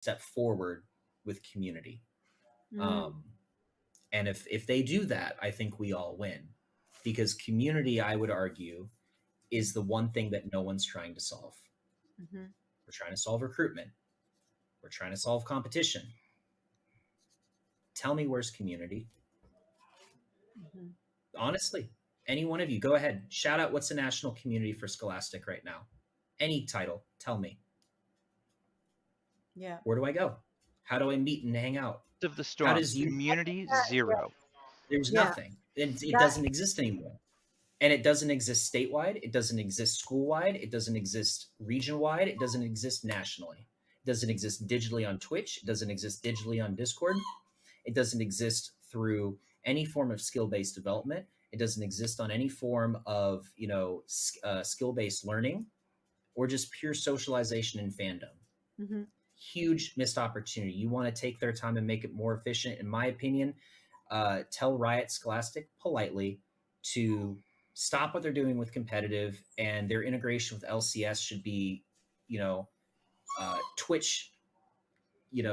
step forward with community. Mm. And if they do that, I think we all win, because community, I would argue, is the one thing that no one's trying to solve. Mm-hmm. We're trying to solve recruitment. We're trying to solve competition. Tell me, where's community? Mm-hmm. Honestly, any one of you, go ahead. Shout out what's the national community for Scholastic right now. Any title, tell me. Yeah. Where do I go? How do I meet and hang out? Of the How storm. does you? Community zero. There's Yeah. nothing. It That. doesn't exist anymore. And it doesn't exist statewide. It doesn't exist school-wide. It doesn't exist region-wide. It doesn't exist nationally. It doesn't exist digitally on Twitch. It doesn't exist digitally on Discord. It doesn't exist through any form of skill-based development. It doesn't exist on any form of skill-based learning, or just pure socialization and fandom. Mm-hmm. Huge missed opportunity. You want to take their time and make it more efficient, in my opinion. Tell Riot Scholastic politely to stop what they're doing with competitive, and their integration with LCS should be, Twitch,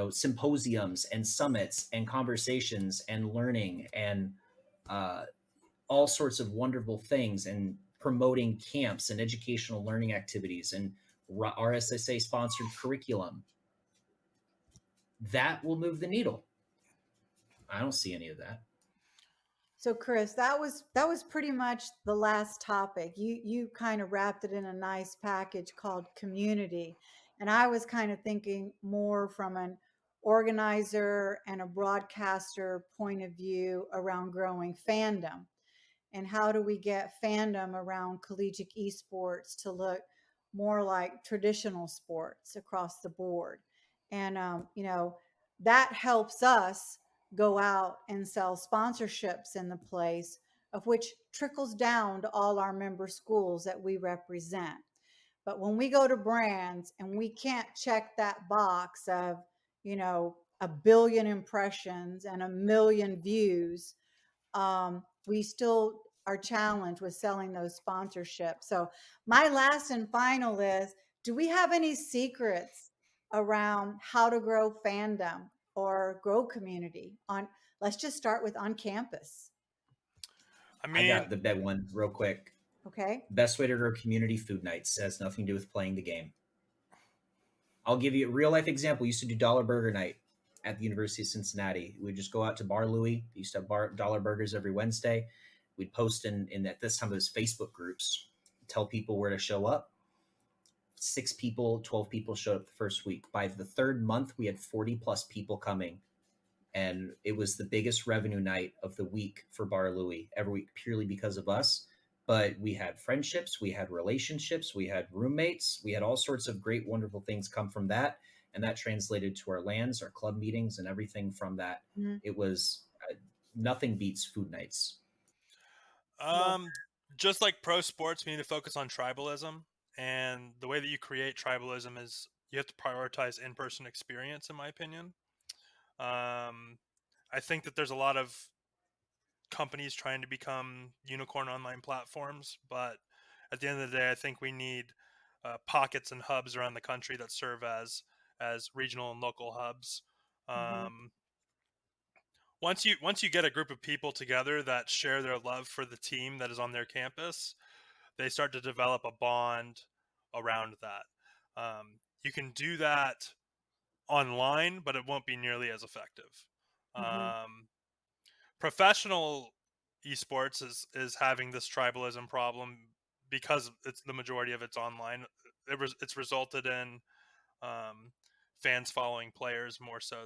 symposiums and summits and conversations and learning and uh, all sorts of wonderful things, and promoting camps and educational learning activities and RSSA sponsored curriculum. That will move the needle. I don't see any of that. So Chris, that was pretty much the last topic. You kind of wrapped it in a nice package called community. And I was kind of thinking more from an organizer and a broadcaster point of view around growing fandom. And how do we get fandom around collegiate esports to look more like traditional sports across the board? And that helps us go out and sell sponsorships in the place, of which trickles down to all our member schools that we represent. But when we go to brands and we can't check that box of, 1 billion impressions and 1 million views, we still are challenged with selling those sponsorships. So my last and final is, do we have any secrets around how to grow fandom or grow community on, let's just start with on campus. I got the big one real quick. Okay. Best way to grow community: food nights. It has nothing to do with playing the game. I'll give you a real life example. We used to do dollar burger night at the University of Cincinnati. We'd just go out to Bar Louie. We used to have dollar burgers every Wednesday. We'd post in at this time it was Facebook groups, tell people where to show up. 6 people, 12 people showed up the first week. By the third month, we had 40 plus people coming. And it was the biggest revenue night of the week for Bar Louie every week, purely because of us. But we had friendships, we had relationships, we had roommates, we had all sorts of great, wonderful things come from that. And that translated to our lands, our club meetings, and everything from that. Mm-hmm. It was nothing beats food nights. Just like pro sports, we need to focus on tribalism. And the way that you create tribalism is you have to prioritize in-person experience, in my opinion. I think that there's a lot of companies trying to become unicorn online platforms, but at the end of the day, I think we need pockets and hubs around the country that serve as regional and local hubs. Mm-hmm. Once you get a group of people together that share their love for the team that is on their campus, they start to develop a bond around that. You can do that online, but it won't be nearly as effective. Mm-hmm. Professional esports is having this tribalism problem because it's the majority of it's online. It's resulted in fans following players more so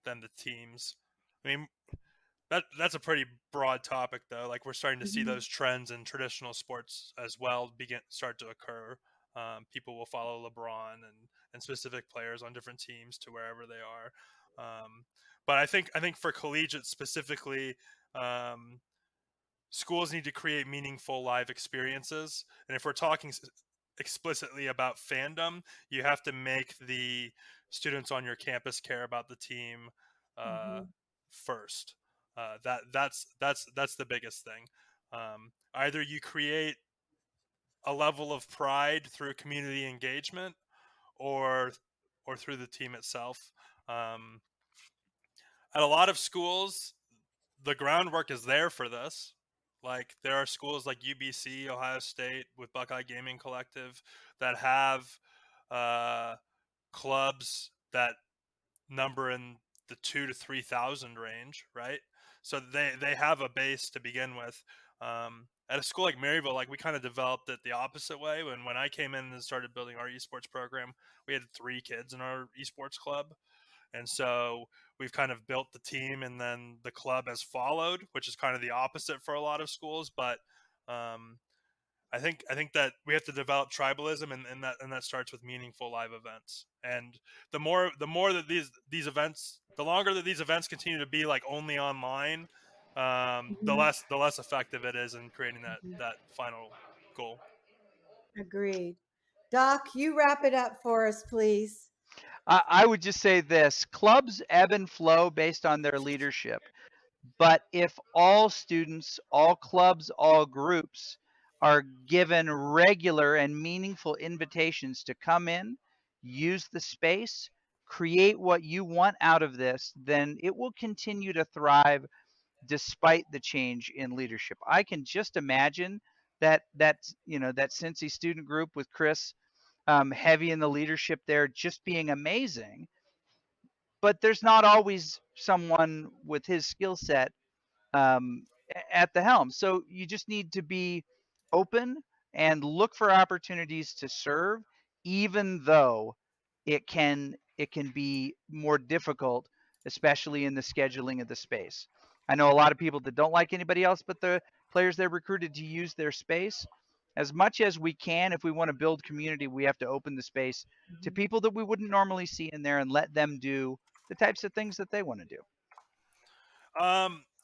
than the teams. I mean, that's a pretty broad topic, though. Like, we're starting to see Mm-hmm. those trends in traditional sports as well start to occur. People will follow LeBron and specific players on different teams to wherever they are. But I think for collegiate specifically, schools need to create meaningful live experiences. And if we're talking explicitly about fandom, you have to make the students on your campus care about the team Mm-hmm. first. That's the biggest thing. Either you create a level of pride through community engagement, or or through the team itself. At a lot of schools, the groundwork is there for this. Like there are schools like UBC, Ohio State, with Buckeye Gaming Collective that have clubs that number in the 2 to 3,000 range, right? So they have a base to begin with. At a school like Maryville, like we kind of developed it the opposite way. When I came in and started building our esports program, we had 3 kids in our esports club, and so we've kind of built the team, and then the club has followed, which is kind of the opposite for a lot of schools. But um, I think that we have to develop tribalism, and that starts with meaningful live events. And the more that these events, the longer that these events continue to be like only online, the Mhm. less effective it is in creating Mhm. that final goal. Agreed. Doc, you wrap it up for us, please. I would just say this: clubs ebb and flow based on their leadership. But if all students, all clubs, all groups are given regular and meaningful invitations to come in, use the space, create what you want out of this, then it will continue to thrive despite the change in leadership. I can just imagine that Cincy student group with Chris, heavy in the leadership there, just being amazing. But there's not always someone with his skill set um, at the helm. So you just need to be open and look for opportunities to serve, even though it can be more difficult, especially in the scheduling of the space. I know a lot of people that don't like anybody else but the players they're recruited to use their space. As much as we can, if we want to build community, we have to open the space to people that we wouldn't normally see in there and let them do the types of things that they want to do.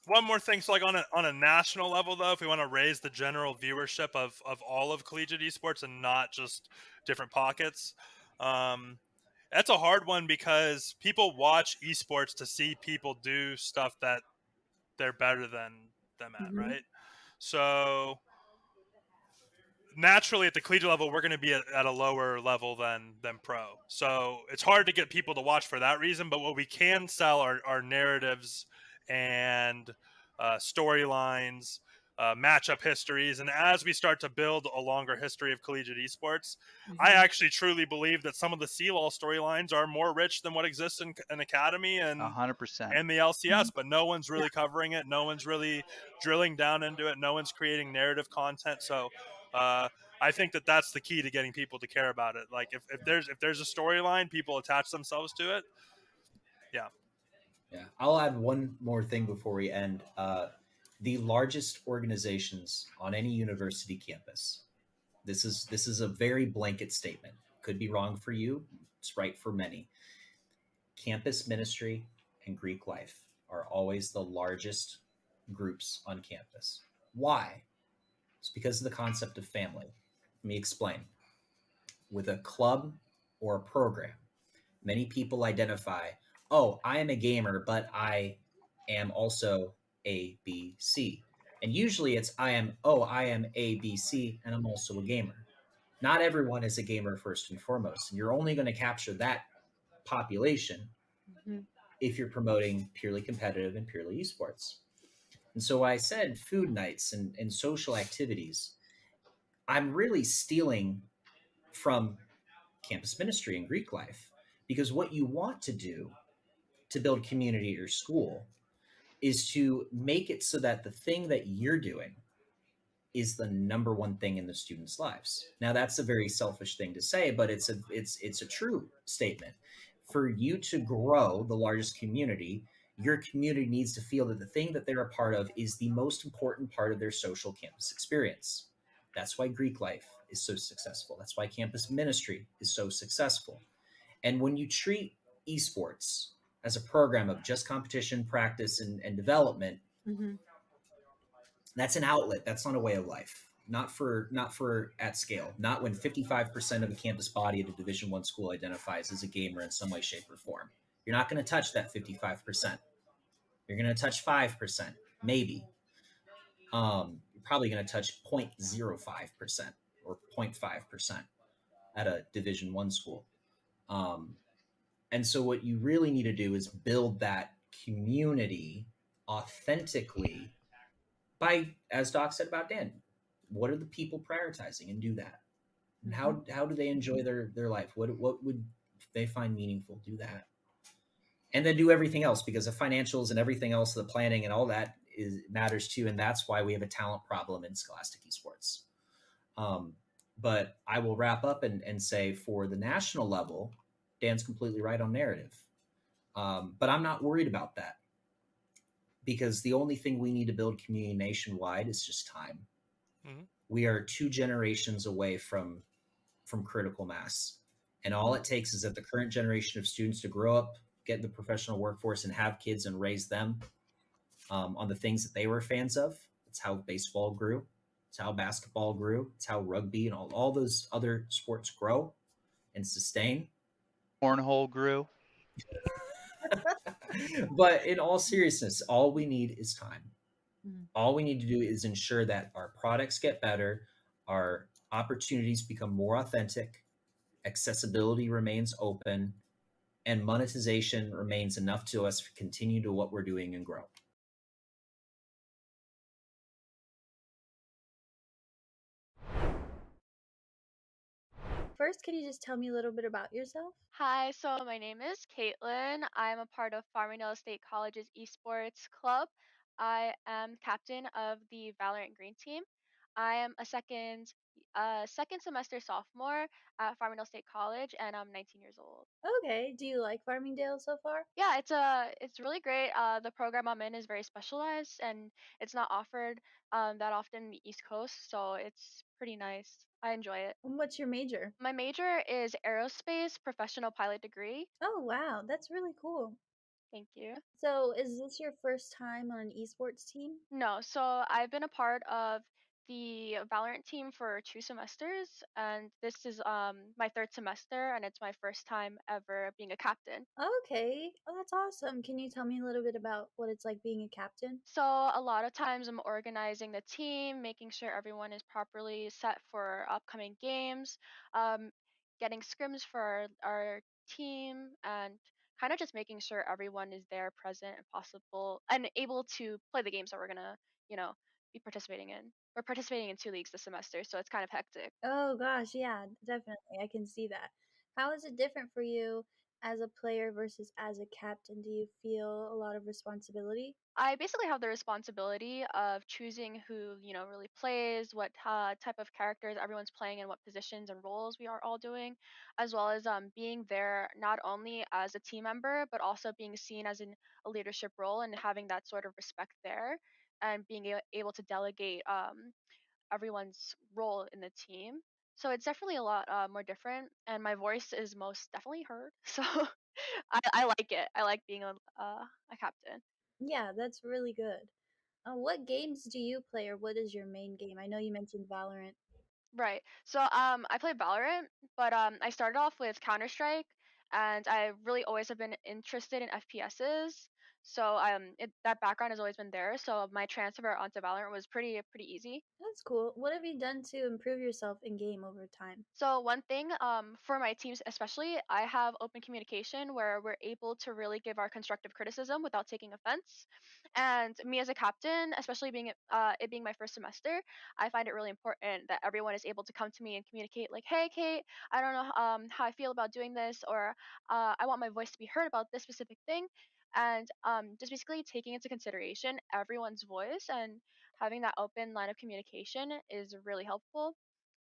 One more thing, so like on a national level though, if we want to raise the general viewership of all of collegiate esports and not just different pockets, that's a hard one because people watch esports to see people do stuff that they're better than them at, Mhm. right? So naturally at the collegiate level we're going to be at a lower level than pro, so it's hard to get people to watch for that reason. But what we can sell are narratives and storylines, matchup histories, and as we start to build a longer history of collegiate esports, I Mhm. actually truly believe that some of the CLOL storylines are more rich than what exists in an academy 100%. and the LCS, but no one's really covering it. No one's really drilling down into it. No one's creating narrative content. So I think that that's the key to getting people to care about it. Like if there's a storyline, people attach themselves to it. Yeah. Yeah, I'll add one more thing before we end. The largest organizations on any university campus. This is a very blanket statement. Could be wrong for you. It's right for many. Campus ministry and Greek life are always the largest groups on campus. Why? It's because of the concept of family. Let me explain. With a club or a program, many people identify, oh, I am a gamer, but I am also A, B, C. And usually it's I am A, B, C, and I'm also a gamer. Not everyone is a gamer first and foremost. And you're only going to capture that population Mhm. if you're promoting purely competitive and purely esports. And so I said food nights and social activities. I'm really stealing from campus ministry and Greek life because what you want to do to build community at your school is to make it so that the thing that you're doing is the number one thing in the students' lives. Now that's a very selfish thing to say, but it's a true statement. For you to grow the largest community, your community needs to feel that the thing that they're a part of is the most important part of their social campus experience. That's why Greek life is so successful. That's why campus ministry is so successful. And when you treat esports as a program of just competition, practice, and development, Mhm. that's an outlet. That's not a way of life. Not for at scale. Not when 55% of the campus body at a Division One school identifies as a gamer in some way, shape, or form. You're not going to touch that 55%. You're going to touch 5%, maybe. You're probably going to touch 0.05% or 0.5% at a Division One school. Um, And so what you really need to do is build that community authentically by, as Doc said about Dan, what are the people prioritizing, and do that. And how do they enjoy their life? What would they find meaningful? Do that. And then do everything else, because the financials and everything else, the planning and all that matters too. And that's why we have a talent problem in scholastic esports. But I will wrap up and say, for the national level, Dan's completely right on narrative. But I'm not worried about that, because the only thing we need to build community nationwide is just time. Mm-hmm. We are 2 generations away from critical mass. And all it takes is that the current generation of students to grow up, get in the professional workforce, and have kids and raise them on the things that they were fans of. It's how baseball grew. It's how basketball grew. It's how rugby and all those other sports grow and sustain. Cornhole grew. But in all seriousness, all we need is time. Mhm. All we need to do is ensure that our products get better, our opportunities become more authentic, accessibility remains open, and monetization remains enough to us to continue to what we're doing and grow. First, can you just tell me a little bit about yourself? Hi, so my name is Caitlin. I'm a part of Farmingdale State College's Esports Club. I am captain of the Valorant Green Team. I am a second semester sophomore at Farmingdale State College, and I'm 19 years old. Okay, do you like Farmingdale so far? Yeah, it's really great. The program I'm in is very specialized, and it's not offered that often in the East Coast, so it's pretty nice. I enjoy it. And what's your major? My major is aerospace professional pilot degree. Oh, wow, that's really cool. Thank you. So, is this your first time on an esports team? No, so I've been a part of the Valorant team for 2 semesters, and this is my third semester, and it's my first time ever being a captain. Okay, oh, that's awesome. Can you tell me a little bit about what it's like being a captain? So a lot of times I'm organizing the team, making sure everyone is properly set for upcoming games, um, getting scrims for our team, and kind of just making sure everyone is there, present, and possible, and able to play the games that we're gonna, you know, be participating in. We're participating in 2 leagues this semester, so it's kind of hectic. Oh, gosh, yeah, definitely. I can see that. How is it different for you as a player versus as a captain? Do you feel a lot of responsibility? I basically have the responsibility of choosing who, really plays, what type of characters everyone's playing, and what positions and roles we are all doing, as well as being there not only as a team member, but also being seen as in a leadership role and having that sort of respect there, and being able to delegate everyone's role in the team. So it's definitely a lot more different, and my voice is most definitely heard. So I like it. I like being a captain. Yeah, that's really good. What games do you play, or what is your main game? I know you mentioned Valorant. Right. So I play Valorant, but I started off with Counter Strike, and I really always have been interested in FPSs. So that background has always been there. So my transfer onto Valorant was pretty easy. That's cool. What have you done to improve yourself in game over time? So one thing, for my teams especially, I have open communication where we're able to really give our constructive criticism without taking offense. And me as a captain, especially it being my first semester, I find it really important that everyone is able to come to me and communicate like, "Hey, Kate, I don't know how I feel about doing this," or "I want my voice to be heard about this specific thing." And just basically taking into consideration everyone's voice and having that open line of communication is really helpful,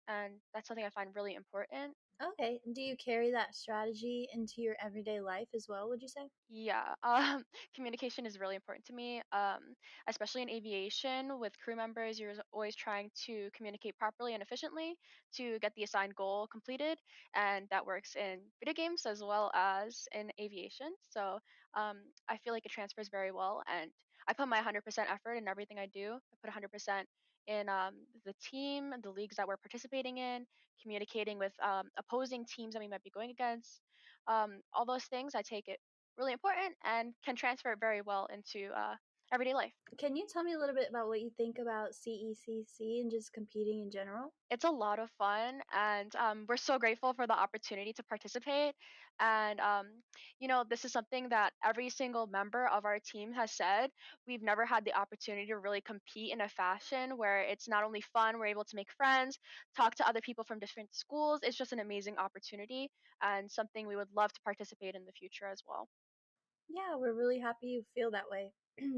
and that's something I find really important. Okay. Do you carry that strategy into your everyday life as well, would you say? Yeah, communication is really important to me, especially in aviation with crew members. You're always trying to communicate properly and efficiently to get the assigned goal completed, and that works in video games as well as in aviation. So I feel like it transfers very well, and I put my 100% effort in everything I do. I put 100% in the team, the leagues that we're participating in, communicating with opposing teams that we might be going against. All those things I take it really important and can transfer it very well into everyday life. Can you tell me a little bit about what you think about CECC and just competing in general? It's a lot of fun, and we're so grateful for the opportunity to participate. And this is something that every single member of our team has said. We've never had the opportunity to really compete in a fashion where it's not only fun, we're able to make friends, talk to other people from different schools. It's just an amazing opportunity and something we would love to participate in the future as well. Yeah, we're really happy you feel that way.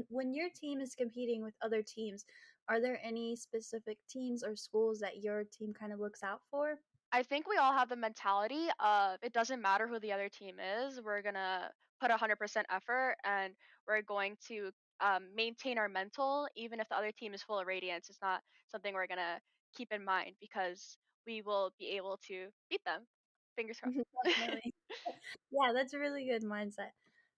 When your team is competing with other teams, are there any specific teams or schools that your team kind of looks out for? I think we all have the mentality of it doesn't matter who the other team is. We're gonna put 100% effort, and we're going to maintain our mental, even if the other team is full of radiance. It's not something we're gonna keep in mind because we will be able to beat them. Fingers crossed. Definitely. Yeah, that's a really good mindset.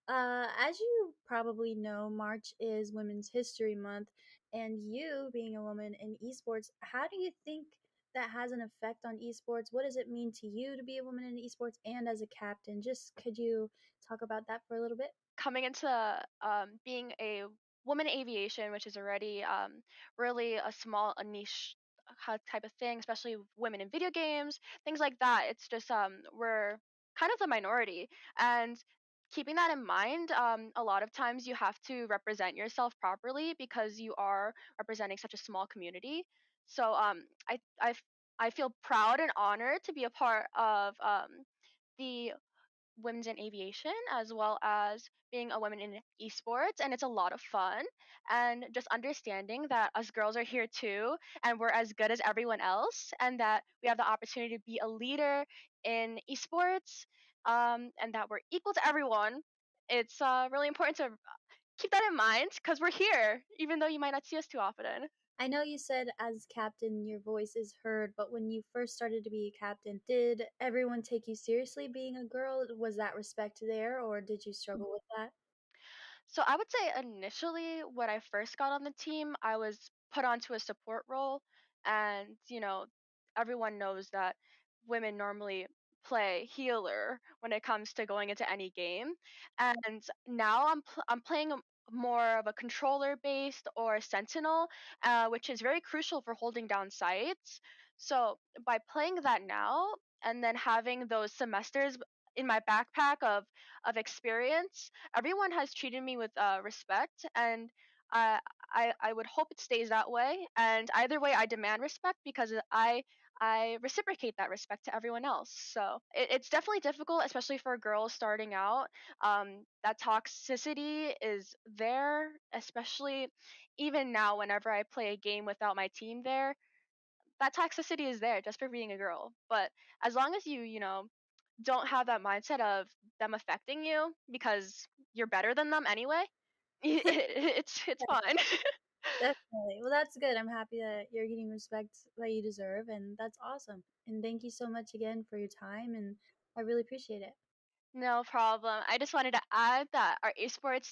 As you probably know, March is Women's History Month, and you being a woman in esports, how do you think that has an effect on esports? What does it mean to you to be a woman in esports and as a captain? Just could you talk about that for a little bit? Coming into being a woman in aviation, which is already really a niche type of thing, especially women in video games, things like that. It's just we're kind of the minority, and keeping that in mind, a lot of times you have to represent yourself properly because you are representing such a small community. So I feel proud and honored to be a part of the women's in aviation as well as being a woman in esports, and it's a lot of fun, and just understanding that us girls are here too, and we're as good as everyone else, and that we have the opportunity to be a leader in esports, and that we're equal to everyone. It's really important to keep that in mind because we're here even though you might not see us too often. I know you said as captain your voice is heard, but when you first started to be a captain, did everyone take you seriously being a girl? Was that respect there, or did you struggle with that? So I would say initially when I first got on the team, I was put onto a support role, and everyone knows that women normally play healer when it comes to going into any game, and now I'm playing more of a controller based or sentinel, which is very crucial for holding down sites. So by playing that now and then having those semesters in my backpack of experience, everyone has treated me with respect, and uh, I would hope it stays that way. And either way, I demand respect because I reciprocate that respect to everyone else. So it's definitely difficult, especially for girls starting out. That toxicity is there, especially even now. Whenever I play a game without my team there, that toxicity is there just for being a girl. But as long as you don't have that mindset of them affecting you because you're better than them anyway, it's fine. Definitely. Well, that's good. I'm happy that you're getting respect that you deserve, and that's awesome. And thank you so much again for your time, and I really appreciate it. No problem. I just wanted to add that our esports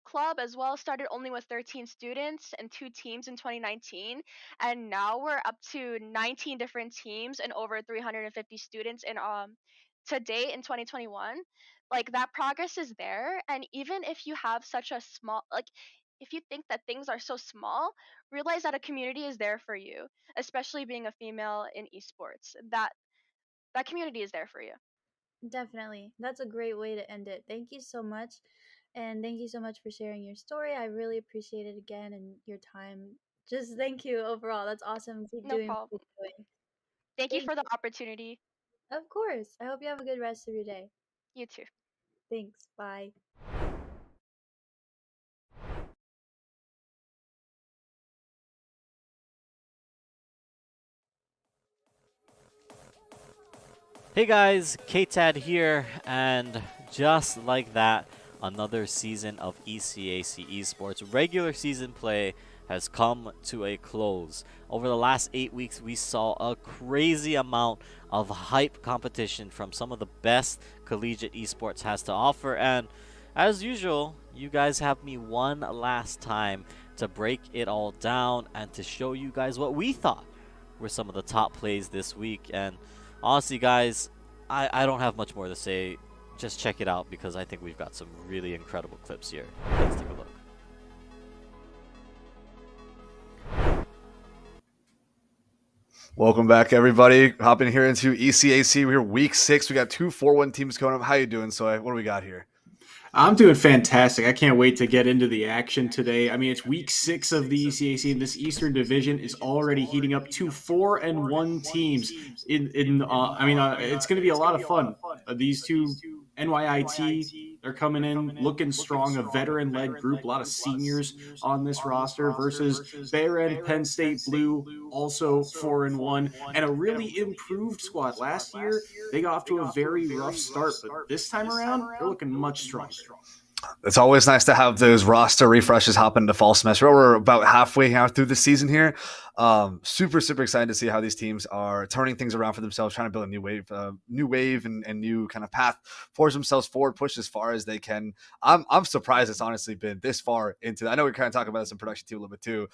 club as well, started only with 13 students and two teams in 2019. And now we're up to 19 different teams and over 350 students in to date in 2021. Like that progress is there. And even if you have such a small, like, if you think that things are so small, realize that a community is there for you, especially being a female in esports. That community is there for you. Definitely. That's a great way to end it. Thank you so much. And thank you so much for sharing your story. I really appreciate it again and your time. Just thank you overall. That's awesome. Keep No doing what problem. you're doing. Thank you Thank for the opportunity. Of course. I hope you have a good rest of your day. You too. Thanks. Bye. Hey guys, KTAD here, and just like that, another season of ECAC Esports regular season play has come to a close. Over the last 8 weeks, we saw a crazy amount of hype competition from some of the best collegiate esports has to offer, and as usual, you guys have me one last time to break it all down and to show you guys what we thought were some of the top plays this week. And honestly, guys, I don't have much more to say. Just check it out because I think we've got some really incredible clips here. Let's take a look. Welcome back, everybody. Hopping here into ECAC. We're week 6. We got 2 4-1 teams coming up. How you doing, Soy? What do we got here? I'm doing fantastic. I can't wait to get into the action today. I mean, it's week 6 of the ECAC, and this Eastern Division is already heating up to 4-1 teams. It's going to be a lot of fun. These two NYIT, they're coming in looking strong, a veteran-led group, a lot of seniors on this roster versus Bear and Penn State Blue, also 4-1, and a really improved squad. Last year, they got off to a very rough start, but this time around, they're looking much stronger. It's always nice to have those roster refreshes hop into fall semester. We're about halfway out through the season here. Super excited to see how these teams are turning things around for themselves, trying to build a new wave and new kind of path, force themselves forward, push as far as they can. I'm surprised it's honestly been this far into. I know we're kind of talking about this in production team a little bit too.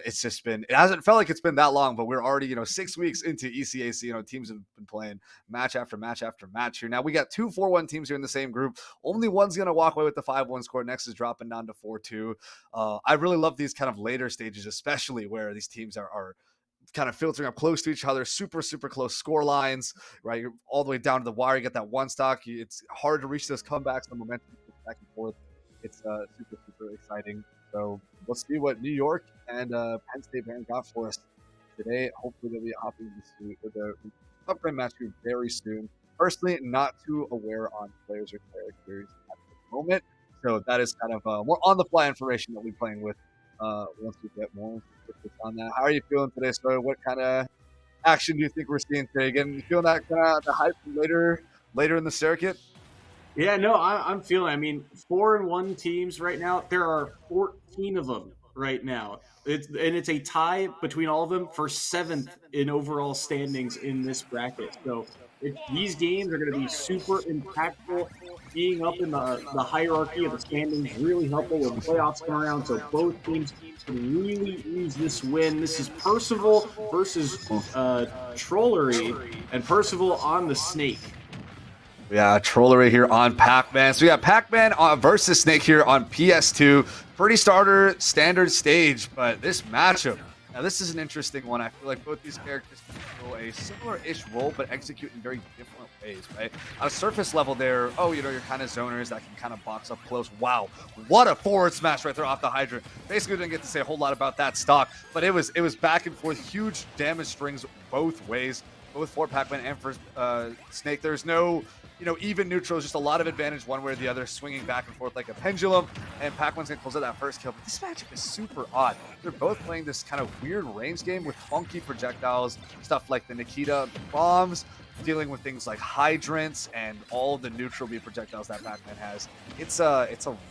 It's just been, it hasn't felt like it's been that long, but we're already 6 weeks into ECAC. Teams have been playing match after match after match here. Now we got 2 4-1 teams here in the same group. Only one's gonna walk away with the 5-1 score. Next is dropping down to 4-2. I really love these kind of later stages, especially where these teams are kind of filtering up close to each other, super close score lines, right? You're all the way down to the wire. You get that one stock. It's hard to reach those comebacks. The momentum back and forth. It's super exciting. So let's see what New York and Penn State Baron got for us today. Hopefully they'll be hopping into the upgrade match here very soon. Personally, not too aware on players or characters at the moment. So that is kind of more on-the-fly information that we're playing with once we get more on that. How are you feeling today, Sir? What kind of action do you think we're seeing today? Again, you feeling that kind of the hype later in the circuit? Yeah, no, I'm feeling. I mean, 4-1 teams right now. There are 14 of them right now. It's a tie between all of them for 7th in overall standings in this bracket. So these games are going to be super impactful. Being up in the hierarchy of the standings really helpful when playoffs come around. So both teams can really use this win. This is Percival versus Trollery, and Percival on the Snake. Yeah, Trollery here on Pac-Man. So we got Pac-Man versus Snake here on PS2. Pretty standard stage, but this matchup. Now, this is an interesting one. I feel like both these characters can fill a similar-ish role, but execute in very different ways, right? On a surface level there, you're kind of zoners that can kind of box up close. Wow, what a forward smash right there off the hydrant. Basically, didn't get to say a whole lot about that stock, but it was back and forth, huge damage strings both ways, both for Pac-Man and for Snake. There's no even neutral, just a lot of advantage one way or the other, swinging back and forth like a pendulum, and Pac-Man's gonna close out that first kill. But this matchup is super odd. They're both playing this kind of weird range game with funky projectiles, stuff like the Nikita bombs, dealing with things like hydrants and all the neutral beam projectiles that Pac-Man has. It's a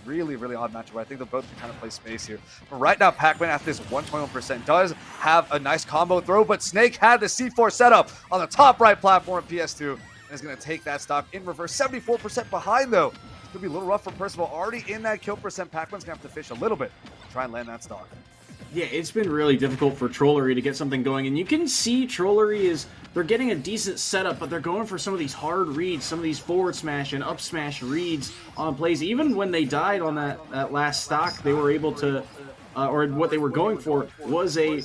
really odd matchup. I think they'll both kind of play space here. But right now, Pac-Man at this 121% does have a nice combo throw, but Snake had the C4 setup on the top right platform of PS2. Is going to take that stock in reverse. 74% behind, though. It's going to be a little rough for Percival. Already in that kill percent, Pac-Man's going to have to fish a little bit to try and land that stock. Yeah, it's been really difficult for Trollery to get something going. And you can see Trollery they're getting a decent setup, but they're going for some of these hard reads, some of these forward smash and up smash reads on plays. Even when they died on that last stock, they were able to... or what they were going for was a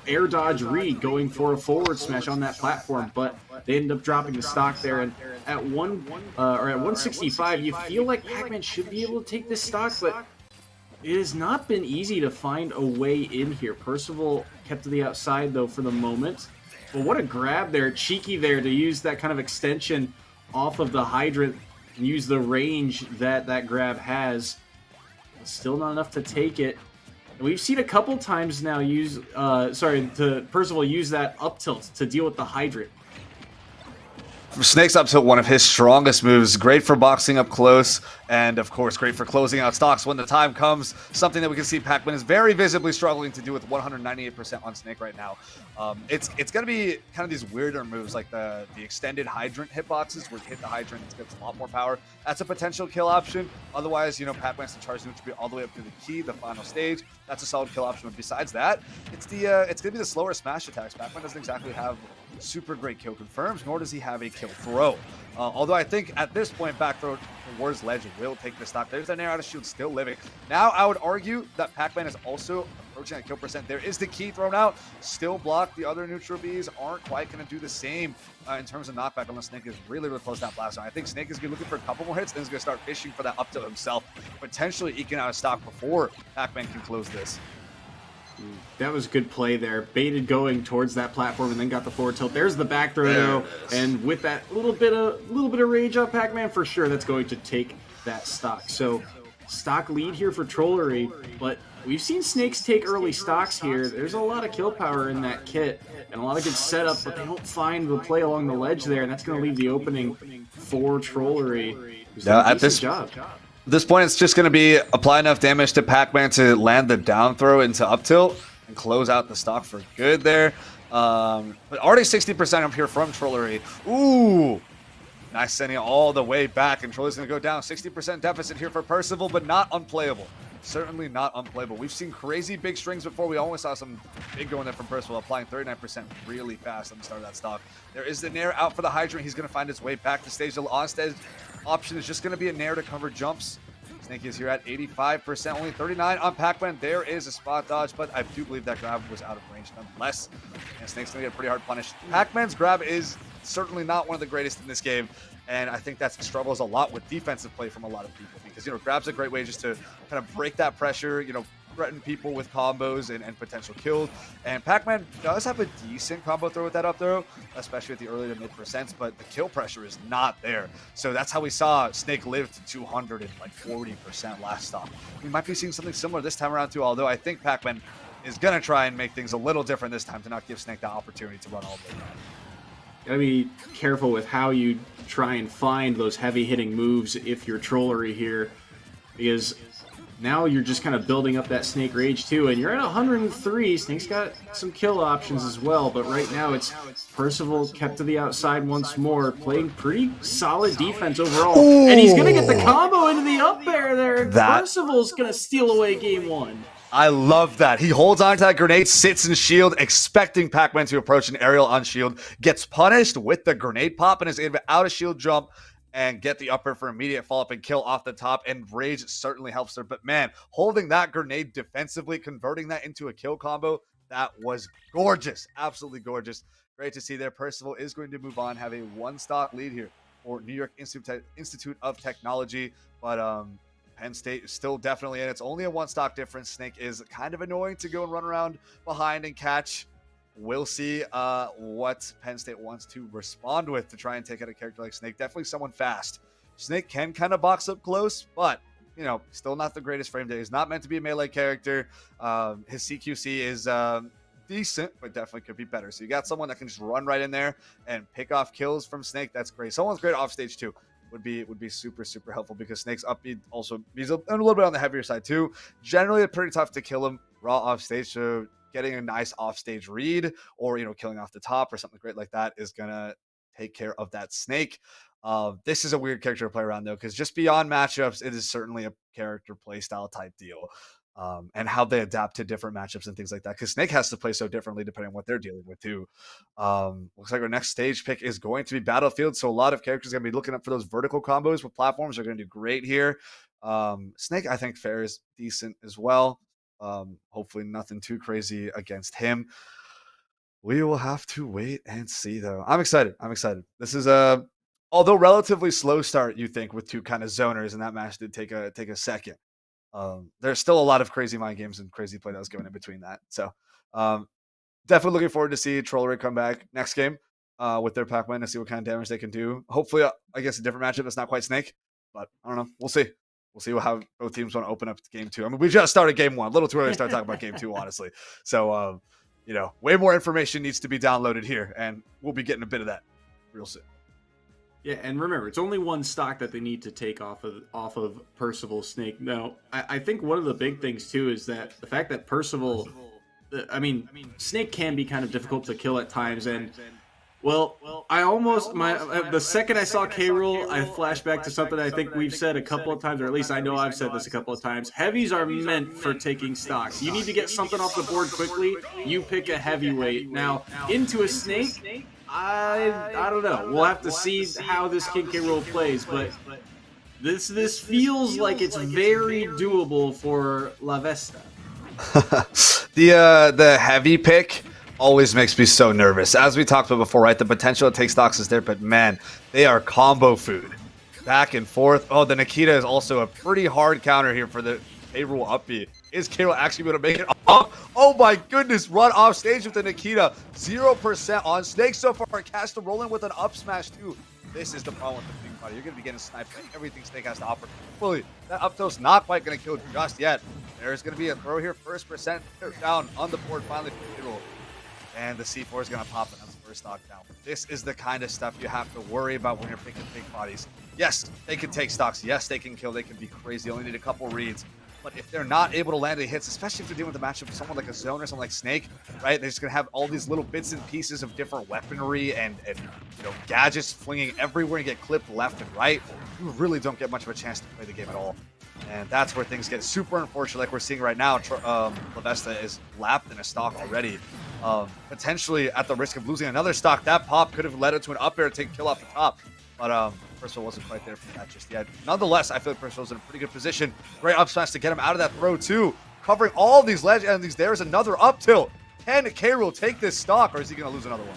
air dodge read, going for a forward smash on that platform, but they ended up dropping the stock there. And at 165, you feel like Pac-Man should be able to take this stock, but it has not been easy to find a way in here. Percival kept to the outside though for the moment. But what a grab there, cheeky there to use that kind of extension off of the hydrant and use the range that grab has. Still not enough to take it. We've seen a couple times now Percival use that up tilt to deal with the hydrant. Snake's up tilt, one of his strongest moves. Great for boxing up close, and of course, great for closing out stocks when the time comes. Something that we can see Pac-Man is very visibly struggling to do with 198% on Snake right now. It's going to be kind of these weirder moves, like the extended hydrant hitboxes, where you hit the hydrant, it gets a lot more power. That's a potential kill option. Otherwise, Pac-Man has to charge neutral all the way up to the key, the final stage. That's a solid kill option. But besides that, it's going to be the slower smash attacks. Pac-Man doesn't exactly have super great kill confirms, nor does he have a kill throw. Although I think at this point, back throw towards ledge will take the stock. There's an air out of shield still living. Now I would argue that Pac-Man is also a approaching that kill percent. There is the key thrown out, still blocked. The other neutral Bs aren't quite going to do the same in terms of knockback unless Snake is really, really close to that blast zone. I think Snake is going to be looking for a couple more hits, then he's going to start fishing for that up tilt himself, potentially eking out a stock before Pac-Man can close this. That was good play there. Baited going towards that platform and then got the forward tilt. There's the back throw though, and with that little bit of rage up Pac-Man, for sure that's going to take that stock. So stock lead here for Trollery, but we've seen Snakes take early stocks here. There's a lot of kill power in that kit and a lot of good setup, but they don't find the play along the ledge there, and that's going to leave the opening for Trollery. At this point, it's just going to be apply enough damage to Pac-Man to land the down throw into up tilt and close out the stock for good there. But already 60% up here from Trollery. Ooh, nice sending it all the way back, and Trollery's going to go down. 60% deficit here for Percival, but not unplayable. Certainly not unplayable. We've seen crazy big strings before. We almost saw some big going there from Percival, applying 39% really fast on the start of that stock. There is the Nair out for the Hydrant. He's going to find his way back to stage. The on-stage option is just going to be a Nair to cover jumps. Snake is here at 85%, only 39 on Pac-Man. There is a spot dodge, but I do believe that grab was out of range nonetheless. And Snake's going to get a pretty hard punish. Pac-Man's grab is certainly not one of the greatest in this game. And I think that struggles a lot with defensive play from a lot of people because, grab's a great way just to kind of break that pressure, threaten people with combos and potential kills. And Pac-Man does have a decent combo throw with that up throw, especially at the early to mid percents, but the kill pressure is not there. So that's how we saw Snake live to 240% last stock. We might be seeing something similar this time around too, although I think Pac-Man is going to try and make things a little different this time to not give Snake that opportunity to run all the way down. Gotta be careful with how you try and find those heavy hitting moves if you're Trollery here, because now you're just kind of building up that Snake rage too, and you're at 103. Snake's got some kill options as well, but right now it's Percival kept to the outside once more, playing pretty solid defense overall. Ooh. And he's gonna get the combo into the up air there. Percival's gonna steal away game one. I love that. He holds on to that grenade, sits in shield, expecting Pac-Man to approach an aerial on shield, gets punished with the grenade pop, and is able to out of shield jump and get the upper for immediate follow-up and kill off the top, and Rage certainly helps there. But man, holding that grenade defensively, converting that into a kill combo, that was gorgeous. Absolutely gorgeous. Great to see there. Percival is going to move on, have a one-stock lead here for New York Institute of Technology, but Penn State is still definitely in. It's only a one-stock difference. Snake is kind of annoying to go and run around behind and catch. We'll see what Penn State wants to respond with to try and take out a character like Snake. Definitely someone fast. Snake can kind of box up close, but, still not the greatest frame day. He's not meant to be a melee character. His CQC is decent, but definitely could be better. So you got someone that can just run right in there and pick off kills from Snake. That's great. Someone's great off stage too. Would be super, super helpful because Snake's up speed also he's a little bit on the heavier side too. Generally, it's pretty tough to kill him raw off stage. So getting a nice off stage read or killing off the top or something great like that is gonna take care of that Snake. This is a weird character to play around though, because just beyond matchups, it is certainly a character play style type deal. And how they adapt to different matchups and things like that. Because Snake has to play so differently depending on what they're dealing with too. Looks like our next stage pick is going to be Battlefield. So a lot of characters are going to be looking up for those vertical combos with platforms. They're going to do great here. Snake, I think, fares decent as well. Hopefully nothing too crazy against him. We will have to wait and see though. I'm excited. This is although relatively slow start, you think, with two kind of zoners, and that match did take a second. There's still a lot of crazy mind games and crazy play that was going in between that. So definitely looking forward to see Trollery come back next game with their Pac-Man to see what kind of damage they can do. Hopefully, I guess a different matchup that's not quite Snake, but I don't know. We'll see. We'll see how both teams want to open up game two. I mean, we just started game one. A little too early to start talking about game two, honestly. So, way more information needs to be downloaded here, and we'll be getting a bit of that real soon. Yeah, and remember, it's only one stock that they need to take off of Percival Snake. Now, I think one of the big things too is that the fact that Percival, Snake can be kind of difficult to kill at times, and the second I saw K-Rool, I flashed back to something I think we've said a couple of times, or at least I know I've said this a couple of times. Heavies are meant for taking stocks. You need to get something off the board quickly, you pick a heavyweight. Now, into a Snake, I don't know. We'll have to see how this King K-Rool plays, but this feels like it's very doable for La Vesta. The heavy pick always makes me so nervous. As we talked about before, right? The potential to take stocks is there, but man, they are combo food. Back and forth. Oh, the Nikita is also a pretty hard counter here for the K-Rool up B. Is K-Rool actually going to make it off? Oh my goodness, run off stage with the Nikita. 0% on Snake so far. Casta rolling with an up smash too. This is the problem with the big body. You're going to be getting sniped by everything Snake has to offer. Fully, that up tilt's not quite going to kill just yet. There's going to be a throw here. First percent down on the board finally for K-Rool. And the C4 is going to pop another first stock down. This is the kind of stuff you have to worry about when you're picking big bodies. Yes, they can take stocks. Yes, they can kill. They can be crazy. You only need a couple reads. But if they're not able to land any hits, especially if they're dealing with a matchup with someone like a Zone or someone like Snake, right? They're just going to have all these little bits and pieces of different weaponry and gadgets flinging everywhere and get clipped left and right. You really don't get much of a chance to play the game at all. And that's where things get super unfortunate, like we're seeing right now. Lavesta is lapped in a stock already. Potentially at the risk of losing another stock. That pop could have led it to an up air to take kill off the top. But Percival wasn't quite there for that just yet. Nonetheless, I feel like Percival's in a pretty good position. Great up smash to get him out of that throw too. Covering all these ledge endings. There's another up tilt. Can K-Rool take this stock, or is he going to lose another one?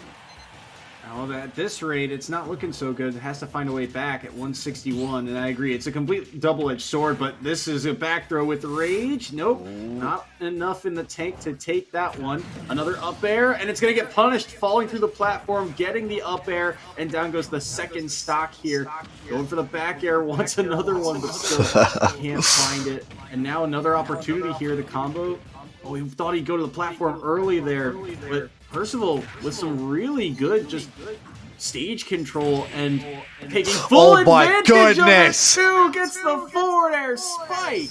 Well, at this rate, it's not looking so good. It has to find a way back at 161, and I agree. It's a complete double-edged sword, but this is a back throw with rage. Nope, not enough in the tank to take that one. Another up air, and it's going to get punished, falling through the platform, getting the up air, and down goes the second stock here. Going for the back air, wants another one, but still can't find it. And now another opportunity here, the combo. Oh, he thought he'd go to the platform early there, but Percival with some really good just stage control and taking full advantage of it too. Gets the forward air spike.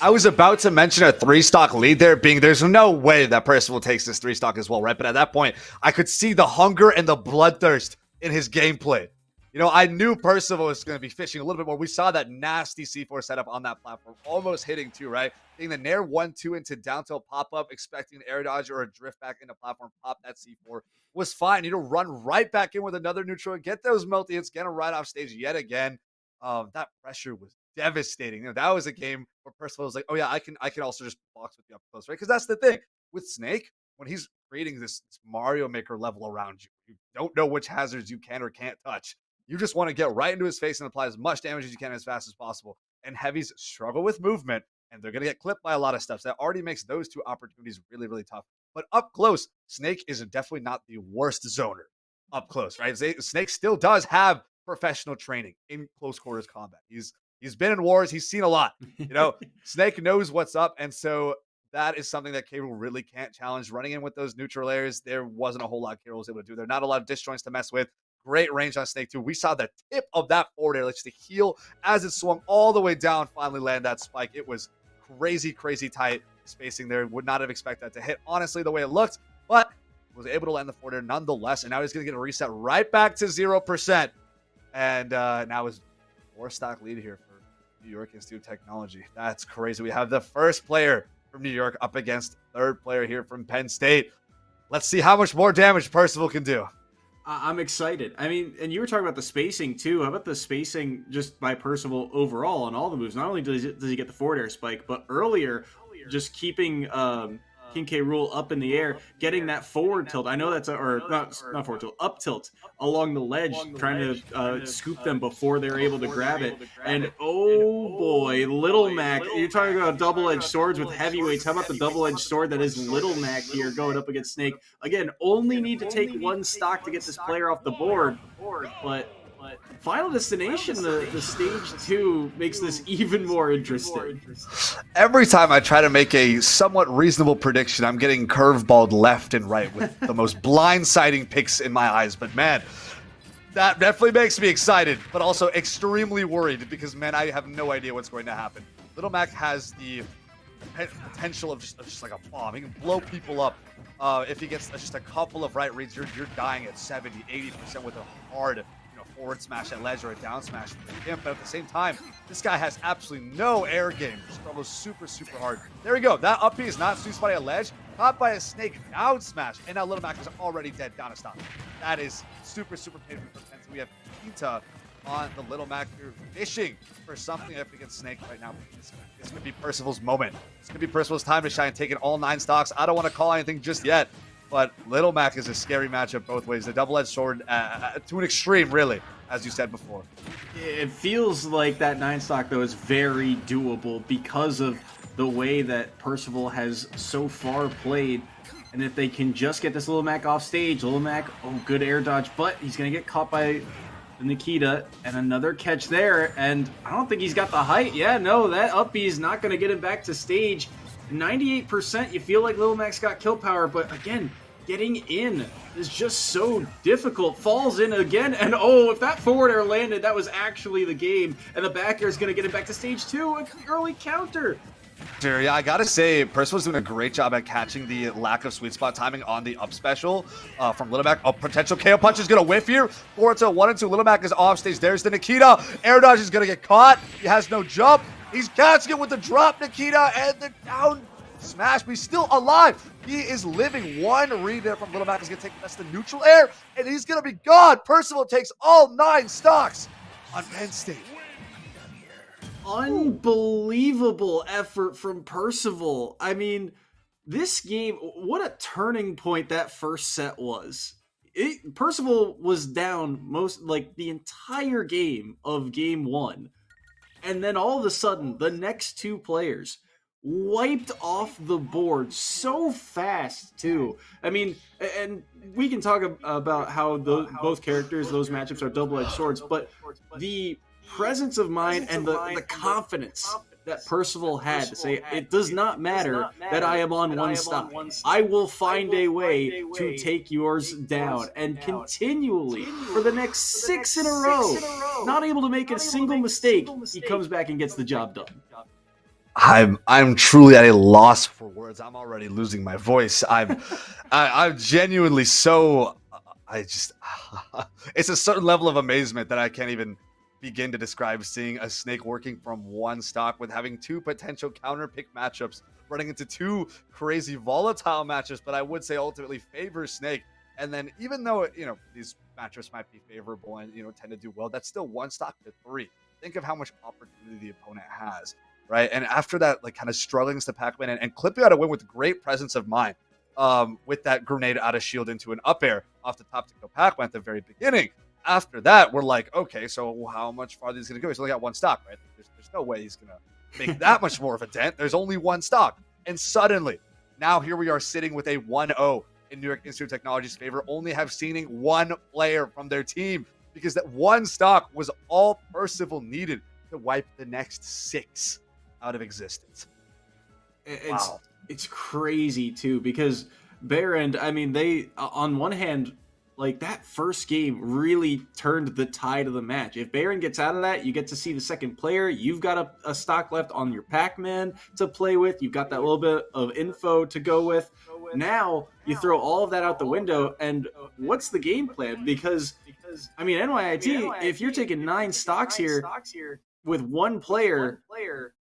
I was about to mention a 3-stock lead there, being there's no way that Percival takes this 3-stock as well, right? But at that point, I could see the hunger and the bloodthirst in his gameplay. I knew Percival was going to be fishing a little bit more. We saw that nasty C4 setup on that platform, almost hitting too, right? Getting the Nair 1-2 into down tilt pop-up, expecting an air dodge or a drift back into platform, pop that C4 was fine. Run right back in with another neutral and get those multi hits, get him right off stage yet again. That pressure was devastating. That was a game where Percival was like, oh yeah, I can also just box with you up close, right? Because that's the thing with Snake, when he's creating this Mario Maker level around you, you don't know which hazards you can or can't touch. You just want to get right into his face and apply as much damage as you can as fast as possible. And heavies struggle with movement, and they're going to get clipped by a lot of stuff. So that already makes those two opportunities really, really tough. But up close, Snake is definitely not the worst zoner up close, right? Snake still does have professional training in close quarters combat. He's been in wars. He's seen a lot. Snake knows what's up, and so that is something that K-Rool really can't challenge. Running in with those neutral layers, there wasn't a whole lot K-Rool was able to do. There are not a lot of disjoints to mess with. Great range on Snake too. We saw the tip of that forward air, like just the heel as it swung all the way down, finally land that spike. It was crazy, crazy tight spacing there. Would not have expected that to hit, honestly, the way it looked, but was able to land the forward air nonetheless. And now he's going to get a reset right back to 0%. And now his 4-stock lead here for New York Institute of Technology. That's crazy. We have the first player from New York up against third player here from Penn State. Let's see how much more damage Percival can do. I'm excited. I mean, and you were talking about the spacing too. How about the spacing just by Percival overall on all the moves? Not only does he get the forward air spike, but earlier just keeping King K-Rool up in the air, getting that forward tilt. I know that's not forward tilt, up tilt along the ledge, trying to scoop them before they're able to grab it. And oh boy, Little Mac, you're talking about double-edged swords with heavyweights. How about the double-edged sword that is Little Mac here going up against Snake? Again, only need to take one stock to get this player off the board, but Final Destination, the stage 2 makes this even more interesting. Every time I try to make a somewhat reasonable prediction, I'm getting curveballed left and right with the most blindsiding picks in my eyes. But man, that definitely makes me excited, but also extremely worried because, man, I have no idea what's going to happen. Little Mac has the potential of just like a bomb. He can blow people up. If he gets just a couple of right reads, you're dying at 70, 80% with a hard forward smash at ledge or a down smash with him. But at the same time, this guy has absolutely no air game. Struggles super, super hard. There we go. That up B is not sweet spot at ledge. Caught by a Snake down smash. And now Little Mac is already dead down a stop. That is super, super painful for Penn. We have Kita on the Little Mac. You're fishing for something up against Snake right now. This could be Percival's moment. This could be Percival's time to shine, taking all 9 stocks. I don't want to call anything just yet, but Little Mac is a scary matchup both ways. The double-edged sword to an extreme, really, as you said before. It feels like that 9 stock, though, is very doable because of the way that Percival has so far played. And if they can just get this Little Mac off stage, Little Mac, oh, good air dodge, but he's going to get caught by Nikita, and another catch there, and I don't think he's got the height. Yeah, no, that up B is not going to get him back to stage. 98%, you feel like Little Mac's got kill power, but again, getting in is just so difficult. Falls in again, and oh, if that forward air landed, that was actually the game, and the back air is going to get him back to stage 2, an early counter. Sure, yeah, I gotta say, Percival's doing a great job at catching the lack of sweet spot timing on the up special from Little Mac. A potential KO punch is gonna whiff here. 4-1 and 2. Little Mac is off stage. There's the Nikita. Air dodge is gonna get caught. He has no jump. He's catching it with the drop, Nikita, and the down smash. But he's still alive. He is living. One read there from Little Mac is gonna take that's the neutral air, and he's gonna be gone. Percival takes all 9 stocks on Penn State. Unbelievable effort from Percival. I mean, this game, what a turning point that first set was. Percival was down the entire game of game 1. And then all of a sudden, the next 2 players wiped off the board so fast, too. I mean, and we can talk about how both characters, those matchups are double-edged swords, but the presence of mind and the confidence that Percival had to say, it does not matter that I am on 1 stock. I will find a way to take yours down. And continually, for the next 6 in a row, not able to make a single mistake, he comes back and gets the job done. I'm truly at a loss for words. I'm already losing my voice. I'm genuinely so. It's a certain level of amazement that I can't even begin to describe, seeing a Snake working from 1 stock with having 2 potential counter pick matchups, running into 2 crazy volatile matchups, but I would say ultimately favors Snake. And then even though, these matchups might be favorable and, tend to do well, that's still 1 stock to 3. Think of how much opportunity the opponent has, right? And after that, kind of struggling to Pac-Man and clipping out a win with great presence of mind, with that grenade out of shield into an up air off the top to go Pac-Man at the very beginning. After that, we're like, okay, so how much farther is he going to go? He's only got 1 stock, right? There's no way he's going to make that much more of a dent. There's only 1 stock. And suddenly, now here we are sitting with a 1-0 in New York Institute of Technology's favor, only have seen 1 player from their team, because that 1 stock was all Percival needed to wipe the next 6 out of existence. It's crazy, too, because Baron, I mean, they, on one hand, that first game really turned the tide of the match. If Baron gets out of that, you get to see the second player. You've got a stock left on your Pac-Man to play with. You've got that little bit of info to go with. Now, you throw all of that out the window, and what's the game plan? Because, I mean, NYIT, if you're taking 9 stocks here with 1 player,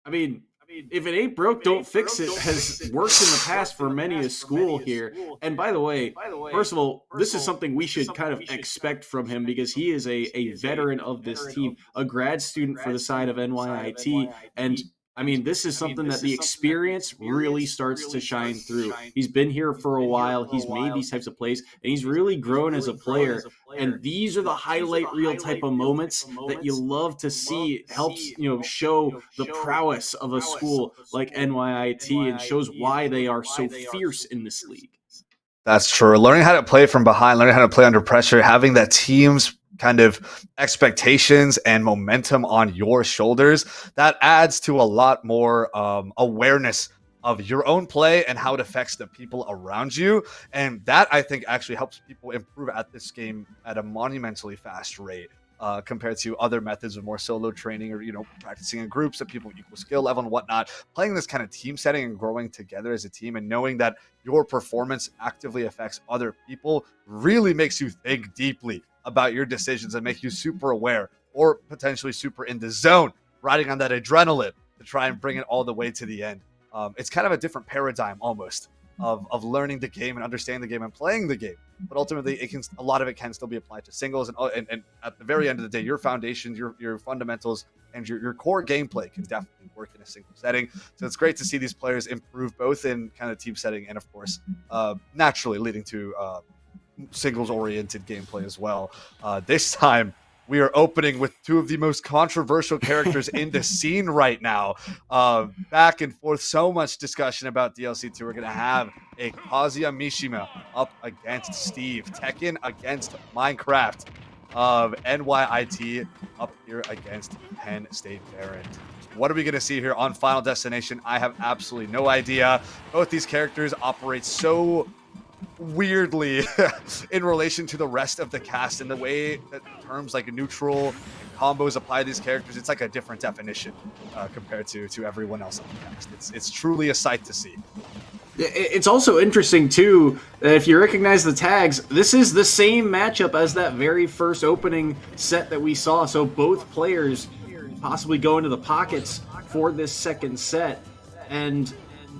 I mean, if it ain't broke, don't fix it has worked in the past for many a school here. And by the way, first of all, this is something we should kind of expect from him, because he is a veteran of this team, a grad student for the side of NYIT. And I mean, this is something that the experience really starts to shine through. He's been here for a while. He's made these types of plays, and he's really grown as a player. And these are the highlight reel type of moments that you love to see. Helps, show the prowess of a school like NYIT and shows why they are so fierce in this league. That's true. Learning how to play from behind, learning how to play under pressure, having that team's kind of expectations and momentum on your shoulders, that adds to a lot more awareness of your own play and how it affects the people around you. And that, I think, actually helps people improve at this game at a monumentally fast rate compared to other methods of more solo training or, practicing in groups of people with equal skill level and whatnot. Playing this kind of team setting and growing together as a team and knowing that your performance actively affects other people really makes you think deeply about your decisions and make you super aware or potentially super in the zone, riding on that adrenaline to try and bring it all the way to the end. It's kind of a different paradigm almost of learning the game and understanding the game and playing the game. But ultimately, a lot of it can still be applied to singles, and at the very end of the day, your foundations, your fundamentals, and your core gameplay can definitely work in a single setting. So it's great to see these players improve both in kind of team setting and, of course, naturally leading to singles-oriented gameplay as well. This time, we are opening with two of the most controversial characters in the scene right now. Back and forth, so much discussion about DLC2. We're going to have a Kazuya Mishima up against Steve. Tekken against Minecraft. NYIT up here against Penn State Baron. What are we going to see here on Final Destination? I have absolutely no idea. Both these characters operate so weirdly in relation to the rest of the cast, and the way that terms like neutral and combos apply to these characters, it's like a different definition compared to everyone else on the cast. It's truly a sight to see. It's also interesting too that if you recognize the tags, this is the same matchup as that very first opening set that we saw. So both players possibly go into the pockets for this second set. And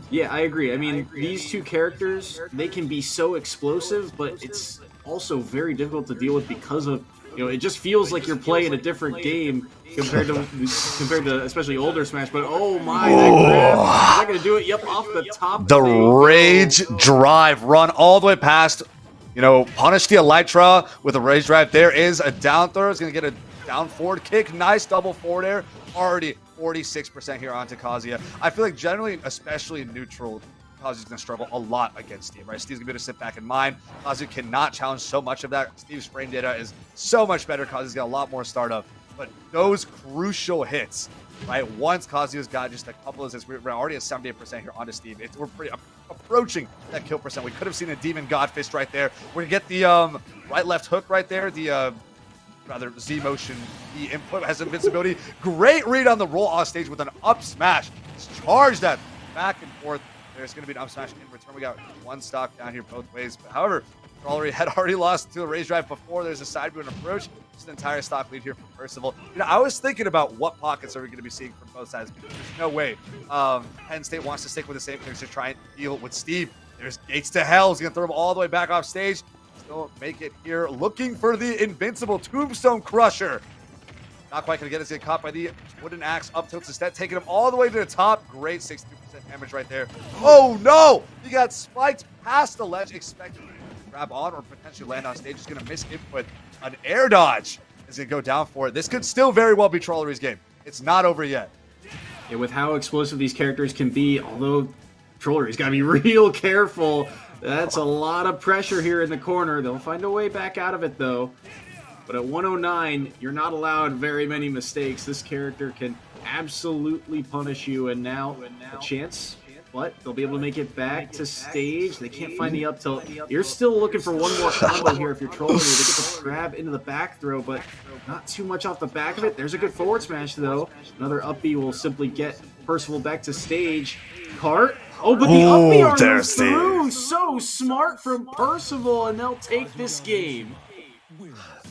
yeah, I agree. I mean, these two characters, they can be so explosive, but it's also very difficult to deal with because of, it just feels like you're playing a different game compared to especially older Smash. But oh my, that grab, is that going to do it? Yep, off the top. The Rage Drive run all the way past, punish the Elytra with a Rage Drive. There is a down throw. It's going to get a down forward kick. Nice double forward air. Already 46% here onto Kazuya. I feel like generally, especially in neutral, Kazuya's going to struggle a lot against Steve, right? Steve's going to be able to sit back in mind. Kazuya cannot challenge so much of that. Steve's frame data is so much better. Kazuya's got a lot more startup. But those crucial hits, right? Once Kazuya's got just a couple of this, we're already at 78% here onto Steve. We're pretty approaching that kill percent. We could have seen a Demon God Fist right there. We're going to get the right-left hook right there. The Z motion. The input has invincibility. Great read on the roll off stage with an up smash. Charge that back and forth. There's going to be an up smash in return. We got one stock down here both ways. But however, Brawlery had already lost to a Rage Drive before. There's a side boot approach. Just an entire stock lead here from Percival. I was thinking about what pockets are we going to be seeing from both sides, because there's no way Penn State wants to stick with the same things to try and deal with Steve. There's Gates to Hell. He's going to throw him all the way back off stage. Still make it here, looking for the invincible Tombstone Crusher. Not quite going to get it. He's caught by the wooden axe. Up tilts instead, taking him all the way to the top. Great 62% damage right there. Oh no! He got spiked past the ledge, expecting to grab on or potentially land on stage. He's going to miss input. An air dodge is going to go down for it. This could still very well be Trollery's game. It's not over yet. Yeah, with how explosive these characters can be, although Trollery's got to be real careful. That's a lot of pressure here in the corner. They'll find a way back out of it, though. But at 109, you're not allowed very many mistakes. This character can absolutely punish you. And now a chance, but they'll be able to make it back to stage. They can't find the up tilt. You're still looking for one more combo here if you're Trollery. They get the grab into the back throw, but not too much off the back of it. There's a good forward smash, though. Another up B will simply get Percival back to stage. Cart. Oh, but the up B armor through. So smart from Percival, and they'll take this game.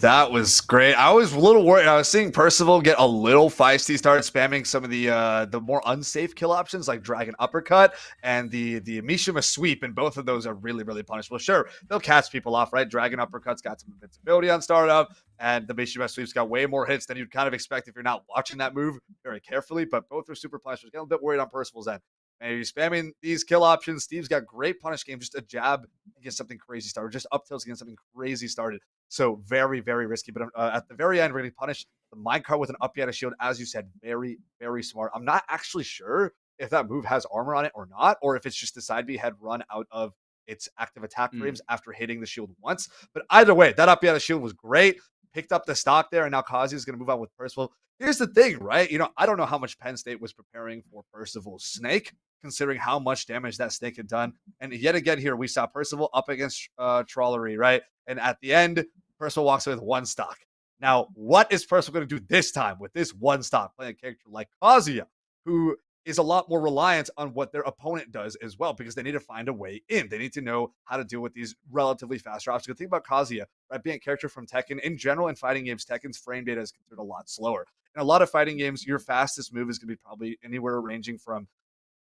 That was great. I was a little worried. I was seeing Percival get a little feisty, started spamming some of the more unsafe kill options like Dragon Uppercut and the Mishima Sweep, and both of those are really, really punishable. Sure, they'll catch people off, right? Dragon Uppercut's got some invincibility on startup, and the Mishima Sweep's got way more hits than you'd kind of expect if you're not watching that move very carefully, but both are super punishable. Getting a bit worried on Percival's end. Maybe spamming these kill options. Steve's got great punish game, just a jab against something crazy started, just up tilts against something crazy started. So very, very risky. But at the very end, really punish the minecart with an up out of shield. As you said, very, very smart. I'm not actually sure if that move has armor on it or not, or if it's just the side B had run out of its active attack frames after hitting the shield once. But either way, that up out of shield was great. Picked up the stock there, and now Kazuya is going to move on with Percival. Here's the thing, right? I don't know how much Penn State was preparing for Percival's snake, considering how much damage that snake had done. And yet again here, we saw Percival up against Trollery, right? And at the end, Percival walks away with one stock. Now, what is Percival going to do this time with this one stock, playing a character like Kazuya, who is a lot more reliant on what their opponent does as well, because they need to find a way in. They need to know how to deal with these relatively faster obstacles. Think about Kazuya, right? Being a character from Tekken. In general, in fighting games, Tekken's frame data is considered a lot slower. In a lot of fighting games, your fastest move is going to be probably anywhere ranging from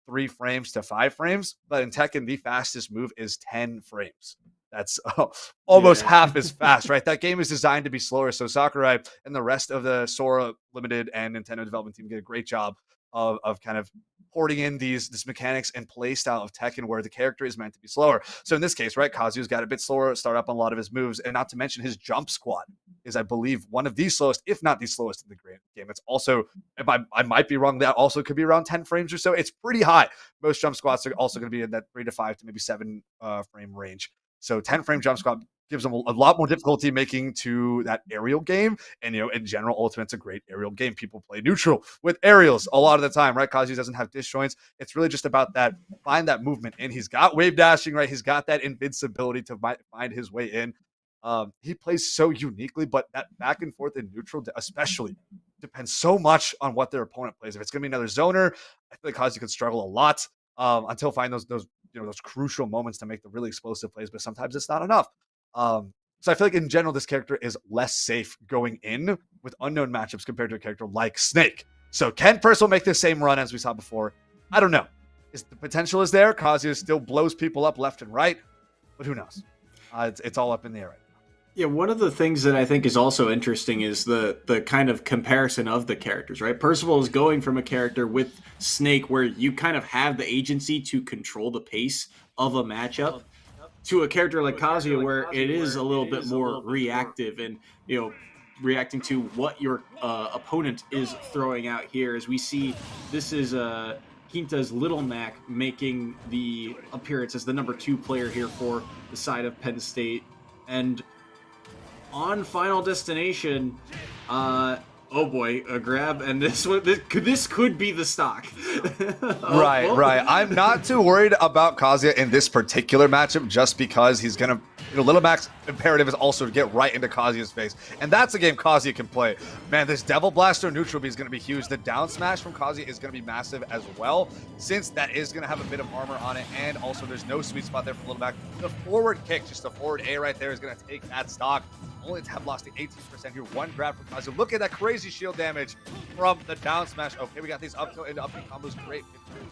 3 frames to 5 frames, but in Tekken, the fastest move is 10 frames. That's almost half as fast, right? That game is designed to be slower. So Sakurai and the rest of the Sora Limited and Nintendo development team did a great job of kind of porting in this mechanics and play style of Tekken where the character is meant to be slower. So in this case, right, Kazuya's got a bit slower start up on a lot of his moves, and not to mention his jump squat is, I believe, one of the slowest, if not the slowest in the game. It's also, if I might be wrong, that also could be around 10 frames or so. It's pretty high. Most jump squats are also going to be in that 3 to 5 to maybe 7 frame range. So 10 frame jump squat gives them a lot more difficulty making to that aerial game. And, in general, Ultimate's a great aerial game. People play neutral with aerials a lot of the time, right? Kazuya doesn't have disjoints. It's really just about that, find that movement. And he's got wave dashing, right? He's got that invincibility to find his way in. He plays so uniquely, but that back and forth in neutral especially depends so much on what their opponent plays. If it's going to be another zoner, I feel like Kazuya could struggle a lot until find those crucial moments to make the really explosive plays, but sometimes it's not enough. So I feel like in general, this character is less safe going in with unknown matchups compared to a character like Snake. So can Percival make the same run as we saw before? I don't know. The potential is there. Kazuya still blows people up left and right, but who knows? It's all up in the air right now. Yeah, one of the things that I think is also interesting is the kind of comparison of the characters, right? Percival is going from a character with Snake where you kind of have the agency to control the pace of a matchup to a character like Kazuya where it is a little bit more reactive and, reacting to what your opponent is throwing out here. As we see, this is Quinta's Little Mac making the appearance as the number 2 player here for the side of Penn State. And on Final Destination, oh boy, a grab, and this could be the stock. Right. I'm not too worried about Kazuya in this particular matchup just because he's going to, Little Mac's imperative is also to get right into Kazuya's face. And that's a game Kazuya can play. Man, this Devil Blaster neutral B is going to be huge. The down smash from Kazuya is going to be massive as well, since that is going to have a bit of armor on it. And also there's no sweet spot there for Little Mac. The forward kick, just a forward A right there, is going to take that stock. Only to have lost the 18% here. One grab from Kazuya. Look at that crazy shield damage from the down smash. Okay, we got these up tilt into up combos. Great.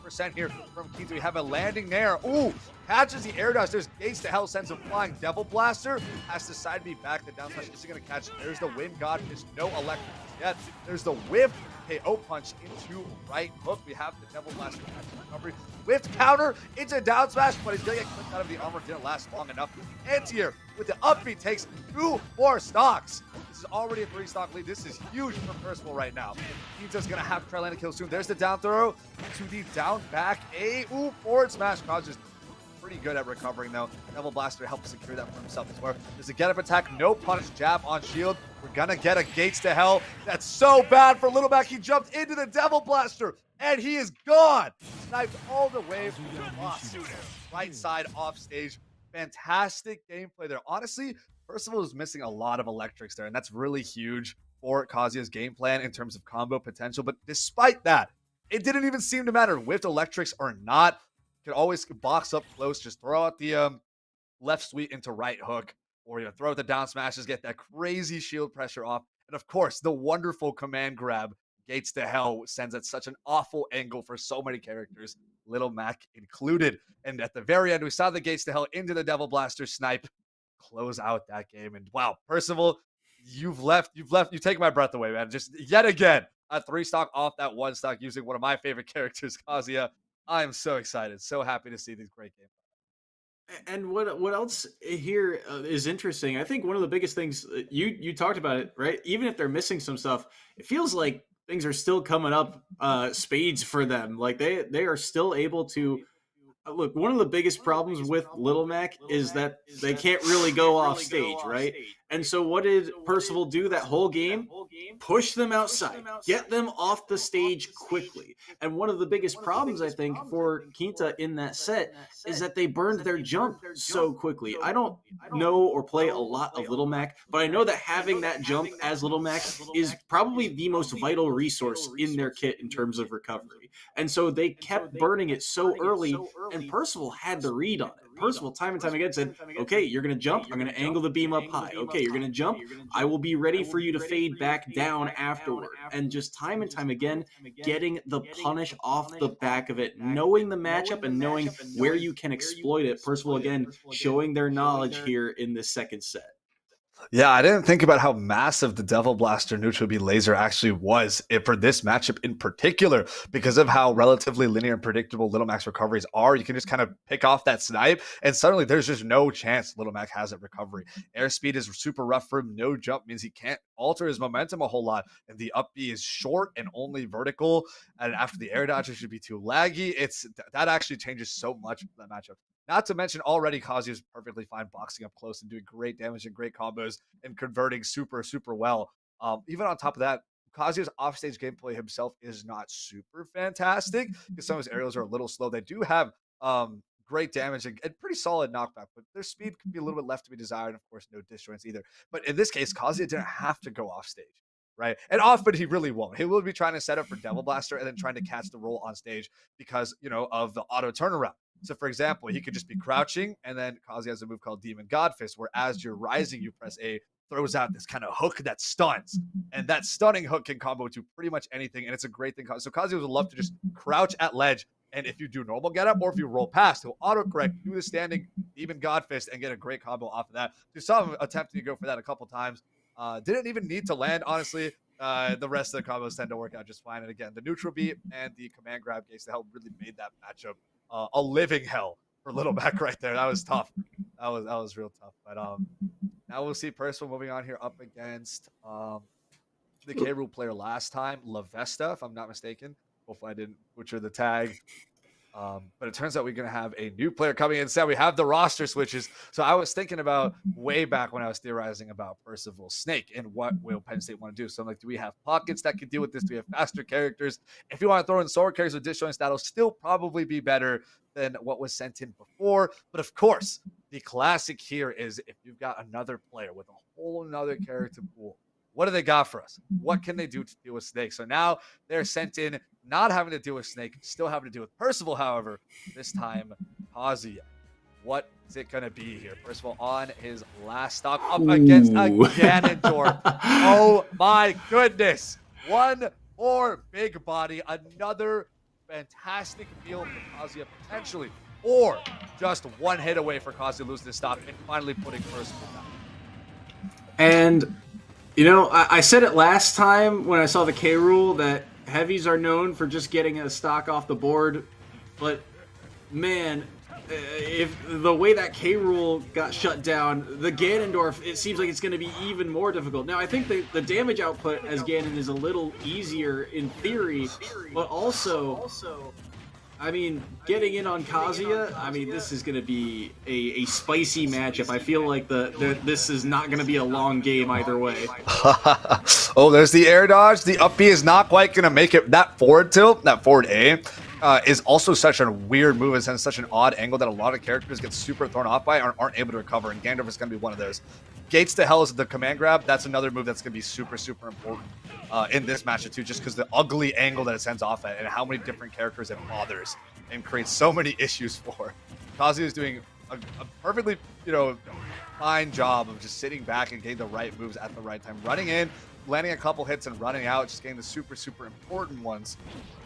15% here from Quinta. We have a landing there. Ooh, catches the air dash. There's gates to hell, sends him flying. Devil Blaster has to side B back. The down smash isn't going to catch. There's the wind god. There's no electric yet. There's the whiff. KO punch into right hook. We have the Devil Blaster recovery. Whiffed counter into down smash, but he's going to get clipped out of the armor. Didn't last long enough. Anti-air with the upbeat takes 2 more stocks. This is already a 3-stock lead. This is huge for Percival right now. Quinta's going to have to try to land a kill soon. There's the down throw to the down back. Forward smash. Kazuya's pretty good at recovering though. Devil Blaster helps secure that for himself as well. There's a get up attack, no punish, jab on shield. We're gonna get a gates to hell. That's so bad for Little Mac. He jumped into the Devil Blaster and he is gone. Sniped all the way from the right side off stage. Fantastic gameplay there. Honestly, Percival is missing a lot of electrics there, and that's really huge for Kazuya's game plan in terms of combo potential. But despite that, it didn't even seem to matter. Whiffed electrics or not, could always box up close, just throw out the left sweep into right hook, or throw out the down smashes, get that crazy shield pressure off. And of course, the wonderful command grab, gates to hell, sends at such an awful angle for so many characters, Little Mac included. And at the very end, we saw the gates to hell into the Devil Blaster snipe, close out that game. And wow, Percival, you've taken my breath away, man. Just yet again, a 3-stock off that 1-stock using one of my favorite characters, Kazuya. I'm so excited. So happy to see these great games. And what else here is interesting? I think one of the biggest things, you talked about it, right? Even if they're missing some stuff, it feels like things are still coming up spades for them. Like they are still able to look. One of the biggest problems with Little Mac is that they can't really go off stage, right? And so what did Percival do that whole game? Push them outside, get them off the stage quickly. And one of the biggest problems, I think, for Quinta in that set is that they burned their jump so quickly. I don't know or play a lot of Little Mac, but I know that having that jump as Little Mac is probably the most vital resource in their kit in terms of recovery. And so they kept burning it so early, and Percival had the read on it. Percival time and time again said, okay, you're going to jump. I'm going to angle the beam up high. Okay, you're going to jump. I will be ready for you to fade back back down afterward. And just time and time again, getting the punish off the back of it, knowing the matchup and knowing where you can exploit it. Percival, again, showing their knowledge here in this second set. Yeah, I didn't think about how massive the Devil Blaster neutral B laser actually was for this matchup in particular, because of how relatively linear and predictable Little Mac's recoveries are. You can just kind of pick off that snipe, and suddenly there's just no chance Little Mac has that recovery. Airspeed is super rough for him. No jump means he can't alter his momentum a whole lot, and the up B is short and only vertical. And after the air dodge, it should be too laggy. That actually changes so much that matchup. Not to mention, already Kazuya is perfectly fine boxing up close and doing great damage and great combos and converting super, super well. Even on top of that, Kazuya's offstage gameplay himself is not super fantastic because some of his aerials are a little slow. They do have great damage and pretty solid knockback, but their speed could be a little bit left to be desired. And of course, no disjoints either. But in this case, Kazuya didn't have to go off stage. Right. And often he really won't. He will be trying to set up for Devil Blaster and then trying to catch the roll on stage because, of the auto turnaround. So, for example, he could just be crouching, and then Kazuya has a move called Demon Godfist, where as you're rising, you press A, throws out this kind of hook that stuns. And that stunning hook can combo to pretty much anything, and it's a great thing. So Kazuya would love to just crouch at ledge, and if you do normal getup or if you roll past, he'll autocorrect, do the standing Demon Godfist, and get a great combo off of that. You saw him attempting to go for that a couple times. Didn't even need to land, honestly. The rest of the combos tend to work out just fine. And again, the neutral beat and the command grab gates to help really made that matchup a living hell for Little Mac right there. That was tough. That was real tough. But now we'll see Percival moving on here up against the K Rule player last time, La Vesta, if I'm not mistaken. Hopefully I didn't butcher the tag. But it turns out we're going to have a new player coming in. So we have the roster switches. So I was thinking about way back when I was theorizing about Percival Snake and what will Penn State want to do. So I'm like, do we have pockets that can deal with this? Do we have faster characters? If you want to throw in sword characters with disjoints, that'll still probably be better than what was sent in before. But of course, the classic here is if you've got another player with a whole another character pool, what do they got for us? What can they do to deal with Snake? So now they're sent in, not having to deal with Snake, still having to deal with Percival, however, this time Kazuya. What is it going to be here? Percival on his last stock up against a Ganondorf. Oh my goodness. One more big body, another fantastic meal for Kazuya potentially, or just one hit away for Kazuya losing his stock and finally putting Percival down. And I said it last time when I saw the K Rule that heavies are known for just getting a stock off the board, but man, if the way that K Rule got shut down, the Ganondorf, it seems like it's going to be even more difficult. Now, I think the damage output as Ganon is a little easier in theory, but also, I mean, getting in on Kazuya, I mean, this is going to be a spicy matchup. I feel like this is not going to be a long game either way. Oh, there's the air dodge. The up B is not quite going to make it. That forward tilt, that forward A, is also such a weird move. It's in such an odd angle that a lot of characters get super thrown off by and aren't able to recover, and Ganondorf is going to be one of those. Gates to Hell is the command grab. That's another move that's going to be super, super important in this matchup too, just because the ugly angle that it sends off at and how many different characters it bothers and creates so many issues for. Kazuya is doing a perfectly, fine job of just sitting back and getting the right moves at the right time, running in, landing a couple hits and running out, just getting the super, super important ones.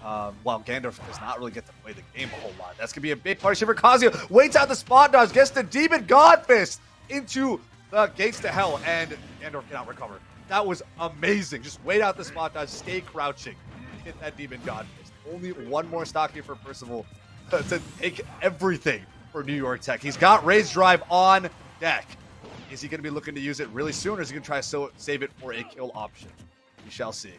While Ganondorf does not really get to play the game a whole lot. That's going to be a big partnership for Kazuya. Waits out the spot dodge, gets the Demon Godfist into the Gates to Hell, and Ganondorf cannot recover. That was amazing. Just wait out the spot dodge, stay crouching, hit that Demon Godfist. Only one more stock here for Percival to take everything for New York Tech. He's got Raise Drive on deck. Is he going to be looking to use it really soon, or is he going to try to save it for a kill option? We shall see.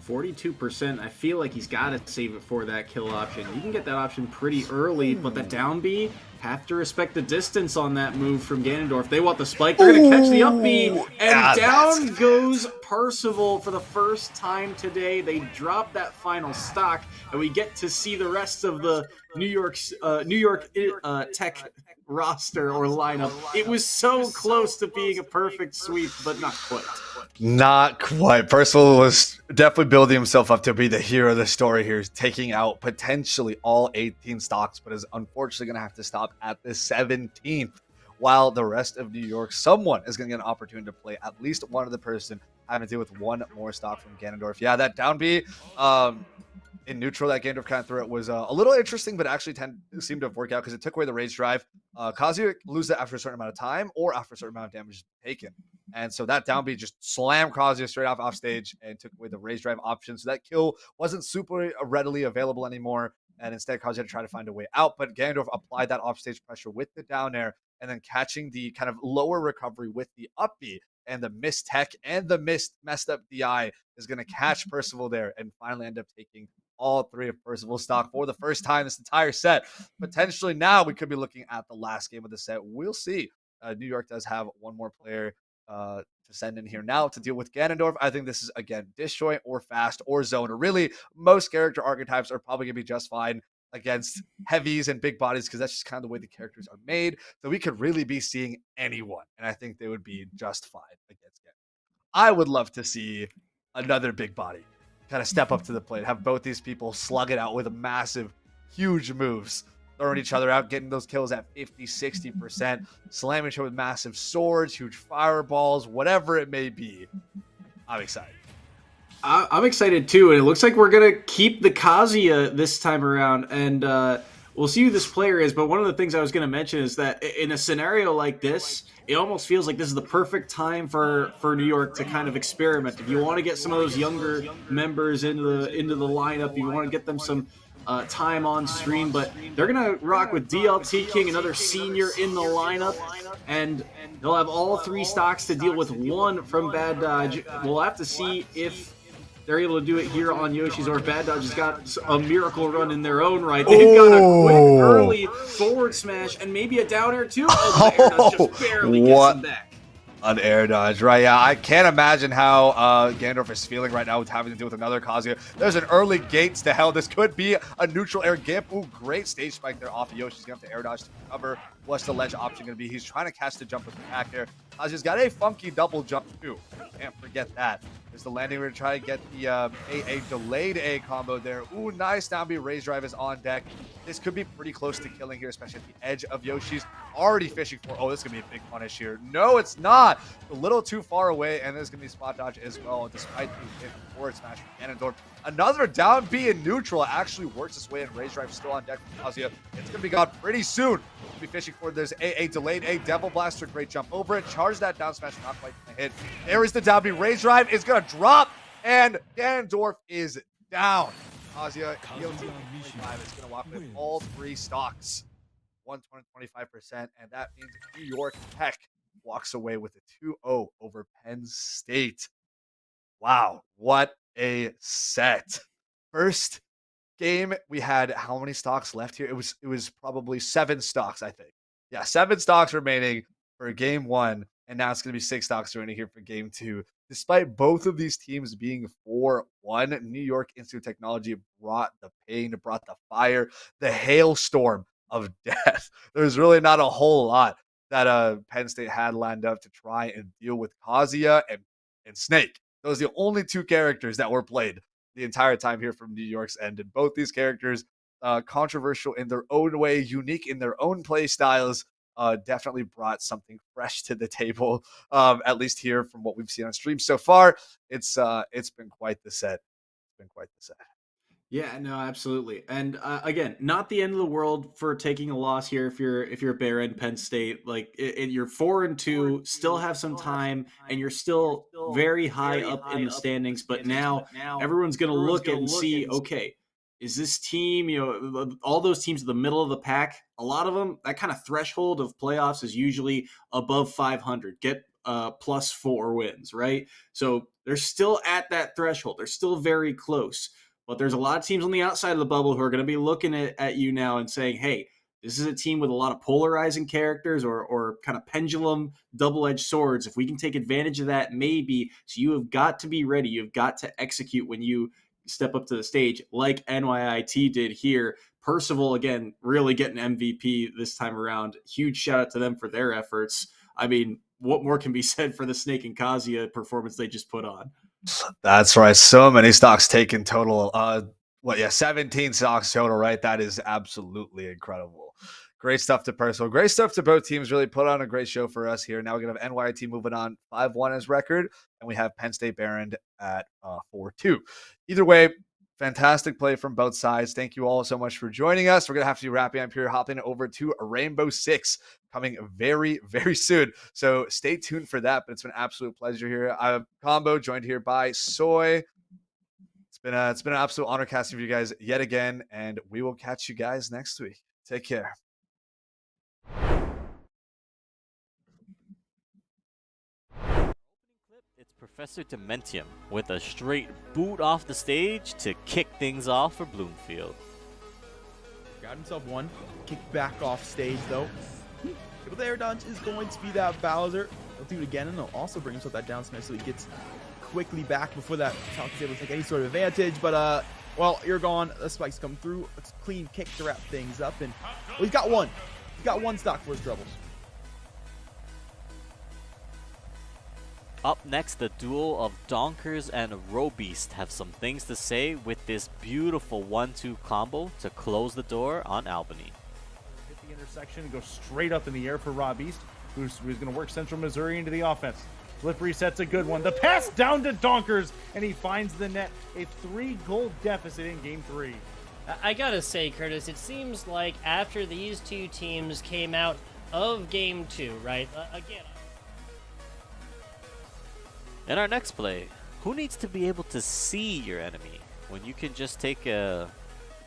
42%. I feel like he's got to save it for that kill option. You can get that option pretty early, but the down B, have to respect the distance on that move from Ganondorf. They want the spike. They're going to catch the up B, and down goes Percival for the first time today. They drop that final stock, and we get to see the rest of the New York Tech roster or lineup. It was so close to being a perfect sweep, but not quite. Not quite. Percival was definitely building himself up to be the hero of the story here. He's taking out potentially all 18 stocks, but is unfortunately going to have to stop at the 17th. While the rest of New York, someone is going to get an opportunity to play at least one of the person having to deal with one more stock from Ganondorf. Yeah, that down B in neutral that Ganondorf kind of threw it was a little interesting, but actually seemed to have worked out because it took away the rage drive. Kazuya loses it after a certain amount of time or after a certain amount of damage taken. And so that down B just slammed Kazuya straight off stage and took away the rage drive option. So that kill wasn't super readily available anymore. And instead, Kazuya had to try to find a way out. But Ganondorf applied that offstage pressure with the down air and then catching the kind of lower recovery with the up B. And the missed tech and the messed up DI is going to catch Percival there and finally end up taking all three of Percival's stock for the first time this entire set. Potentially now we could be looking at the last game of the set. We'll see. New York does have one more player to send in here now to deal with Ganondorf. I think this is, again, disjoint or fast or zone, or really most character archetypes are probably going to be just fine against heavies and big bodies because that's just kind of the way the characters are made. So we could really be seeing anyone, and I think they would be just fine against Ganondorf. I would love to see another big body kind of step up to the plate, have both these people slug it out with massive, huge moves, throwing each other out, getting those kills at 50, 60%, slamming each other with massive swords, huge fireballs, whatever it may be. I'm excited. I'm excited too, and it looks like we're going to keep the Kazuya this time around, and we'll see who this player is, but one of the things I was going to mention is that in a scenario like this, it almost feels like this is the perfect time for New York to kind of experiment. If you want to get some of those younger members into the lineup, you want to get them some time on stream, but they're going to rock with DLT King, another senior in the lineup, and they'll have all three stocks to deal with one from Bad Dodge. We'll have to see if they're able to do it here on Yoshi's, or Bad Dodge has got a miracle run in their own right. They've got a quick early forward smash and maybe a down air too. Oh, the air dodge just barely gets him back. An air dodge, right? Yeah, I can't imagine how Ganondorf is feeling right now with having to deal with another Kazuya. There's an early gates to hell. This could be a neutral air gimp. Ooh, great stage spike there off of Yoshi. He's going to have to air dodge to recover. What's the ledge option going to be? He's trying to catch the jump with the back air. Kazuya's got a funky double jump too. Can't forget that. There's the landing. We're going to try to get the a delayed A combo there. Ooh, nice down B. Rage drive is on deck. This could be pretty close to killing here, especially at the edge of Yoshi's. Already fishing for, oh, this is going to be a big punish here. No, it's not. A little too far away, and there's going to be spot dodge as well, despite the hit forward smash from Ganondorf. Another down B in neutral actually works its way in. Rage drive still on deck from Kazuya. It's going to be gone pretty soon. We'll be fishing for, there's a delayed A Devil Blaster. Great jump over it. Charge that down smash, not quite going to hit. There is the down B. Rage drive is going to drop, and Ganondorf is down. Kazuya, EOT 25 is going to walk with all three stocks. 125%, and that means New York Tech walks away with a 2-0 over Penn State. Wow, what a set. First game, we had how many stocks left here? It was probably 7 stocks, I think. Yeah, 7 stocks remaining for game 1, and now it's going to be 6 stocks remaining here for game 2. Despite both of these teams being 4-1, New York Institute of Technology brought the pain, brought the fire, the hailstorm of death. There's really not a whole lot that Penn State had lined up to try and deal with Kazuya and Snake. Those are the only 2 characters that were played the entire time here from New York's end. And both these characters, controversial in their own way, unique in their own play styles, definitely brought something fresh to the table. At least here from what we've seen on stream so far, it's been quite the set. It's been quite the set. Yeah, no, absolutely. And again, not the end of the world for taking a loss here if you're Bear and Penn State. Like you're 4-2, still have some time, and you're still very high up in the standings. But now everyone's going to look and see, okay, is this team, all those teams in the middle of the pack, a lot of them, that kind of threshold of playoffs is usually above 500. Get plus 4 wins, right? So they're still at that threshold. They're still very close. But there's a lot of teams on the outside of the bubble who are going to be looking at you now and saying, hey, this is a team with a lot of polarizing characters or kind of pendulum double-edged swords. If we can take advantage of that, maybe. So you have got to be ready. You've got to execute when you step up to the stage like NYIT did here. Percival, again, really getting MVP this time around. Huge shout out to them for their efforts. I mean, what more can be said for the Snake and Kazuya performance they just put on? That's right. So many stocks taken total. 17 stocks total, right? That is absolutely incredible. Great stuff to Personal. Great stuff to both teams. Really put on a great show for us here. Now we're going to have NYIT moving on 5-1 as record, and we have Penn State Barron at 4-2. Either way, fantastic play from both sides. Thank you all so much for joining us. We're going to have to be wrapping up here, hopping over to Rainbow Six coming very, very soon. So stay tuned for that, but it's been an absolute pleasure here. I'm Combo, joined here by Soy. It's been an absolute honor casting for you guys yet again, and we will catch you guys next week. Take care. It's Professor Dementium with a straight boot off the stage to kick things off for Bloomfield. Got himself one. Kick back off stage though. But the air dodge is going to be that Bowser. He'll do it again, and he'll also bring himself that down smash so he gets quickly back before that Falcon's able to take any sort of advantage. But well, you're gone. The spikes come through. It's a clean kick to wrap things up, and well, he's got one. He's got one stock for his troubles. Up next, the duel of Donkers and Robeast have some things to say with this beautiful 1-2 combo to close the door on Albany. Hit the intersection and go straight up in the air for Robeast, who's going to work Central Missouri into the offense. Flip reset's a good one. The pass down to Donkers, and he finds the net. A 3-goal deficit in Game 3. I gotta say, Curtis, it seems like after these two teams came out of Game 2, right? Again. In our next play, who needs to be able to see your enemy when you can just take a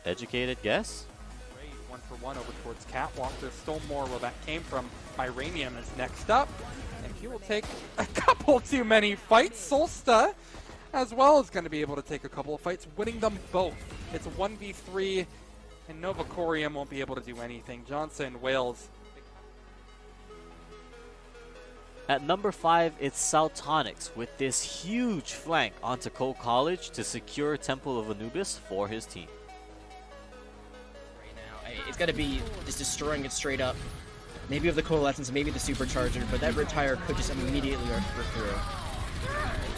educated guess? Great, 1-for-1 over towards Catwalk. There's still more where that came from. Iranium is next up, and he will take a couple too many fights. Solsta as well is going to be able to take a couple of fights, winning them both. It's a 1v3, and Novacorium won't be able to do anything. Johnson, Wales. At number 5, it's Saltonics with this huge flank onto Cole College to secure Temple of Anubis for his team. Right now, it's got to be just destroying it straight up. Maybe with the Coalescence, maybe the Supercharger, but that Riptire could just immediately rip through.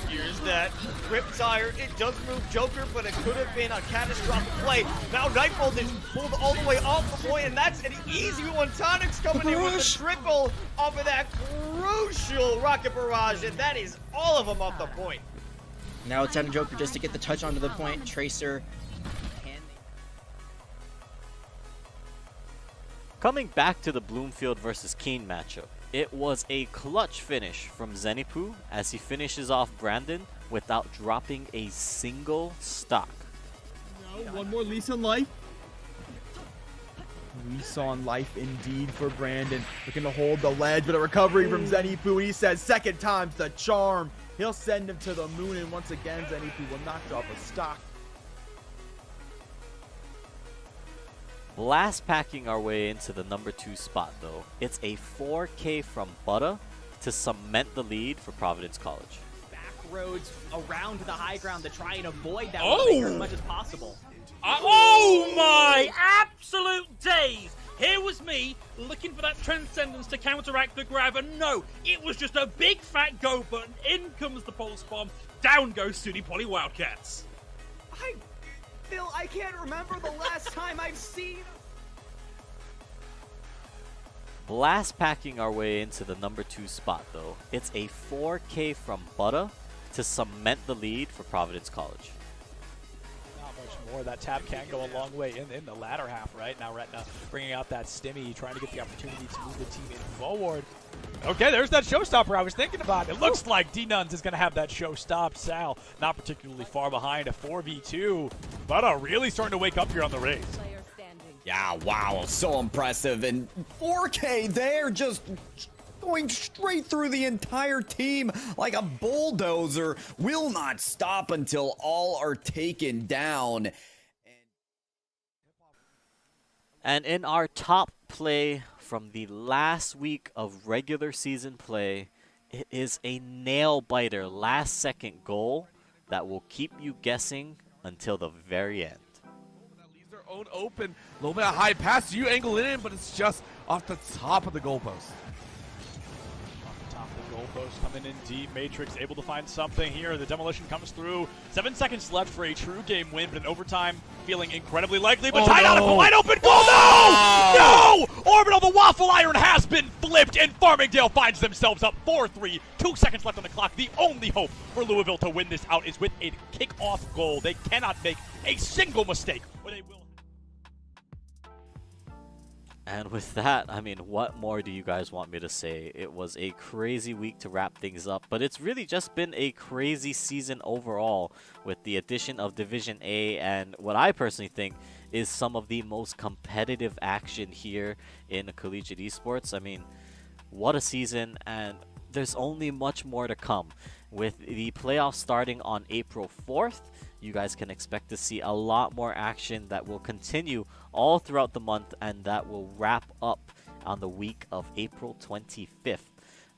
Here's that Riptire. It does move Joker, but it could have been a catastrophic play. Now Nightbolt is pulled all the way off the point, and that's an easy one. Tonic's coming in with a triple off of that crucial Rocket Barrage, and that is all of them off the point. Now it's down to Joker just to get the touch onto the point. Tracer. Coming back to the Bloomfield versus Keene matchup, it was a clutch finish from Zenipu as he finishes off Brandon without dropping a single stock. No, one more lease on life. Lease on life indeed for Brandon. Looking to hold the ledge, but a recovery from Zenipu. He says second time's the charm. He'll send him to the moon, and once again, Zenipu will not drop a stock. Last packing our way into the number 2 spot though. It's a 4K from Butta to cement the lead for Providence College. Back roads around the high ground to try and avoid that as much as possible. Oh my absolute days! Here was me looking for that Transcendence to counteract the grab, and no, it was just a big fat go button. In comes the pulse bomb. Down goes SUNY Poly Wildcats. Phil, I can't remember the last time I've seen... Last packing our way into the number 2 spot though. It's a 4K from Butta to cement the lead for Providence College. Not much more. That tap can go a long way in the latter half, right? Now Retna bringing out that Stimmy, trying to get the opportunity to move the team in forward. Okay, there's that showstopper I was thinking about. It looks like D-Nuns is going to have that show stopped. Sal, not particularly far behind, a 4v2. But really starting to wake up here on the race. Yeah, wow, so impressive. And 4K there, just going straight through the entire team like a bulldozer. Will not stop until all are taken down. And in our top play from the last week of regular season play, it is a nail-biter last-second goal that will keep you guessing until the very end. Leaves their own open, a little bit of high pass, you angle it in, but it's just off the top of the goalpost. Off the top of the close, coming in deep. Matrix able to find something here. The demolition comes through. 7 seconds left for a true game win, but in overtime, feeling incredibly likely. But tied out of a wide open goal. No! No! Orbital, the waffle iron has been flipped, and Farmingdale finds themselves up 4-3. 2 seconds left on the clock. The only hope for Louisville to win this out is with a kickoff goal. They cannot make a single mistake, or they will. And with that, I mean, what more do you guys want me to say? It was a crazy week to wrap things up, but it's really just been a crazy season overall with the addition of Division A and what I personally think is some of the most competitive action here in collegiate esports. I mean, what a season, and there's only much more to come. With the playoffs starting on April 4th, you guys can expect to see a lot more action that will continue all throughout the month, and that will wrap up on the week of April 25th.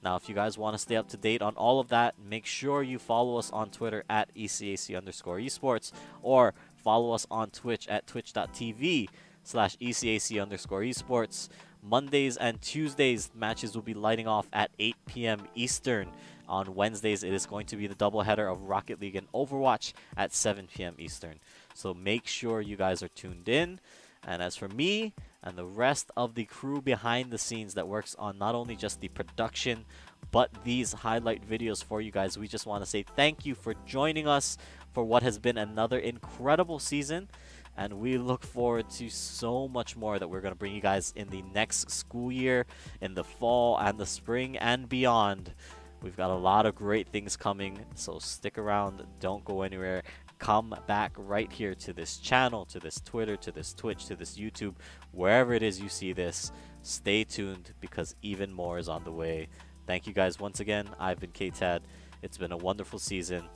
Now, if you guys want to stay up to date on all of that, make sure you follow us on Twitter at ECAC_esports, or follow us on Twitch at twitch.tv/ECAC_esports. Mondays and Tuesdays, matches will be lighting off at 8 p.m. Eastern. On Wednesdays, it is going to be the doubleheader of Rocket League and Overwatch at 7 p.m. Eastern. So make sure you guys are tuned in. And as for me and the rest of the crew behind the scenes that works on not only just the production, but these highlight videos for you guys, we just want to say thank you for joining us for what has been another incredible season. And we look forward to so much more that we're going to bring you guys in the next school year, in the fall and the spring and beyond. We've got a lot of great things coming, so stick around, don't go anywhere. Come back right here to this channel, to this Twitter, to this Twitch, to this YouTube, wherever it is you see this. Stay tuned, because even more is on the way. Thank you guys once again. I've been KTAD. It's been a wonderful season,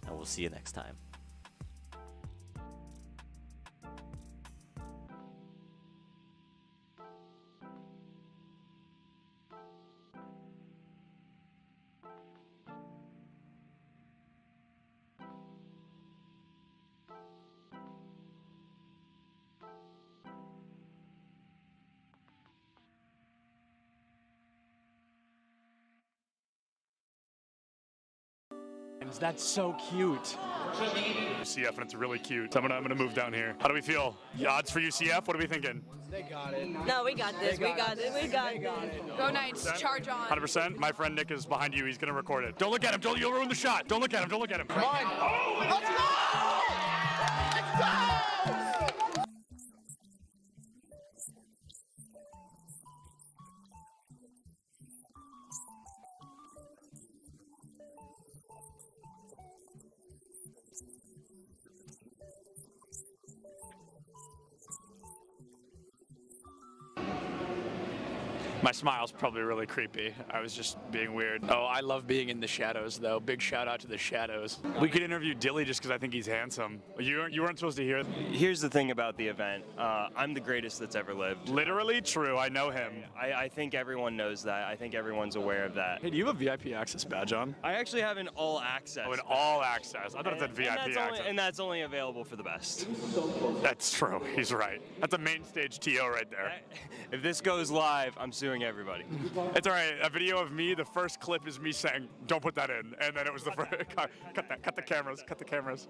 and we'll see you next time. That's so cute. UCF, and it's really cute. So I'm gonna move down here. How do we feel? The odds for UCF? What are we thinking? They got it. No, we got this. We got it. We got it. Go Knights. Charge on. 100%. My friend Nick is behind you. He's gonna record it. Don't look at him. You'll ruin the shot. Don't look at him. Don't look at him. Come on. Oh, let's go! Let's go! My smile's probably really creepy. I was just being weird. Oh, I love being in the shadows, though. Big shout out to the shadows. We could interview Dilly just because I think he's handsome. You weren't supposed to hear. Here's the thing about the event. I'm the greatest that's ever lived. Literally true. I know him. I think everyone knows that. I think everyone's aware of that. Hey, do you have a VIP access badge on? I actually have an all access. Oh, an all access. I thought it said VIP access. And that's only available for the best. That's true. He's right. That's a main stage TO right there. If this goes live, I'm suing everybody. It's all right. A video of me. The first clip is me saying, "Don't put that in," and then it was the first. Cut the cameras. Cut the cameras.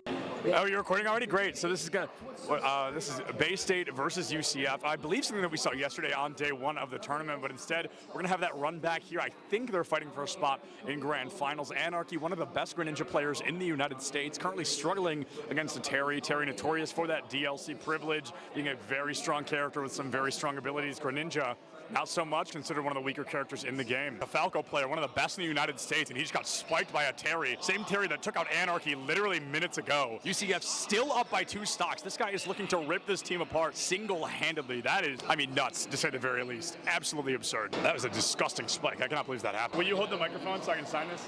Oh, you're recording already? Great. So this is this is Bay State versus UCF. I believe something that we saw yesterday on day one of the tournament, but instead we're gonna have that run back here. I think they're fighting for a spot in grand finals. Anarchy, one of the best Greninja players in the United States, currently struggling against a Terry. Terry notorious for that DLC privilege, being a very strong character with some very strong abilities. Greninja, not so much, considered one of the weaker characters in the game. A Falco player, one of the best in the United States, and he just got spiked by a Terry. Same Terry that took out Anarchy literally minutes ago. UCF still up by 2 stocks. This guy is looking to rip this team apart single-handedly. That is, I mean, nuts, to say the very least. Absolutely absurd. That was a disgusting spike. I cannot believe that happened. Will you hold the microphone so I can sign this?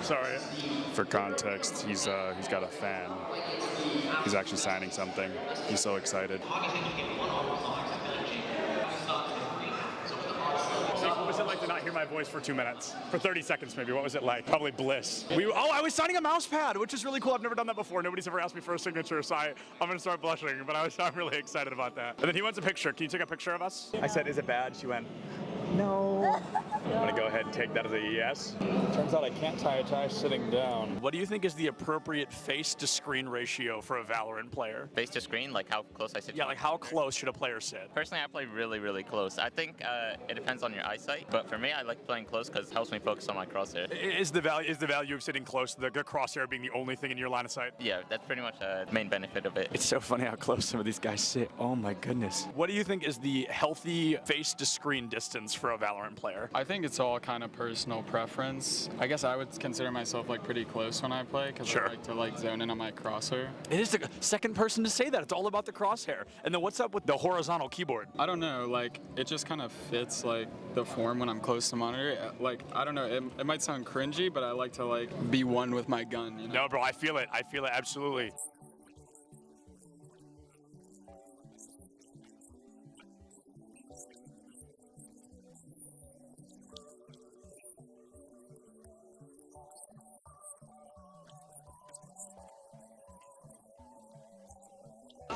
Sorry. For context, he's got a fan. He's actually signing something. He's so excited. What was it like to not hear my voice for 2 minutes? For 30 seconds, maybe. What was it like? Probably bliss. I was signing a mouse pad, which is really cool. I've never done that before. Nobody's ever asked me for a signature, so I'm going to start blushing, but I'm really excited about that. And then he wants a picture. Can you take a picture of us? I said, "Is it bad?" She went, No. I'm gonna go ahead and take that as a yes. Turns out I can't tie a tie sitting down. What do you think is the appropriate face-to-screen ratio for a Valorant player? Face to screen, like how close I sit. Yeah, like how close should a player sit? Personally, I play really, really close. I think it depends on your eyesight, but for me, I like playing close because it helps me focus on my crosshair. Is the value of sitting close to the crosshair being the only thing in your line of sight? Yeah, that's pretty much the main benefit of it. It's so funny how close some of these guys sit. Oh my goodness. What do you think is the healthy face-to-screen distance for a Valorant player? I think it's all kind of personal preference. I guess I would consider myself like pretty close when I play because I like to like zone in on my crosshair. It is the second person to say that. It's all about the crosshair. And then what's up with the horizontal keyboard? I don't know, like it just kind of fits like the form when I'm close to monitor. Like I don't know, it might sound cringy, but I like to like be one with my gun. You know? No, bro, I feel it. I feel it absolutely.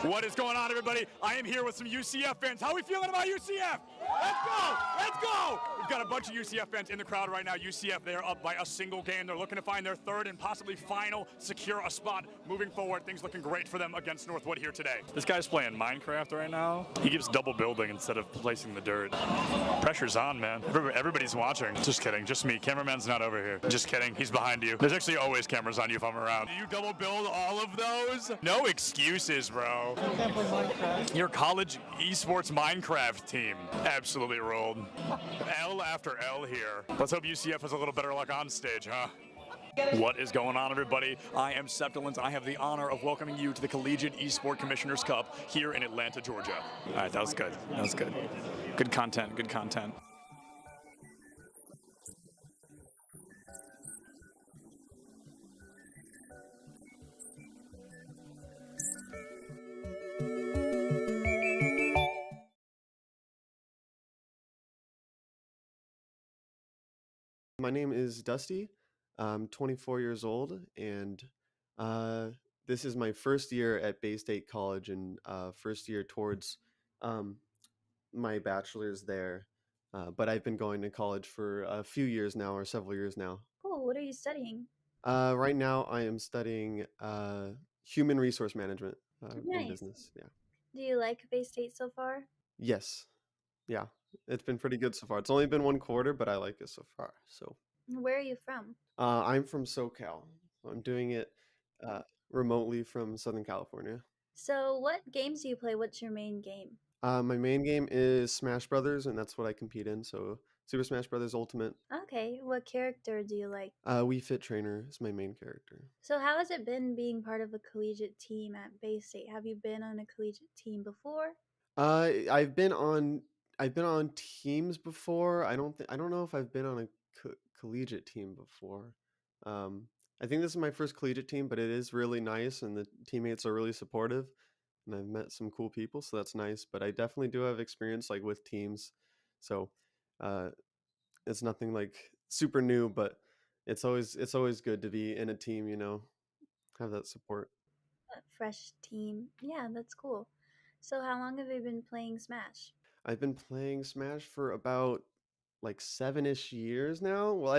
What is going on, everybody? I am here with some UCF fans. How are we feeling about UCF? Let's go! Let's go! We've got a bunch of UCF fans in the crowd right now. UCF, they're up by a single game. They're looking to find their third and possibly final, secure a spot moving forward. Things looking great for them against Northwood here today. This guy's playing Minecraft right now. He keeps double building instead of placing the dirt. Pressure's on, man. Everybody's watching. Just kidding. Just me. Cameraman's not over here. Just kidding. He's behind you. There's actually always cameras on you if I'm around. Do you double build all of those? No excuses, bro. I can't play Minecraft. Your college esports Minecraft team absolutely rolled. L after L here. Let's hope UCF has a little better luck on stage, huh? What is going on, everybody? I am Septilins. I have the honor of welcoming you to the Collegiate Esport Commissioners Cup here in Atlanta, Georgia. All right, that was good. That was good. Good content, good content. My name is Dusty. I'm 24 years old, and this is my first year at Bay State College and first year towards my bachelor's there. But I've been going to college for a few years now, or several years now. Cool. What are you studying? Right now, I am studying human resource management in Nice. business. Yeah. Do you like Bay State so far? Yes. Yeah. It's been pretty good so far. It's only been one quarter, but I like it so far. So Where are you from? I'm from SoCal. I'm doing it remotely from Southern California. So, what games do you play? What's your main game? My main game is Smash Brothers, and that's what I compete in. So Super Smash Brothers Ultimate. Okay, what character do you like? Wii Fit Trainer is my main character. So, how has it been being part of a collegiate team at Bay State? Have you been on a collegiate team before? I've been on teams before. I don't know if I've been on a collegiate team before. I think this is my first collegiate team, but it is really nice, and the teammates are really supportive, and I've met some cool people, so that's nice. But I definitely do have experience like with teams, so it's nothing like super new, but it's always good to be in a team, you know, have that support. A fresh team. Yeah, that's cool. So, how long have you been playing Smash? I've been playing Smash for about like 7-ish years now. Well,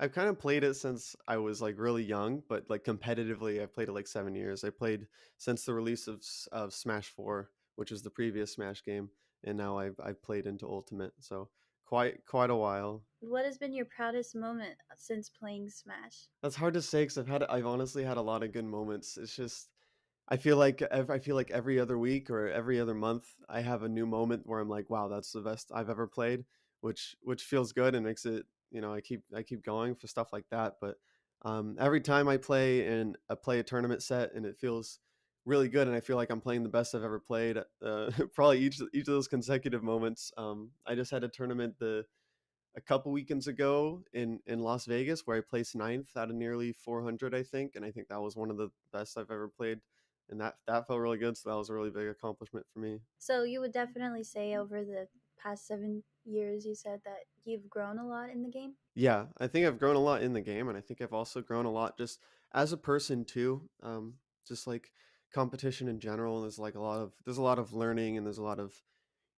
I've kind of played it since I was like really young, but like competitively, I've played it like 7 years. I played since the release of Smash 4, which was the previous Smash game, and now I've played into Ultimate, so quite a while. What has been your proudest moment since playing Smash? That's hard to say because I've honestly had a lot of good moments. It's just I feel like every other week or every other month I have a new moment where I'm like, wow, that's the best I've ever played, which feels good and makes it, you know, I keep going for stuff like that. But every time I play a tournament set and it feels really good and I feel like I'm playing the best I've ever played, probably each of those consecutive moments. I just had a tournament a couple weekends ago in Las Vegas where I placed 9th out of nearly 400, I think, and I think that was one of the best I've ever played. And that felt really good, so that was a really big accomplishment for me. So you would definitely say over the past 7 years, you said that you've grown a lot in the game? Yeah, I think I've grown a lot in the game, and I think I've also grown a lot just as a person too. Just like competition in general, there's a lot of learning, and there's a lot of,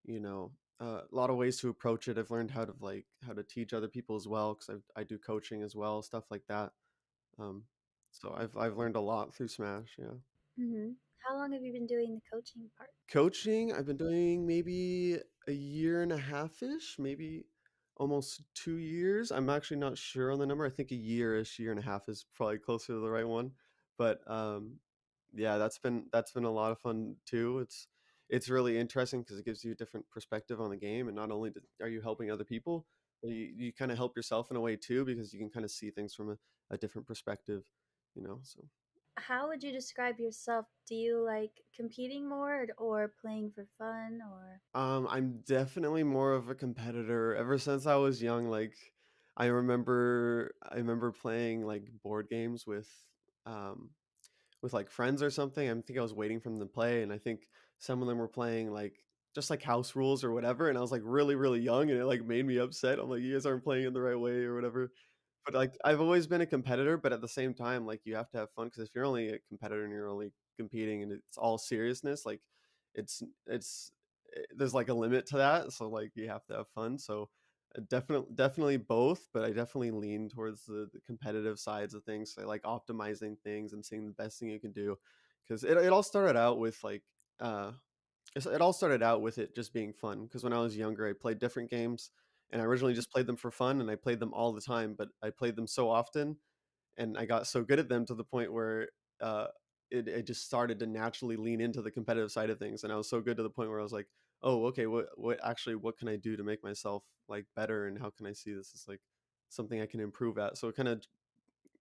you know, a lot of ways to approach it. I've learned how to teach other people as well because I do coaching as well, stuff like that. Um, so I've learned a lot through Smash. Yeah. How long have you been doing the coaching part? Coaching, I've been doing maybe a year and a half ish, maybe almost 2 years. I'm actually not sure on the number. I think a year-ish, year and a half is probably closer to the right one. But yeah, that's been a lot of fun too. It's really interesting because it gives you a different perspective on the game, and not only are you helping other people, but you kind of help yourself in a way too because you can kind of see things from a different perspective, you know. So How would you describe yourself? Do you like competing more or playing for fun or? I'm definitely more of a competitor. Ever since I was young, like I remember playing like board games um with like friends or something. I think I was waiting for them to play, and I think some of them were playing like just like house rules or whatever, and I was like really, really young, and it like made me upset. I'm like, you guys aren't playing it the right way or whatever. But like I've always been a competitor, but at the same time, like you have to have fun because if you're only a competitor and you're only competing and it's all seriousness, like it's there's like a limit to that. So like you have to have fun. So definitely both, but I definitely lean towards the competitive sides of things. So I like optimizing things and seeing the best thing you can do because it all started out with like uh it all started out with it just being fun because when I was younger, I played different games and I originally just played them for fun and I played them all the time, but I played them so often and I got so good at them to the point where uh, it just started to naturally lean into the competitive side of things. And I was so good to the point where I was like, oh, okay, what can I do to make myself like better and how can I see this as like something I can improve at? So it kind of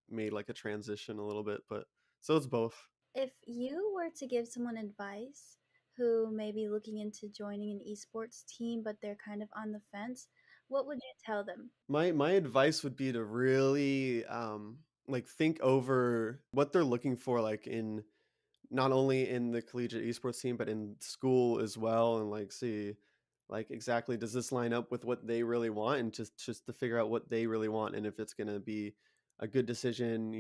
made like a transition a little bit, but so it's both. If you were to give someone advice who may be looking into joining an esports team but they're kind of on the fence, what would you tell them? My advice would be to really like think over what they're looking for like in not only in the collegiate esports team but in school as well and like see like exactly does this line up with what they really want and just to figure out what they really want and if it's going to be a good decision,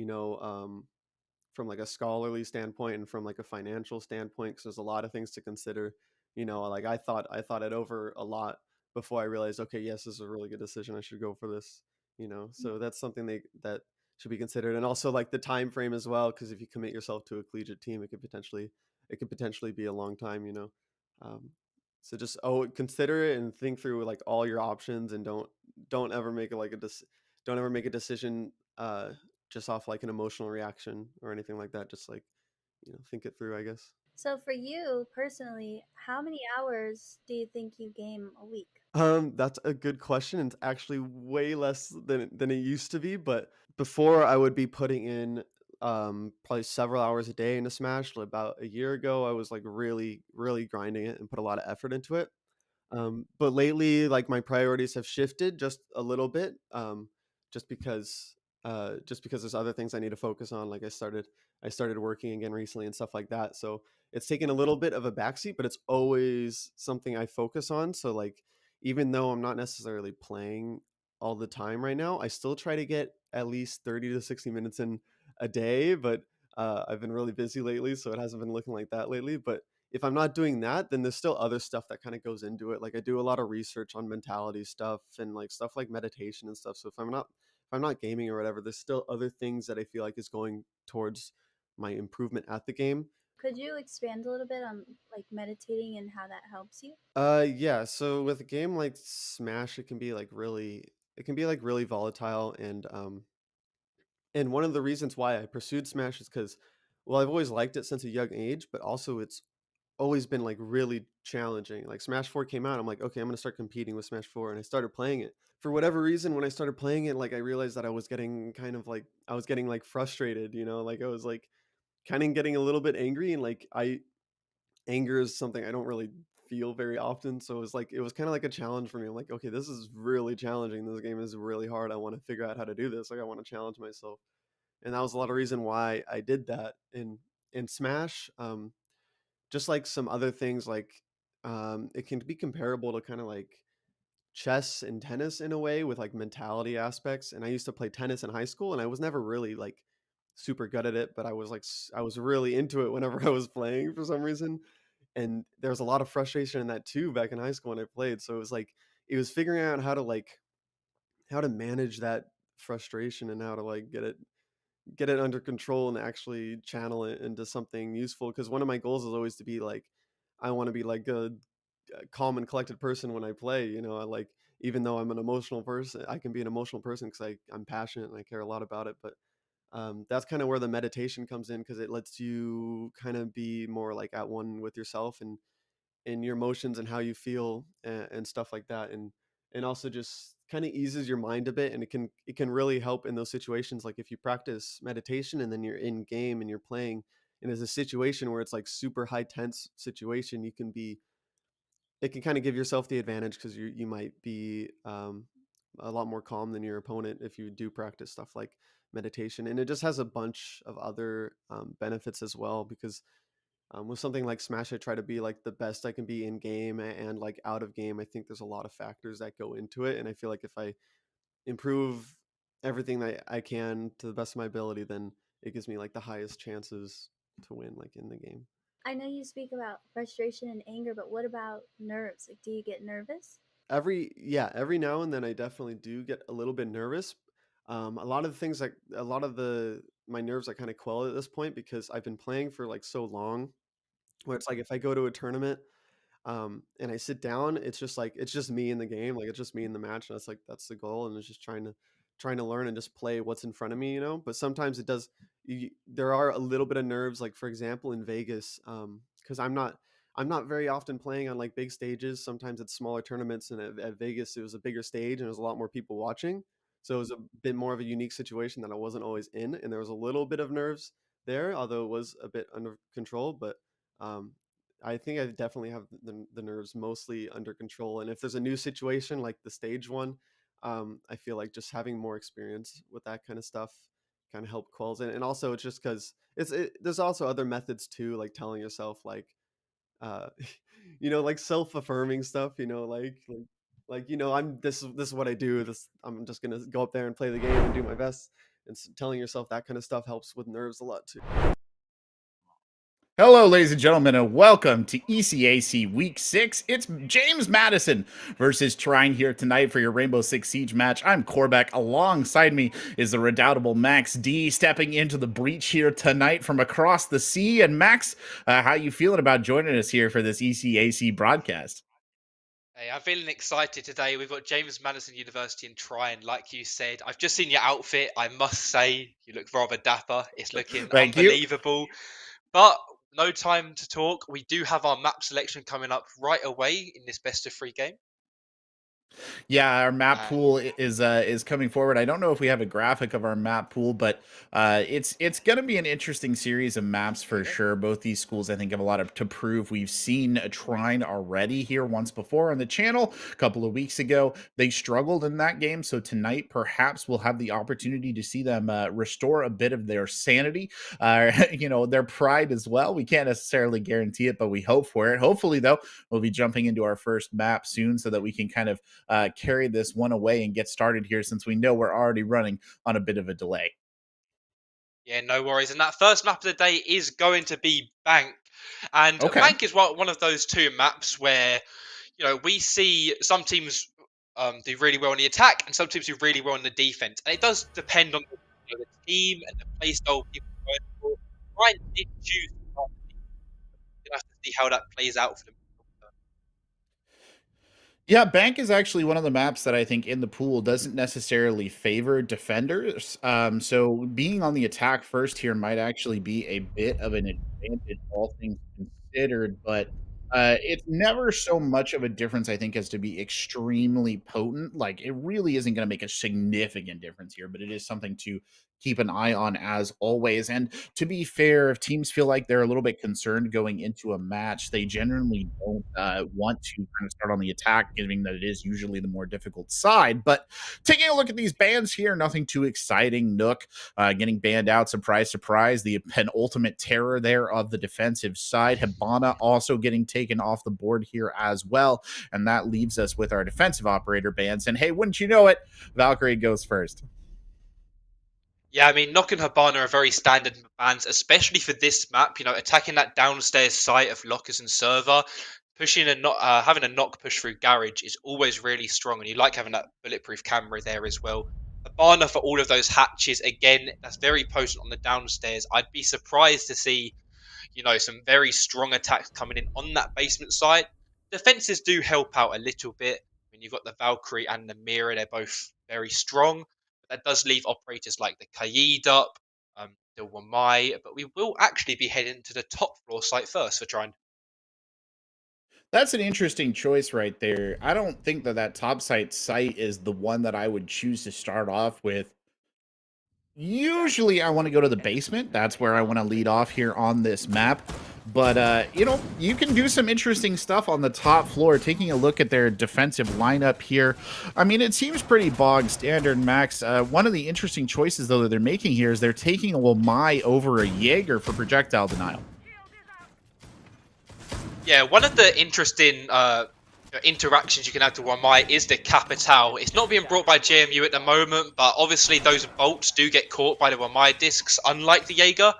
from like a scholarly standpoint and from like a financial standpoint because there's a lot of things to consider, like I thought it over a lot before I realized, okay, yes, this is a really good decision, I should go for this, so that's something that should be considered. And also like the time frame as well because if you commit yourself to a collegiate team it could potentially be a long time, um, so just consider it and think through like all your options and don't ever make it like don't ever make a decision just off like an emotional reaction or anything like that. Just like, think it through, I guess. So for you personally, how many hours do you think you game a week? That's a good question. It's actually way less than it used to be, but before I would be putting in probably several hours a day into Smash. About a year ago, I was like really, really grinding it and put a lot of effort into it. But lately, like my priorities have shifted just a little bit, just because there's other things I need to focus on. Like I started working again recently and stuff like that. So it's taken a little bit of a backseat, but it's always something I focus on. So like even though I'm not necessarily playing all the time right now, I still try to get at least 30 to 60 minutes in a day. But I've been really busy lately, so it hasn't been looking like that lately. But if I'm not doing that, then there's still other stuff that kind of goes into it. Like I do a lot of research on mentality stuff and like stuff like meditation and stuff. So if I'm not gaming or whatever, there's still other things that I feel like is going towards my improvement at the game. Could you expand a little bit on like meditating and how that helps you? Yeah, so with a game like Smash, it can be like really volatile and one of the reasons why I pursued Smash is because, well, I've always liked it since a young age, but also it's always been like really challenging. Like Smash 4 came out, I'm like, okay, I'm gonna start competing with Smash 4, and I started playing it. For whatever reason, when I started playing it, like I realized that I was getting like frustrated, like I was like kind of getting a little bit angry, and like anger is something I don't really feel very often. So it was kind of like a challenge for me. I'm like, okay, this is really challenging. This game is really hard. I want to figure out how to do this. Like I want to challenge myself, and that was a lot of reason why I did that in Smash. Just like some other things, like it can be comparable to kind of like chess and tennis in a way with like mentality aspects. And I used to play tennis in high school, and I was never really like super good at it, but I was really into it whenever I was playing for some reason. and there was a lot of frustration in that too back in high school when I played. So it was like it was figuring out how to manage that frustration and how to like get it under control and actually channel it into something useful. Because one of my goals is always to be like, I want to be like a calm and collected person when I play. You know, I like, even though I'm an emotional person, I can be an emotional person because I'm passionate and I care a lot about it. But that's kind of where the meditation comes in, because it lets you kind of be more like at one with yourself and your emotions and how you feel, and stuff like that. And also just kind of eases your mind a bit, and it can really help in those situations. Like if you practice meditation and then you're in game and you're playing, and there's a situation where it's like super high tense situation, it can kind of give yourself the advantage, because you might be a lot more calm than your opponent if you do practice stuff like meditation. And it just has a bunch of other benefits as well, because with something like Smash, I try to be like the best I can be in game and like out of game. I think there's a lot of factors that go into it, and I feel like if I improve everything that I can to the best of my ability, then it gives me like the highest chances to win, like in the game. I know you speak about frustration and anger, but what about nerves? Like, do you get nervous? Every now and then I definitely do get a little bit nervous. A lot of the things, like a lot of the my nerves, I kind of quell at this point because I've been playing for like so long, where it's like if I go to a tournament and I sit down, it's just like it's just me in the game, like it's just me in the match, and that's the goal, and it's just trying to learn and just play what's in front of me, you know. But sometimes it does. There are a little bit of nerves, like for example in Vegas, because I'm not very often playing on like big stages. Sometimes it's smaller tournaments, and at Vegas it was a bigger stage and there was a lot more people watching, so it was a bit more of a unique situation that I wasn't always in, and there was a little bit of nerves there, although it was a bit under control. But um, I think I definitely have the nerves mostly under control. And if there's a new situation like the stage one, I feel like just having more experience with that kind of stuff kind of help quells it. And also it's just because there's also other methods too, like telling yourself like, uh, like self-affirming stuff, I'm this is what I do. I'm just gonna go up there and play the game and do my best. And telling yourself that kind of stuff helps with nerves a lot too. Hello, ladies and gentlemen, and welcome to ECAC Week 6. It's James Madison versus Trine here tonight for your Rainbow Six Siege match. I'm Corbeck. Alongside me is the redoubtable Max D stepping into the breach here tonight from across the sea. And Max, how you feeling about joining us here for this ECAC broadcast? Hey, I'm feeling excited today. We've got James Madison University in Trine, like you said. I've just seen your outfit. I must say, you look rather dapper. It's looking Thank you. unbelievable. But no time to talk. We do have our map selection coming up right away in this best of 3 game. Yeah, our map pool is coming forward. I don't know if we have a graphic of our map pool, but it's going to be an interesting series of maps for sure. Both these schools, I think, have a lot to prove. We've seen Trine already here once before on the channel a couple of weeks ago. They struggled in that game, so tonight perhaps we'll have the opportunity to see them restore a bit of their sanity, their pride as well. We can't necessarily guarantee it, but we hope for it. Hopefully, though, we'll be jumping into our first map soon so that we can kind of carry this one away and get started here, since we know we're already running on a bit of a delay. Yeah, no worries. And that first map of the day is going to be Bank. And Bank is one of those 2 maps where, we see some teams do really well on the attack and some teams do really well on the defense. And it does depend on the team and the play style people are going for. Ryan did choose. We'll have to see how that plays out for them. Yeah, Bank is actually one of the maps that I think in the pool doesn't necessarily favor defenders. So being on the attack first here might actually be a bit of an advantage, all things considered. But it's never so much of a difference, I think, as to be extremely potent. Like, it really isn't going to make a significant difference here, but it is something to keep an eye on as always. And to be fair, if teams feel like they're a little bit concerned going into a match, they generally don't want to kind of start on the attack, given that it is usually the more difficult side. But taking a look at these bans here, nothing too exciting. Nook getting banned out, surprise, surprise. The penultimate terror there of the defensive side. Hibana also getting taken off the board here as well. And that leaves us with our defensive operator bans. And hey, wouldn't you know it, Valkyrie goes first. Yeah, I mean, Knock and Habana are very standard bans, especially for this map. You know, attacking that downstairs site of lockers and server, pushing a knock, having a knock push through garage is always really strong, and you like having that bulletproof camera there as well. Habana for all of those hatches, again, that's very potent on the downstairs. I'd be surprised to see, you know, some very strong attacks coming in on that basement side. Defenses do help out a little bit. I mean, you've got the Valkyrie and the Mira, they're both very strong. But that does leave operators like the Kaid up, the Wamai. But we will actually be heading to the top floor site first for trying. That's an interesting choice right there. I don't think that that top site is the one that I would choose to start off with. Usually I want to go to the basement. That's where I want to lead off here on this map. But, you know, you can do some interesting stuff on the top floor. Taking a look at their defensive lineup here. I mean, it seems pretty bog standard, Max. One of the interesting choices, though, that they're making here is they're taking a Wamai over a Jaeger for projectile denial. Yeah, one of the interesting interactions you can have to Wamai is the Capital. It's not being brought by JMU at the moment, but obviously those bolts do get caught by the Wamai discs, unlike the Jaeger.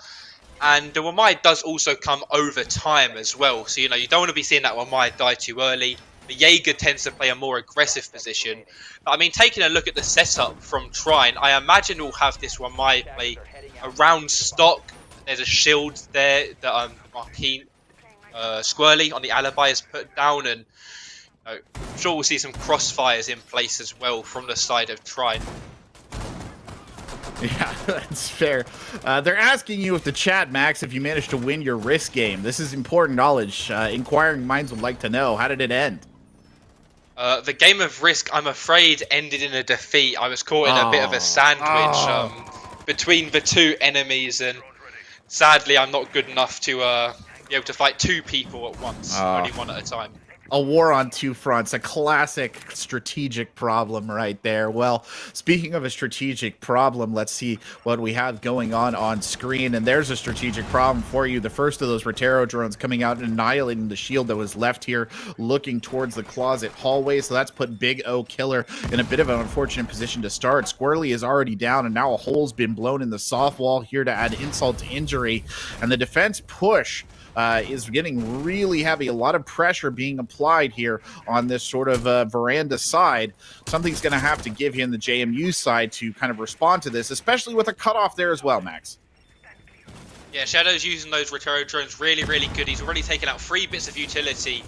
And the Wamai does also come over time as well. So, you know, you don't want to be seeing that Wamai die too early. The Jaeger tends to play a more aggressive position. But, I mean, taking a look at the setup from Trine, I imagine we'll have this Wamai play around stock. There's a shield there that Marquis Squirrely on the alibi is put down, and I'm sure we'll see some crossfires in place as well from the side of Trine. Yeah, that's fair. They're asking you with the chat, Max, if you managed to win your risk game. This is important knowledge. Inquiring minds would like to know. How did it end? The game of Risk, I'm afraid, ended in a defeat. I was caught in a bit of a sandwich between the two enemies, and sadly, I'm not good enough to be able to fight two people at once, only one at a time. A war on two fronts, a classic strategic problem right there. Well, speaking of a strategic problem, let's see what we have going on screen. And there's a strategic problem for you. The first of those Rotero drones coming out and annihilating the shield that was left here, looking towards the closet hallway. So that's put Big O Killer in a bit of an unfortunate position to start. Squirrely is already down, and now a hole's been blown in the soft wall here to add insult to injury. And the defense push is getting really heavy. A lot of pressure being applied here on this sort of veranda side. Something's going to have to give here in the JMU side to kind of respond to this, especially with a cutoff there as well, Max. Yeah, Shadow's using those Rotero drones really, really good. He's already taken out 3 bits of utility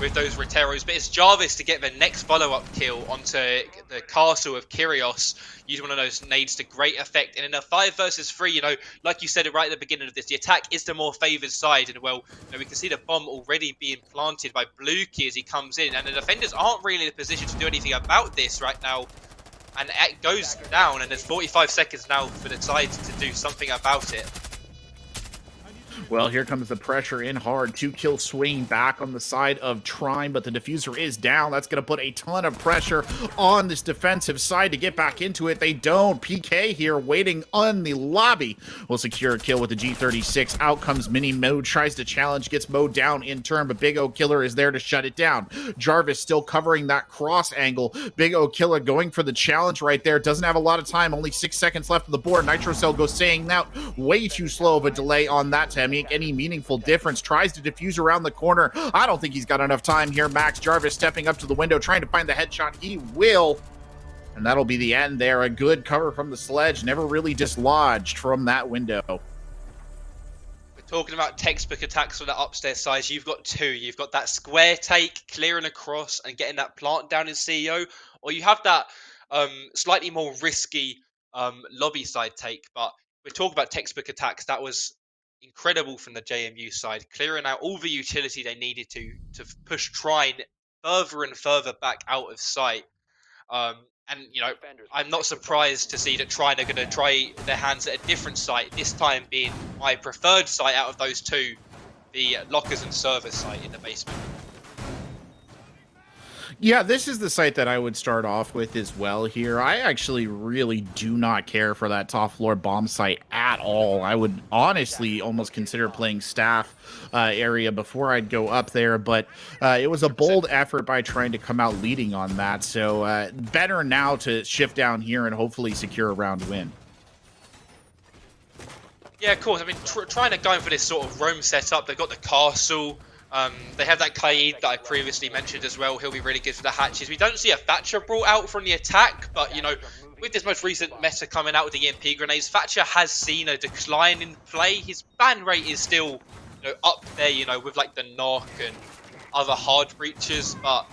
with those Roteros, but it's Jarvis to get the next follow-up kill onto the castle of Kyrios. Use one of those nades to great effect. And in a 5 versus 3, you know, like you said right at the beginning of this, the attack is the more favoured side. And, well, you know, we can see the bomb already being planted by Blue Key as he comes in. And the defenders aren't really in a position to do anything about this right now. And it goes down, and there's 45 seconds now for the side to do something about it. Well, here comes the pressure in hard. 2-kill swing back on the side of Trine, but the diffuser is down. That's going to put a ton of pressure on this defensive side to get back into it. They don't. PK here waiting on the lobby will secure a kill with the G36. Out comes Mini Mo, tries to challenge, gets mowed down in turn, but Big O Killer is there to shut it down. Jarvis still covering that cross angle. Big O Killer going for the challenge right there. Doesn't have a lot of time. Only 6 seconds left on the board. Nitro Cell goes saying out. Way too slow of a delay on that to make any meaningful difference. Tries to defuse around the corner. I don't think he's got enough time here. Max Jarvis stepping up to the window, trying to find the headshot. He will. And that'll be the end there. A good cover from the sledge. Never really dislodged from that window. We're talking about textbook attacks on the upstairs side. You've got 2. You've got that square take, clearing across and getting that plant down in CEO. Or you have that slightly more risky lobby side take. But we're talking about textbook attacks. That was incredible from the JMU side, clearing out all the utility they needed to push Trine further and further back out of sight. And, you know, I'm not surprised to see that Trine are going to try their hands at a different site, this time being my preferred site out of those 2, the lockers and server site in the basement. Yeah, this is the site that I would start off with as well here. I actually really do not care for that top floor bomb site at all. I would honestly almost consider playing staff area before I'd go up there, but it was a bold effort by trying to come out leading on that. So better now to shift down here and hopefully secure a round win. Yeah, of course. I mean, trying to go for this sort of roam setup. They've got the castle. They have that Kaid that I previously mentioned as well. He'll be really good for the hatches. We don't see a Thatcher brought out from the attack, but, you know, with this most recent meta coming out with the EMP grenades, Thatcher has seen a decline in play. His ban rate is still, you know, up there, you know, with like the knock and other hard breaches, but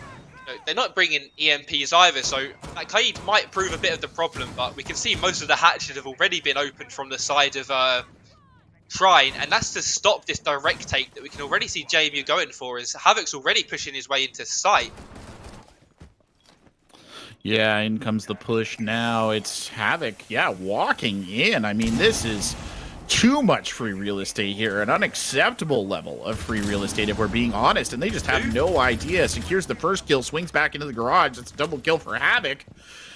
you know, they're not bringing EMPs either, so that Kaid might prove a bit of the problem, but we can see most of the hatches have already been opened from the side of Shrine, and that's to stop this direct take that we can already see JMU going for, as Havoc's already pushing his way into sight. Yeah, in comes the push now. It's Havoc, yeah, walking in. I mean, this is too much free real estate here, an unacceptable level of free real estate if we're being honest, and they just have no idea. Secures the first kill, swings back into the garage. It's a double kill for Havoc.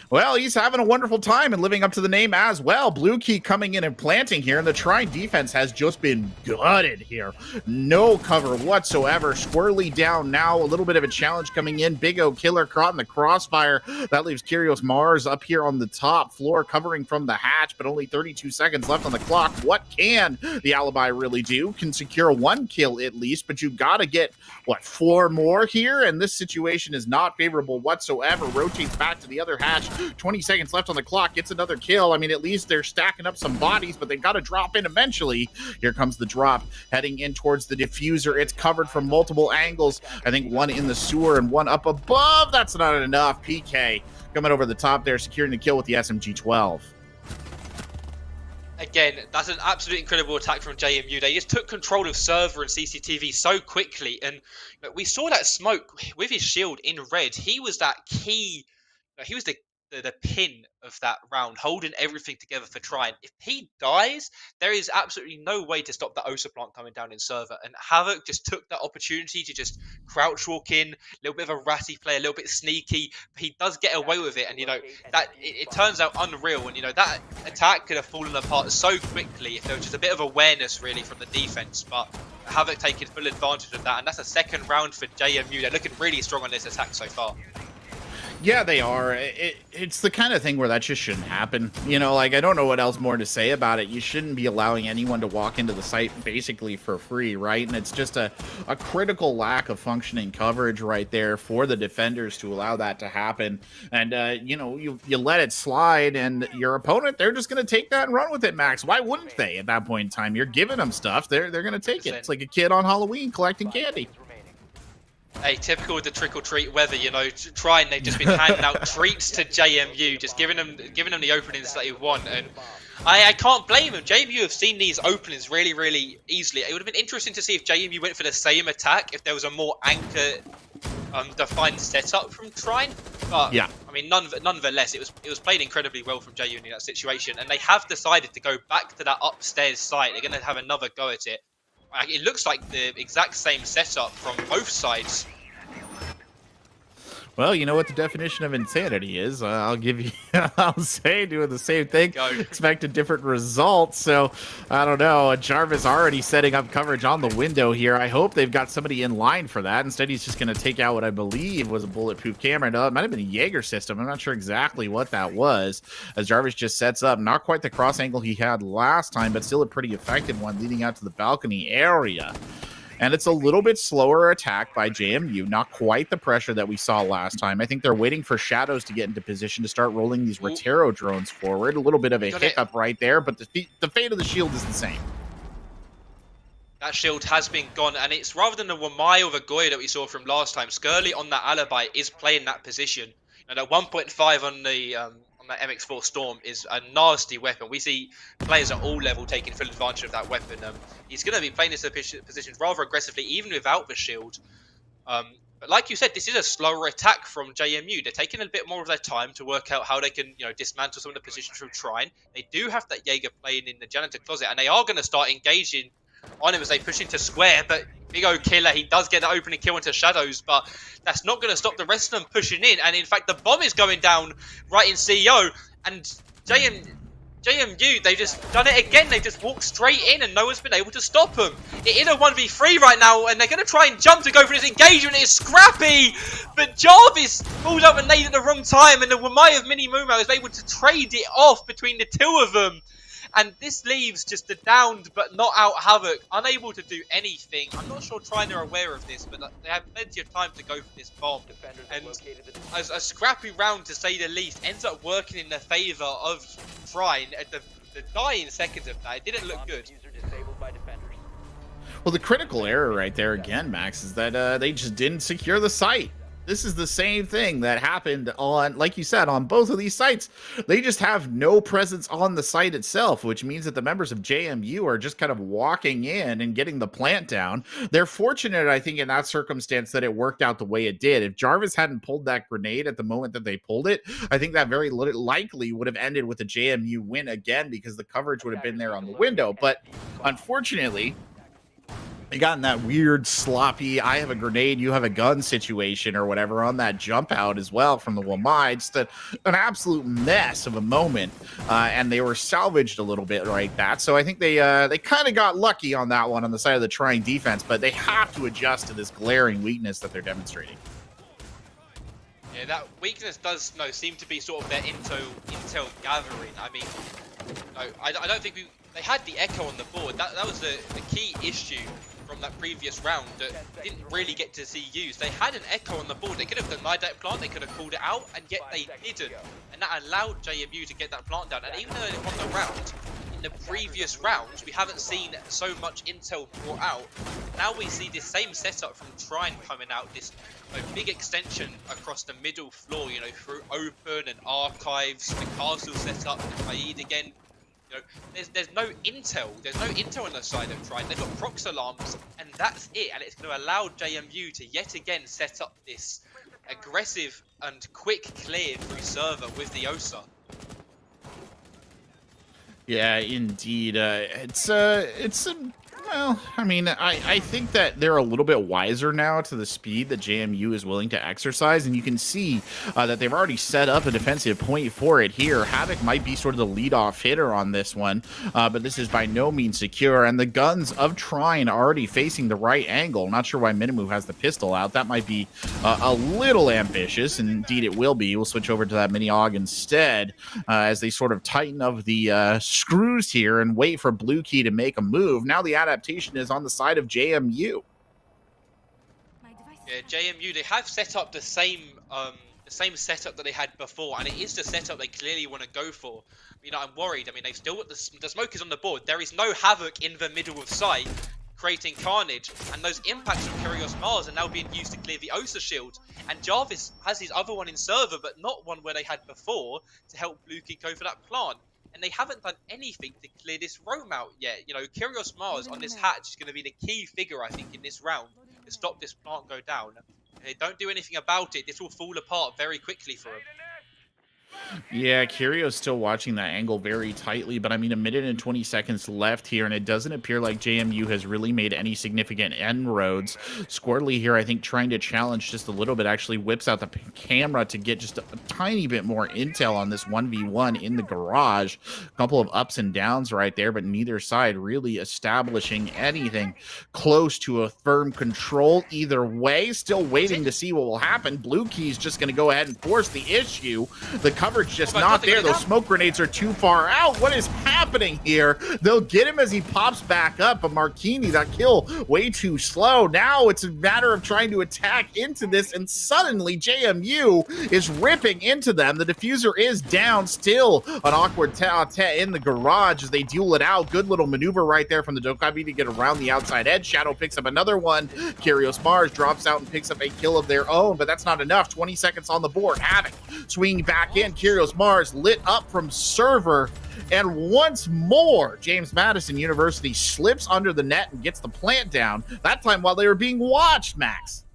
Well, he's having a wonderful time and living up to the name as well. Blue Key coming in and planting here, and the Shrine defense has just been gutted here. No cover whatsoever. Squirrely down now. A little bit of a challenge coming in. Big O Killer caught in the crossfire. That leaves Kyrios Mars up here on the top floor, covering from the hatch, but only 32 seconds left on the clock. What can the Alibi really do? Can secure 1 kill at least, but you gotta get, what, 4 more here? And this situation is not favorable whatsoever. Rotates back to the other hatch. 20 seconds left on the clock, gets another kill. I mean, at least they're stacking up some bodies, but they've got to drop in eventually. Here comes the drop, heading in towards the diffuser. It's covered from multiple angles. I think 1 in the sewer and 1 up above. That's not enough. PK coming over the top there, securing the kill with the SMG-12. Again, that's an absolutely incredible attack from JMU. They just took control of server and CCTV so quickly, and we saw that smoke with his shield in red. He was that key. He was the pin of that round, holding everything together for Trine. If he dies, there is absolutely no way to stop that Osa plant coming down in server. And Havoc just took that opportunity to just crouch walk in, a little bit of a ratty play, a little bit sneaky. But he does get away with it, and you know that it turns out unreal. And you know that attack could have fallen apart so quickly if there was just a bit of awareness really from the defense. But Havoc taking full advantage of that, and that's a second round for JMU. They're looking really strong on this attack so far. Yeah, they are. It's the kind of thing where that just shouldn't happen. You know, like, I don't know what else more to say about it. You shouldn't be allowing anyone to walk into the site basically for free, right? And it's just a critical lack of functioning coverage right there for the defenders to allow that to happen. And, you know, you let it slide, and your opponent, they're just going to take that and run with it, Max. Why wouldn't they at that point in time? You're giving them stuff. They're going to take it. It's like a kid on Halloween collecting candy. Hey, typical of the trick-or-treat weather, you know, Trine, they've just been handing out treats to JMU, just giving them the openings that they want, and I can't blame them. JMU have seen these openings really, really easily. It would have been interesting to see if JMU went for the same attack, if there was a more anchor defined setup from Trine, but yeah, I mean, nonetheless, it was played incredibly well from JMU in that situation, and they have decided to go back to that upstairs site. They're going to have another go at it. It looks like the exact same setup from both sides. Well, you know what the definition of insanity is. I'll give you, I'll say doing the same thing, expect a different result. So, I don't know. Jarvis already setting up coverage on the window here. I hope they've got somebody in line for that. Instead, he's just going to take out what I believe was a bulletproof camera. No, it might have been a Jaeger system. I'm not sure exactly what that was, as Jarvis just sets up. Not quite the cross angle he had last time, but still a pretty effective one leading out to the balcony area. And it's a little bit slower attack by JMU, not quite the pressure that we saw last time. I think they're waiting for Shadows to get into position to start rolling these Rotero drones forward. A little bit of a hiccup right there, but the fate of the shield is the same. That shield has been gone, and it's rather than the Wamai or the Goya that we saw from last time, Skirly on that Alibi is playing that position. And at 1.5 on the that MX4 Storm is a nasty weapon. We see players at all level taking full advantage of that weapon. He's going to be playing this position rather aggressively, even without the shield. But like you said, this is a slower attack from JMU. They're taking a bit more of their time to work out how they can, you know, dismantle some of the positions from Trine. They do have that Jaeger playing in the janitor closet, and they are going to start engaging on him as they push into square. But Big O Killer, he does get that opening kill into Shadows, but that's not going to stop the rest of them pushing in. And in fact, the bomb is going down right in CEO, and JMU, they've just done it again. They just walked straight in, and no one's been able to stop them. It is a 1v3 right now, and they're going to try and jump to go for this engagement. It's scrappy, but Jarvis pulled up a nade at the wrong time, and the Wamai of Mini Mumau is able to trade it off between the two of them. And this leaves just the downed but not out Havoc, unable to do anything. I'm not sure Trine are aware of this, but they have plenty of time to go for this bomb. And a scrappy round, to say the least, ends up working in the favour of Trine at the dying seconds of that. It didn't look good. Well, the critical error right there again, Max, is that they just didn't secure the site. This is the same thing that happened on, like you said, on both of these sites. They just have no presence on the site itself, which means that the members of JMU are just kind of walking in and getting the plant down. They're fortunate, I think, in that circumstance that it worked out the way it did. If Jarvis hadn't pulled that grenade at the moment that they pulled it, I think that very likely would have ended with a JMU win again, because the coverage would have been there on the window. But unfortunately, they got in that weird, sloppy, I have a grenade, you have a gun situation or whatever on that jump out as well from the Wamai. Just an absolute mess of a moment. And they were salvaged a little bit like that. So I think they kind of got lucky on that one on the side of the trying defense, but they have to adjust to this glaring weakness that they're demonstrating. Yeah, that weakness does seem to be sort of their intel gathering. I mean, I don't think they had the echo on the board. That was the key issue from that previous round that didn't really get to see used. They had an echo on the board. They could have denied that plant, they could have called it out, and yet they didn't. And that allowed JMU to get that plant down. And even though they won the round, in the previous rounds, we haven't seen so much intel brought out. Now we see this same setup from Trine coming out, this big extension across the middle floor, through open and archives, the castle setup, the Kaid again. There's no intel. There's no intel on the side of Trine. They've got prox alarms, and that's it. And it's going to allow JMU to yet again set up this aggressive and quick clear through server with the Osa. Yeah, indeed. Well, I mean, I think that they're a little bit wiser now to the speed that JMU is willing to exercise, and you can see that they've already set up a defensive point for it here. Havoc might be sort of the lead-off hitter on this one, but this is by no means secure, and the guns of Trine are already facing the right angle. Not sure why Minimu has the pistol out. That might be a little ambitious, and indeed it will be. We'll switch over to that Mini-AUG instead as they sort of tighten up the screws here and wait for Blue Key to make a move. Now the adaptation is on the side of JMU. Yeah, JMU, they have set up the same setup that they had before, and it is the setup they clearly want to go for. I'm worried. I mean, they've still got the smoke is on the board. There is no Havoc in the middle of sight, creating carnage, and those impacts from Curious Mars are now being used to clear the Osa shield. And Jarvis has his other one in server, but not one where they had before, to help Blue Key go for that plant. And they haven't done anything to clear this roam out yet. Curious Mars on this hatch is going to be the key figure, I think, in this round to stop this plant go down. If they don't do anything about it, this will fall apart very quickly for them. Yeah, Kirio's still watching that angle very tightly, but I mean, 1 minute and 20 seconds left here, and it doesn't appear like JMU has really made any significant inroads. Squirtly here, I think, trying to challenge just a little bit, actually whips out the camera to get just a tiny bit more intel on this 1v1 in the garage. A couple of ups and downs right there, but neither side really establishing anything close to a firm control either way. Still waiting to see what will happen. Blue Key's just going to go ahead and force the issue. The coverage just not there. Those smoke grenades are too far out. What is happening here? They'll get him as he pops back up, but Marquini, that kill way too slow. Now it's a matter of trying to attack into this, and suddenly JMU is ripping into them. The diffuser is down, still an awkward in the garage as they duel it out. Good little maneuver right there from the Dokkaebi to get around the outside edge. Shadow picks up another one. Curious Mars drops out and picks up a kill of their own, but that's not enough. 20 seconds on the board. Havoc swinging back in. Curious Mars lit up from server, and once more James Madison University slips under the net and gets the plant down, that time while they were being watched. Max,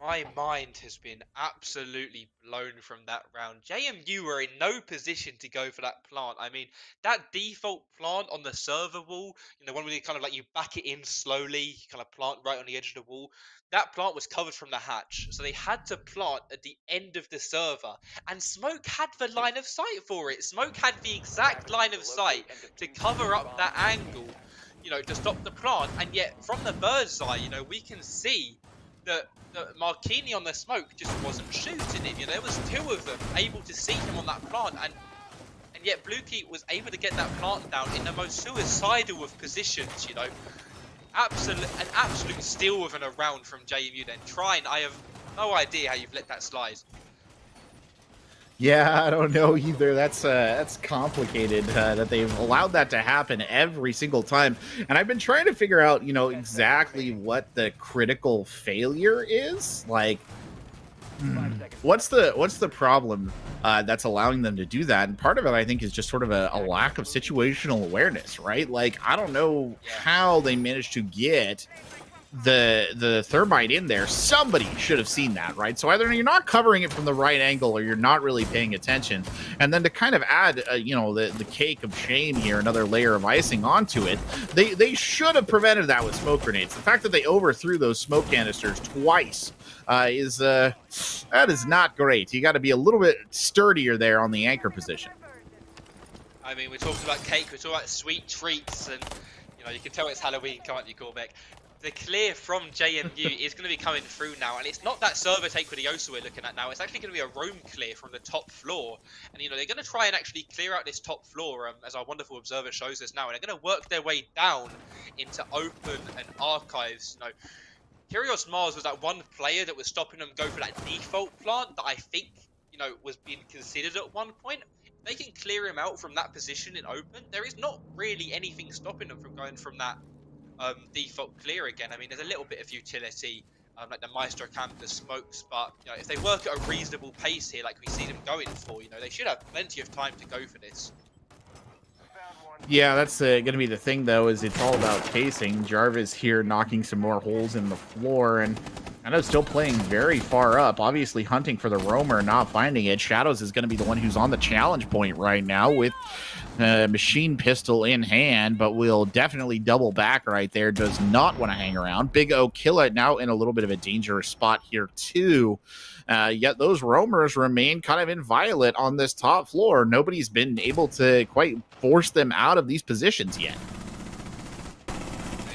my mind has been absolutely blown from that round. JMU were in no position to go for that plant. I mean, that default plant on the server wall, one where you kind of like you back it in slowly, you kind of plant right on the edge of the wall. That plant was covered from the hatch, so they had to plant at the end of the server. And Smoke had the line of sight for it. Smoke had the exact line of sight to cover up that angle, to stop the plant. And yet, from the bird's eye, we can see that Marquini on the smoke just wasn't shooting him. There was two of them able to see him on that plant, and yet Bluekey was able to get that plant down in the most suicidal of positions, you know. An absolute steal within a round from JMU then. Trine, I have no idea how you've let that slide. Yeah, I don't know either. That's complicated that they've allowed that to happen every single time. And I've been trying to figure out, you know, exactly what the critical failure is. Like, what's the problem that's allowing them to do that? And part of it, I think, is just sort of a lack of situational awareness, right? Like, I don't know how they managed to get the thermite in there. Somebody should have seen that, right? So either you're not covering it from the right angle or you're not really paying attention. And then to kind of add you know, the cake of shame here, another layer of icing onto it, they should have prevented that with smoke grenades. The fact that they overthrew those smoke canisters twice is that is not great. You got to be a little bit sturdier there on the anchor position. I mean, we're talking about cake, we're talking about sweet treats, and you know, you can tell it's Halloween, can't you, Corbeck? The clear from JMU is going to be coming through now, and it's not that server take with the Osa we're looking at now. It's actually going to be a roam clear from the top floor, and you know, they're going to try and actually clear out this top floor, as our wonderful observer shows us now, and they're going to work their way down into open and archives. You know, Kyrios Mars was that one player that was stopping them go for that default plant that I think, you know, was being considered at one point. If they can clear him out from that position in open, there is not really anything stopping them from going from that default clear again. I mean, there's a little bit of utility, like the Maestro Camp, the smokes, but you know, if they work at a reasonable pace here, like we see them going for, you know, they should have plenty of time to go for this. Yeah, that's going to be the thing, though, is it's all about pacing. Jarvis here knocking some more holes in the floor, and I know still playing very far up, obviously hunting for the roamer, not finding it. Shadows is going to be the one who's on the challenge point right now with machine pistol in hand, but will definitely double back right there. Does not want to hang around. Big O kill it now in a little bit of a dangerous spot here, too. Yet those roamers remain kind of inviolate on this top floor. Nobody's been able to quite force them out of these positions yet.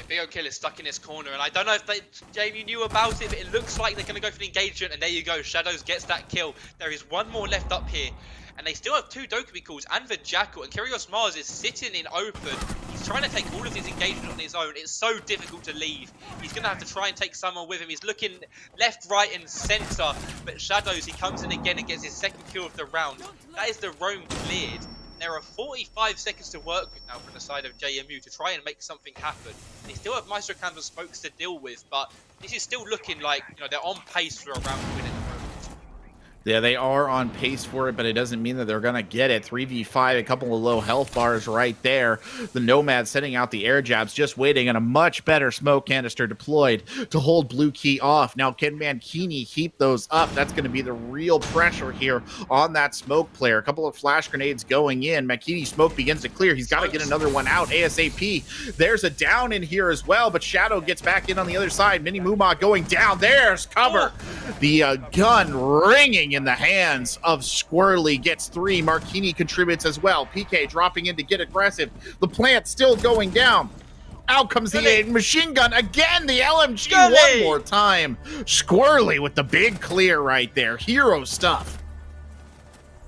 Big O kill is stuck in this corner, and I don't know if JMU knew about it, but it looks like they're going to go for the engagement, and there you go. Shadows gets that kill. There is one more left up here, and they still have two Dokumi calls and the Jackal, and Kyrios Mars is sitting in open. He's trying to take all of his engagement on his own. It's so difficult to leave. He's going to have to try and take someone with him. He's looking left, right, and center, but Shadows, he comes in again and gets his second kill of the round. That is the roam cleared. There are 45 seconds to work with now from the side of JMU to try and make something happen. They still have Maestro Canvas spokes to deal with, but this is still looking like, you know, they're on pace for a round winning. Yeah, they are on pace for it, but it doesn't mean that they're going to get it. 3v5, a couple of low health bars right there. The Nomad setting out the air jabs, just waiting, and a much better smoke canister deployed to hold Bluekey off. Now, can Mankini keep those up? That's going to be the real pressure here on that smoke player. A couple of flash grenades going in. Mankini's smoke begins to clear. He's got to get another one out ASAP. There's a down in here as well, but Shadow gets back in on the other side. Mini Muma going down. There's cover. The gun ringing in the hands of Squirrely, gets 3. Marquini contributes as well. PK dropping in to get aggressive. The plant still going down. Out comes the machine gun again. The LMG one more time. Squirrely with the big clear right there. Hero stuff.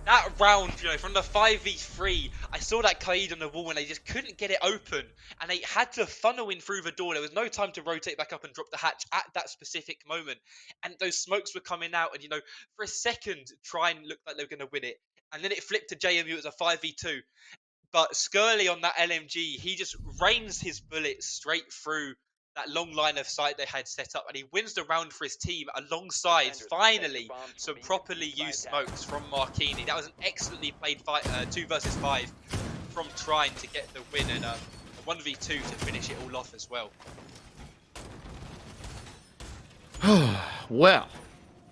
That round, you know, from the 5v3, I saw that Kaid on the wall and they just couldn't get it open. And they had to funnel in through the door. There was no time to rotate back up and drop the hatch at that specific moment. And those smokes were coming out. And, you know, for a second, Trine looked like they were going to win it. And then it flipped to JMU as a 5v2. But Skurly on that LMG, he just rains his bullets straight through that long line of sight they had set up, and he wins the round for his team alongside, finally, some properly used smokes from Marquini. That was an excellently played fight, 2 versus 5 from Trine to get the win, and a 1v2 to finish it all off as well. Well,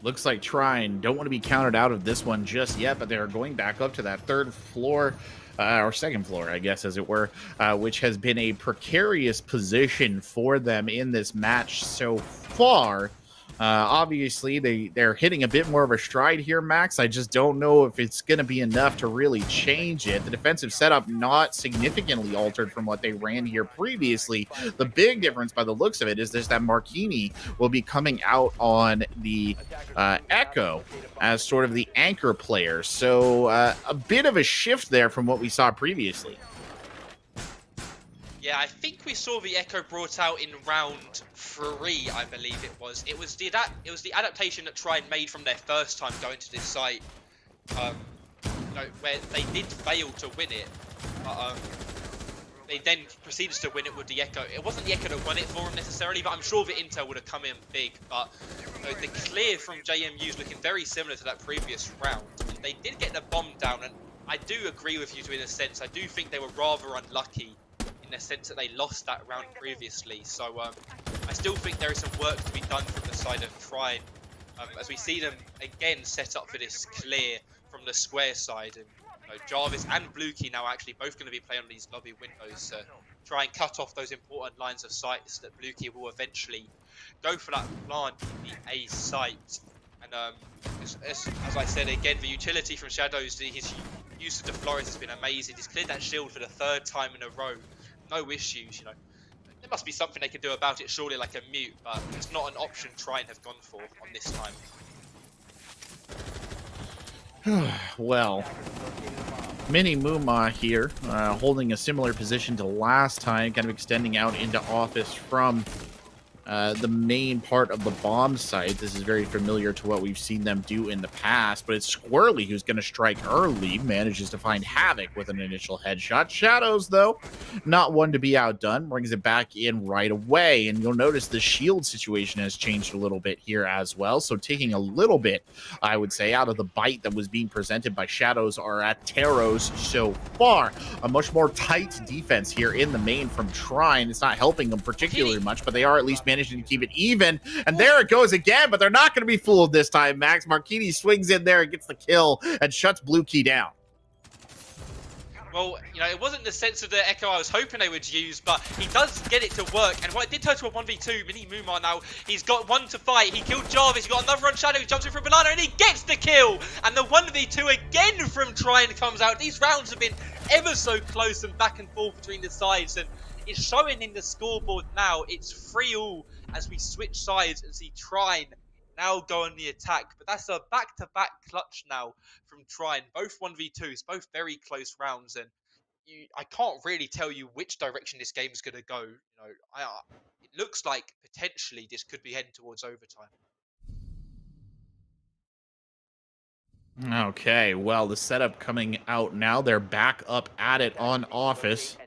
looks like Trine don't want to be counted out of this one just yet, but they're going back up to that 3rd floor. Or 2nd floor, I guess, as it were, which has been a precarious position for them in this match so far. Obviously, they're hitting a bit more of a stride here, Max. I just don't know if it's going to be enough to really change it. The defensive setup not significantly altered from what they ran here previously. The big difference by the looks of it is that Marquini will be coming out on the Echo as sort of the anchor player. So a bit of a shift there from what we saw previously. Yeah, I think we saw the Echo brought out in round 3, I believe it was. It was the adaptation that Trine made from their first time going to this site, where they did fail to win it, but they then proceeded to win it with the Echo. It wasn't the Echo that won it for them necessarily, but I'm sure the Intel would have come in big. But the clear from JMU is looking very similar to that previous round. They did get the bomb down, and I do agree with you in a sense. I do think they were rather unlucky in the sense that they lost that round previously. So I still think there is some work to be done from the side of Trine, as we see them again set up for this clear from the square side. And Jarvis and Bluekey now actually both going to be playing on these lobby windows to try and cut off those important lines of sight so that Bluekey will eventually go for that plant in the A site. And as I said again, the utility from Shadows, his use of the Flores has been amazing. He's cleared that shield for the 3rd time in a row. No issues, There must be something they can do about it, surely, like a mute, but it's not an option Trine have gone for on this time. Well, Mini Muma here, holding a similar position to last time, kind of extending out into office from the main part of the bomb site. This is very familiar to what we've seen them do in the past, but it's Squirrely who's going to strike early, manages to find Havoc with an initial headshot. Shadows, though, not one to be outdone, brings it back in right away, and you'll notice the shield situation has changed a little bit here as well, so taking a little bit, I would say, out of the bite that was being presented by Shadows are at Teros so far. A much more tight defense here in the main from Trine. It's not helping them particularly much, but they are at least managing to keep it even, and there it goes again, but they're not going to be fooled this time, Max. Marquini swings in there and gets the kill and shuts Bluekey down. Well, it wasn't the sense of the Echo I was hoping they would use, but he does get it to work. And what it did turn to a 1v2, Mini Muma now, he's got one to fight. He killed Jarvis, he got another on Shadow, he jumps in for Banana, and he gets the kill! And the 1v2 again from Trine comes out. These rounds have been ever so close and back and forth between the sides, and it's showing in the scoreboard now. It's 3-all as we switch sides and see Trine now go on the attack. But that's a back-to-back clutch now from Trine. Both 1v2s, both very close rounds, and I can't really tell you which direction this game is going to go. It looks like potentially this could be heading towards overtime. Okay, well, the setup coming out now. They're back up at it on office.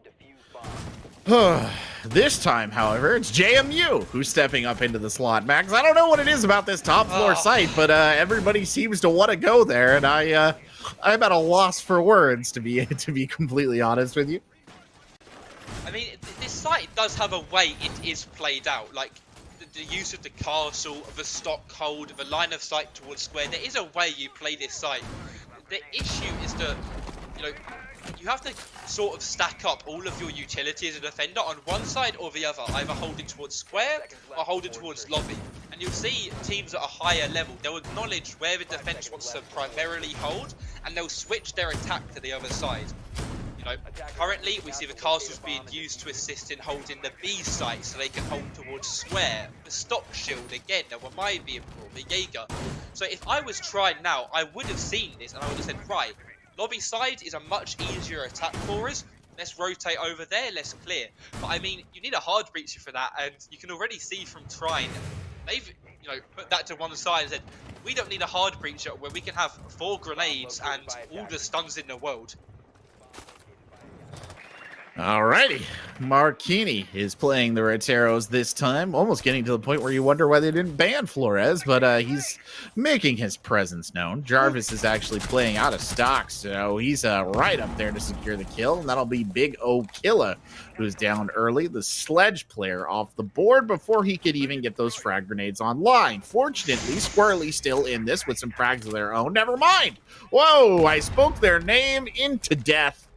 This time, however, it's JMU who's stepping up into the slot. Max, I don't know what it is about this top floor site, but everybody seems to want to go there, and I'm at a loss for words, to be completely honest with you. I mean, this site does have a way it is played out. Like the use of the castle, the stock hold, the line of sight towards square. There is a way you play this site. The issue is that you have to sort of stack up all of your utility as a defender on one side or the other, either holding towards square or holding towards lobby. And you'll see teams at a higher level, they'll acknowledge where the defense wants to primarily hold, and they'll switch their attack to the other side. Currently we see the castles being used to assist in holding the B site so they can hold towards square. The stock shield again, now what might be important, the Jaeger. So if I was Trine now, I would have seen this and I would have said, right, lobby side is a much easier attack for us. Let's rotate over there, let's clear. But I mean, you need a hard breacher for that, and you can already see from Trine, they've put that to one side and said, we don't need a hard breacher where we can have 4 grenades and all the stuns in the world. Alrighty, Marquini is playing the Roteros this time, almost getting to the point where you wonder why they didn't ban Flores, but he's making his presence known. Jarvis is actually playing out of stock, so he's right up there to secure the kill, and that'll be Big O Killa, who's down early, the Sledge player off the board before he could even get those frag grenades online. Fortunately, Squirrely still in this with some frags of their own. Never mind! Whoa, I spoke their name into death.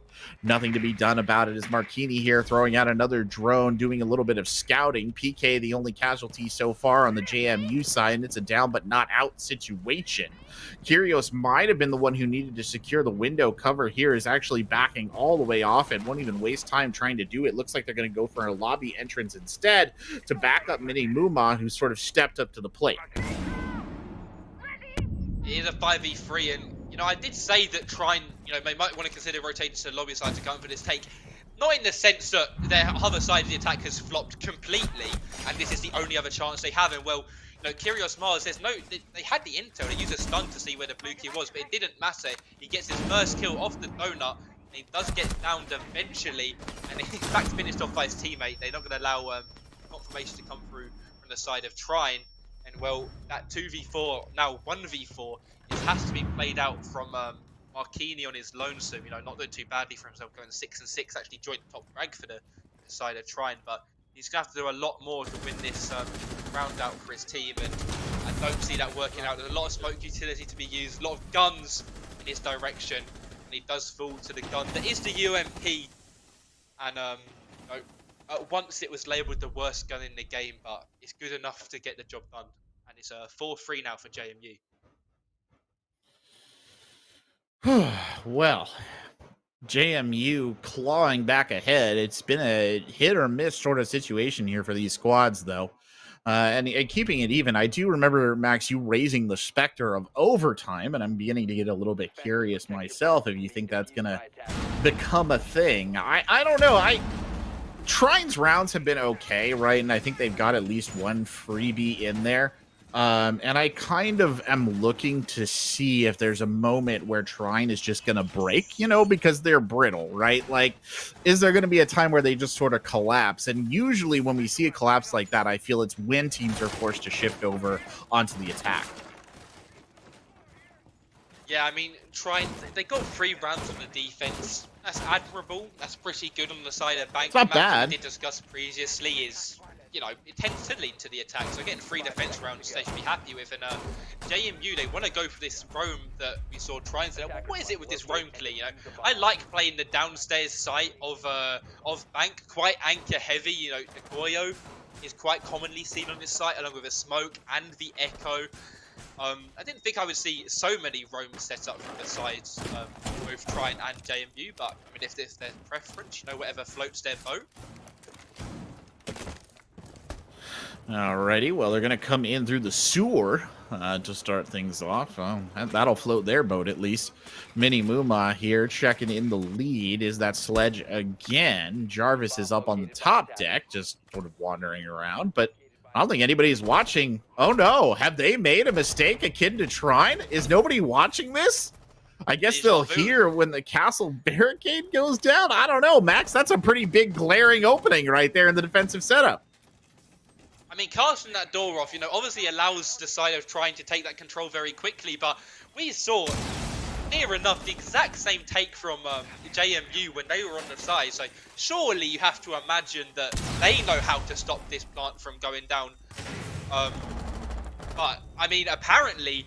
Nothing to be done about it as Marquini here throwing out another drone, doing a little bit of scouting. PK, the only casualty so far on the JMU side, and it's a down but not out situation. Kyrgios might have been the one who needed to secure the window cover here, is actually backing all the way off and won't even waste time trying to do it. Looks like they're going to go for a lobby entrance instead to back up Mini Muma, who sort of stepped up to the plate. It is a 5v3, and I did say that Trine, they might want to consider rotating to the lobby side to come for this take. Not in the sense that their other side of the attack has flopped completely, and this is the only other chance they have. And well, Kyrgios Mars says no, they had the intel. They used a stun to see where the blue key was, but it didn't matter. He gets his first kill off the donut, and he does get downed eventually, and in fact finished off by his teammate. They're not going to allow confirmation to come through from the side of Trine. And well, that 2v4, now 1v4, it has to be played out from Marquini on his lonesome, not doing too badly for himself, going 6-6, actually joint top frag for the side of Trine, but he's going to have to do a lot more to win this round out for his team, and I don't see that working out. There's a lot of smoke utility to be used, a lot of guns in his direction, and he does fall to the gun. That is the UMP, and once it was labelled the worst gun in the game, but it's good enough to get the job done. And it's a 4-3 now for JMU. Well, JMU clawing back ahead. It's been a hit or miss sort of situation here for these squads, though. And keeping it even, I do remember, Max, you raising the specter of overtime, and I'm beginning to get a little bit curious myself if you think that's going to become a thing. I don't know. Trine's rounds have been okay, right? And I think they've got at least one freebie in there. And I kind of am looking to see if there's a moment where Trine is just going to break, because they're brittle, right? Like, is there going to be a time where they just sort of collapse? And usually when we see a collapse like that, I feel it's when teams are forced to shift over onto the attack. Yeah, I mean, Trine, they got 3 rounds on the defense. That's admirable. That's pretty good on the side of Bank. It's not bad. We did discuss previously is, it tends to lean to the attack. So getting 3 defense rounds, they should be happy with. And JMU, they want to go for this roam that we saw Trine say, what is it with this roam clear? I like playing the downstairs side of Bank, quite anchor heavy. The Goyo is quite commonly seen on this site, along with the smoke and the echo. I didn't think I would see so many roams set up from the sides, both Trine and JMU, but I mean, if it's their preference, whatever floats their boat. Alrighty, well, they're going to come in through the sewer to start things off. That'll float their boat, at least. Mini Muma here checking in the lead. Is that Sledge again? Jarvis is up on the top deck, just sort of wandering around, but I don't think anybody's watching. Oh, no. Have they made a mistake akin to Trine? Is nobody watching this? I guess they'll hear when the castle barricade goes down. I don't know, Max. That's a pretty big glaring opening right there in the defensive setup. I mean, casting that door off, obviously allows the side of Trine to take that control very quickly, but we saw near enough the exact same take from JMU when they were on the side, so surely you have to imagine that they know how to stop this plant from going down. But, I mean, apparently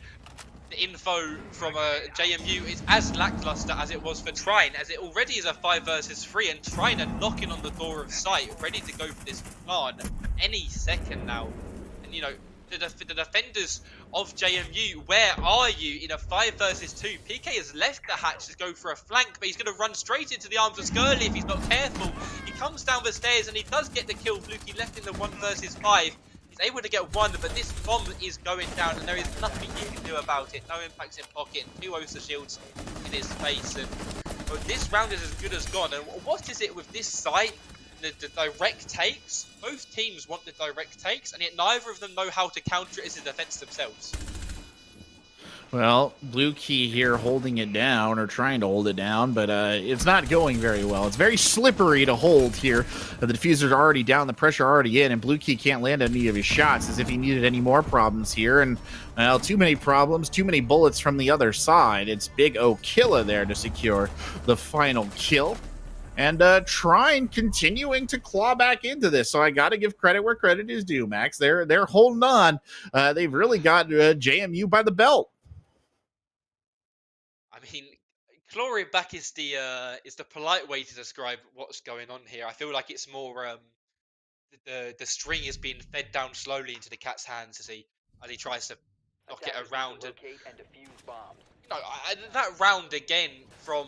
the info from JMU is as lackluster as it was for Trine, as it already is a 5 versus 3, and Trine are knocking on the door of sight, ready to go for this plant any second now. And, the defenders of JMU, where are you in a 5 versus 2? PK has left the hatch to go for a flank, but he's going to run straight into the arms of Skirly if he's not careful. He comes down the stairs and he does get the kill. Bluky left in the 1 versus 5. He's able to get 1, but this bomb is going down and there is nothing you can do about it. No impacts in pocket, 2 Osa shields in his face. And well, this round is as good as gone. And what is it with this site? The direct takes. Both teams want the direct takes, and yet neither of them know how to counter it as a defense themselves. Well, Blue Key here holding it down, or trying to hold it down, but it's not going very well. It's very slippery to hold here. The diffuser's already down, the pressure already in, and Blue Key can't land any of his shots, as if he needed any more problems here. And, well, too many problems, too many bullets from the other side. It's Big O'Killa there to secure the final kill. And Trine continuing to claw back into this. So I got to give credit where credit is due, Max. They're holding on. They've really got JMU by the belt. I mean, Clawing back is the polite way to describe what's going on here. I feel like it's more the string is being fed down slowly into the cat's hands as he tries to knock it around. And, that round again from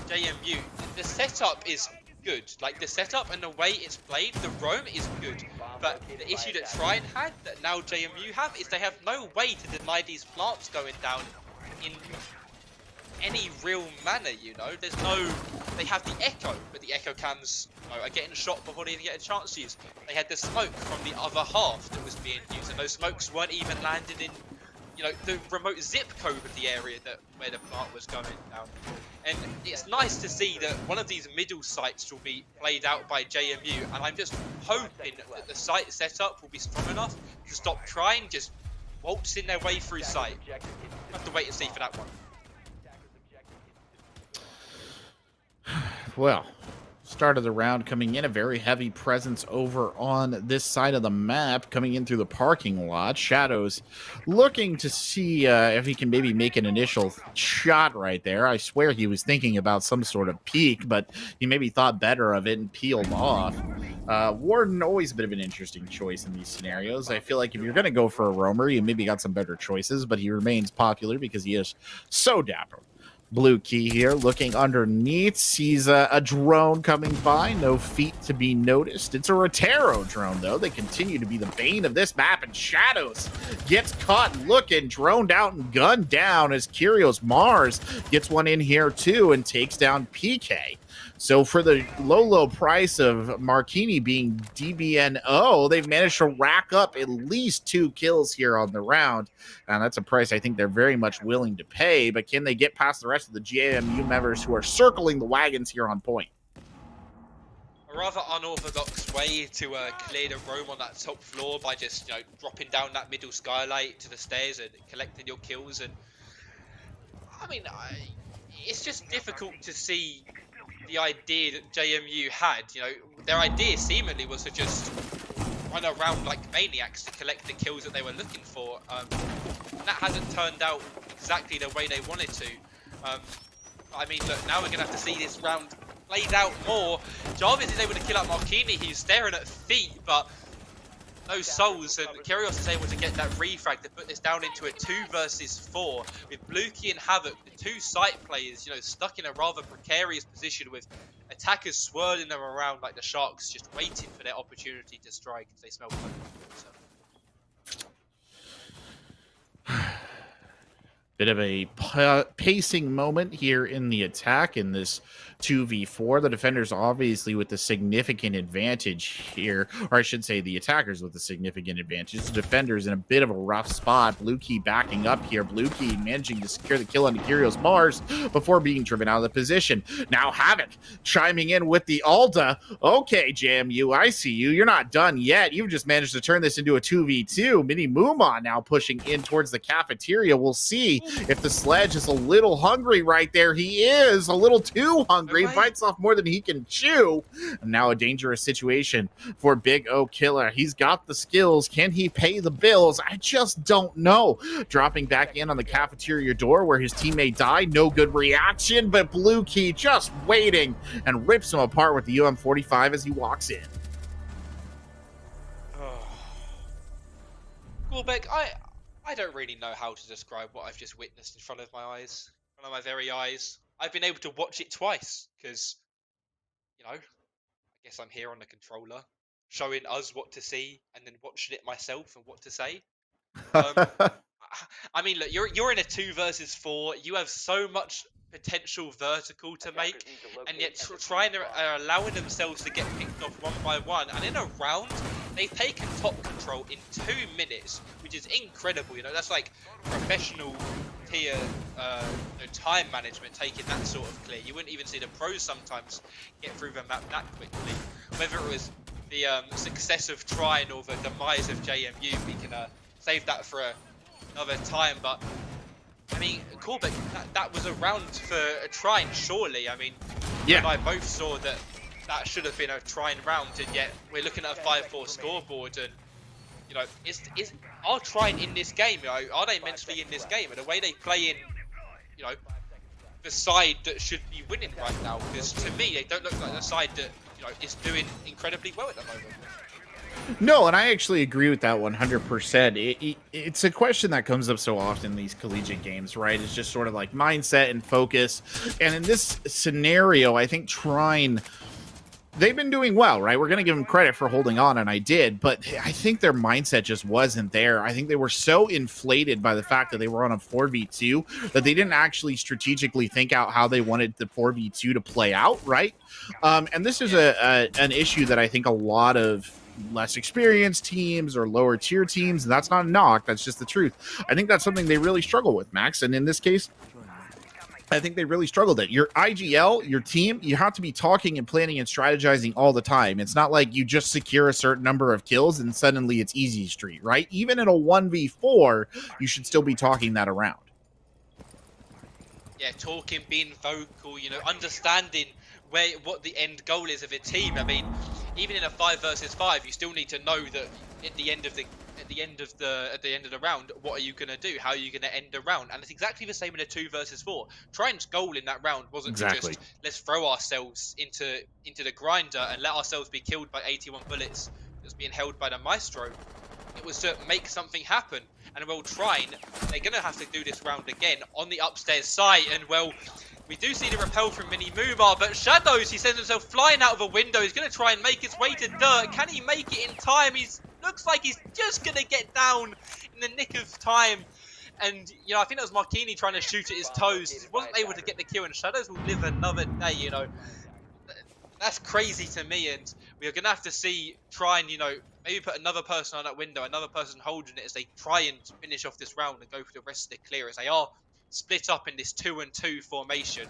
JMU, the setup is good. Like the setup and the way it's played, the roam is good. But the issue that Trine had, that now JMU have, is they have no way to deny these plants going down in any real manner, you know. There's no... They have the Echo, but the Echo cams, you know, are getting shot before they even get a chance to use. They had the smoke from the other half that was being used, and those smokes weren't even landed in, you know, the remote zip code of the area where the plant was going down. And it's nice to see that one of these middle sites will be played out by JMU, and I'm just hoping that the site setup will be strong enough to stop trying just waltzing their way through site. We'll have to wait and see for that one. Well, start of the round coming in, a very heavy presence over on this side of the map, coming in through the parking lot. Shadows looking to see if he can maybe make an initial shot right there. I swear he was thinking about some sort of peek, but he maybe thought better of it and peeled off. Warden, always a bit of an interesting choice in these scenarios. I feel like if you're going to go for a roamer, you maybe got some better choices, but he remains popular because he is so dapper. Blue Key here looking underneath, sees a drone coming by, no feet to be noticed. It's a Rotero drone though. They continue to be the bane of this map, and Shadows gets caught looking, droned out and gunned down as Kyrios Mars gets one in here too and takes down PK. So for the low price of Marquini being DBNO, they've managed to rack up at least 2 kills here on the round. And that's a price I think they're very much willing to pay. But can they get past the rest of the JMU members who are circling the wagons here on point? A rather unorthodox way to clear the roam on that top floor by just, you know, dropping down that middle skylight to the stairs and collecting your kills. And I mean, it's just difficult to see the idea that JMU had. You know, their idea seemingly was to just run around like maniacs to collect the kills that they were looking for. And that hasn't turned out exactly the way they wanted to. I mean, look, now we're going to have to see this round played out more. Jarvis is able to kill out Marquini. He's staring at feet, but no souls, and Kyrios is able to get that refrag to put this down into a 2 versus 4 with Bluekey and Havoc, the 2 site players, you know, stuck in a rather precarious position with attackers swirling them around like the sharks, just waiting for their opportunity to strike as they smell blood. Bit of a pacing moment here in the attack in this 2v4. The defenders obviously with the significant advantage here, or I should say the attackers with the significant advantage. The defenders in a bit of a rough spot. Blue Key backing up here. Blue Key managing to secure the kill on Kyrios Mars before being driven out of the position. Now Havoc chiming in with the Alda. Okay, JMU, I see you. You're not done yet. You've just managed to turn this into a 2v2. Mini Muma now pushing in towards the cafeteria. We'll see if the sledge is a little hungry right there. He is a little too hungry. Bites off more than he can chew. And now a dangerous situation for Big O Killer. He's got the skills. Can he pay the bills? I just don't know. Dropping back in on the cafeteria door where his teammate died. No good reaction, but Blue Key just waiting and rips him apart with the UM45 as he walks in. Coolbeck, I don't really know how to describe what I've just witnessed in front of my eyes, in front of my very eyes. I've been able to watch it twice because, you know, I guess I'm here on the controller, showing us what to see and then watching it myself and what to say. I mean, look, you're in a 2 versus 4. You have so much potential vertical to make, and yet trying to allowing themselves to get picked off 1 by 1. And in a round, they've taken top control in 2 minutes, which is incredible. You know, that's like professional tier time management, taking that sort of clear. You wouldn't even see the pros sometimes get through the map that quickly. Whether it was the success of Trine or the demise of JMU, we can save that for another time. But I mean, Corbett, that was a round for a Trine, surely. I mean, you and I both saw that that should have been a Trine round, and yet we're looking at a 5-4 scoreboard. And you know, are Trine in this game? You know, are they meant to be in this game? And the way they play in, you know, the side that should be winning right now, because to me they don't look like the side that is doing incredibly well at the moment. No, and I actually agree with that 100%. It's a question that comes up so often in these collegiate games, right? It's just sort of like mindset and focus. And in this scenario, I think Trine, they've been doing well, right? We're going to give them credit for holding on, and I did, but I think their mindset just wasn't there. I think they were so inflated by the fact that they were on a 4v2 that they didn't actually strategically think out how they wanted the 4v2 to play out, right? And this is an issue that I think a lot of less experienced teams or lower tier teams, and that's not a knock, that's just the truth. I think that's something they really struggle with, Max, and in this case, I think they really struggled at your IGL, your team. You have to be talking and planning and strategizing all the time. It's not like you just secure a certain number of kills and suddenly it's easy street, right? Even in a 1v4, you should still be talking that around. Yeah, talking, being vocal, understanding what the end goal is of a team. I mean, even in a 5 versus 5, you still need to know that at the end of the round, what are you going to do? How are you going to end a round? And it's exactly the same in a 2 versus 4. Trine's goal in that round wasn't to just let's throw ourselves into the grinder and let ourselves be killed by 81 bullets that's being held by the Maestro. It was to make something happen. And well, Trine, they're going to have to do this round again on the upstairs site. And well, we do see the repel from Mini Mubar, but Shadows, he sends himself flying out of a window. He's going to try and make his way to dirt. Can he make it in time? Looks like he's just going to get down in the nick of time. And, I think that was Marquini trying to shoot at his toes. He wasn't able to get the kill, and Shadows will live another day, That's crazy to me, and we are going to have to see Trine, maybe put another person on that window, another person holding it as they try and finish off this round and go for the rest of the clear, as they are split up in this 2-and-2 formation.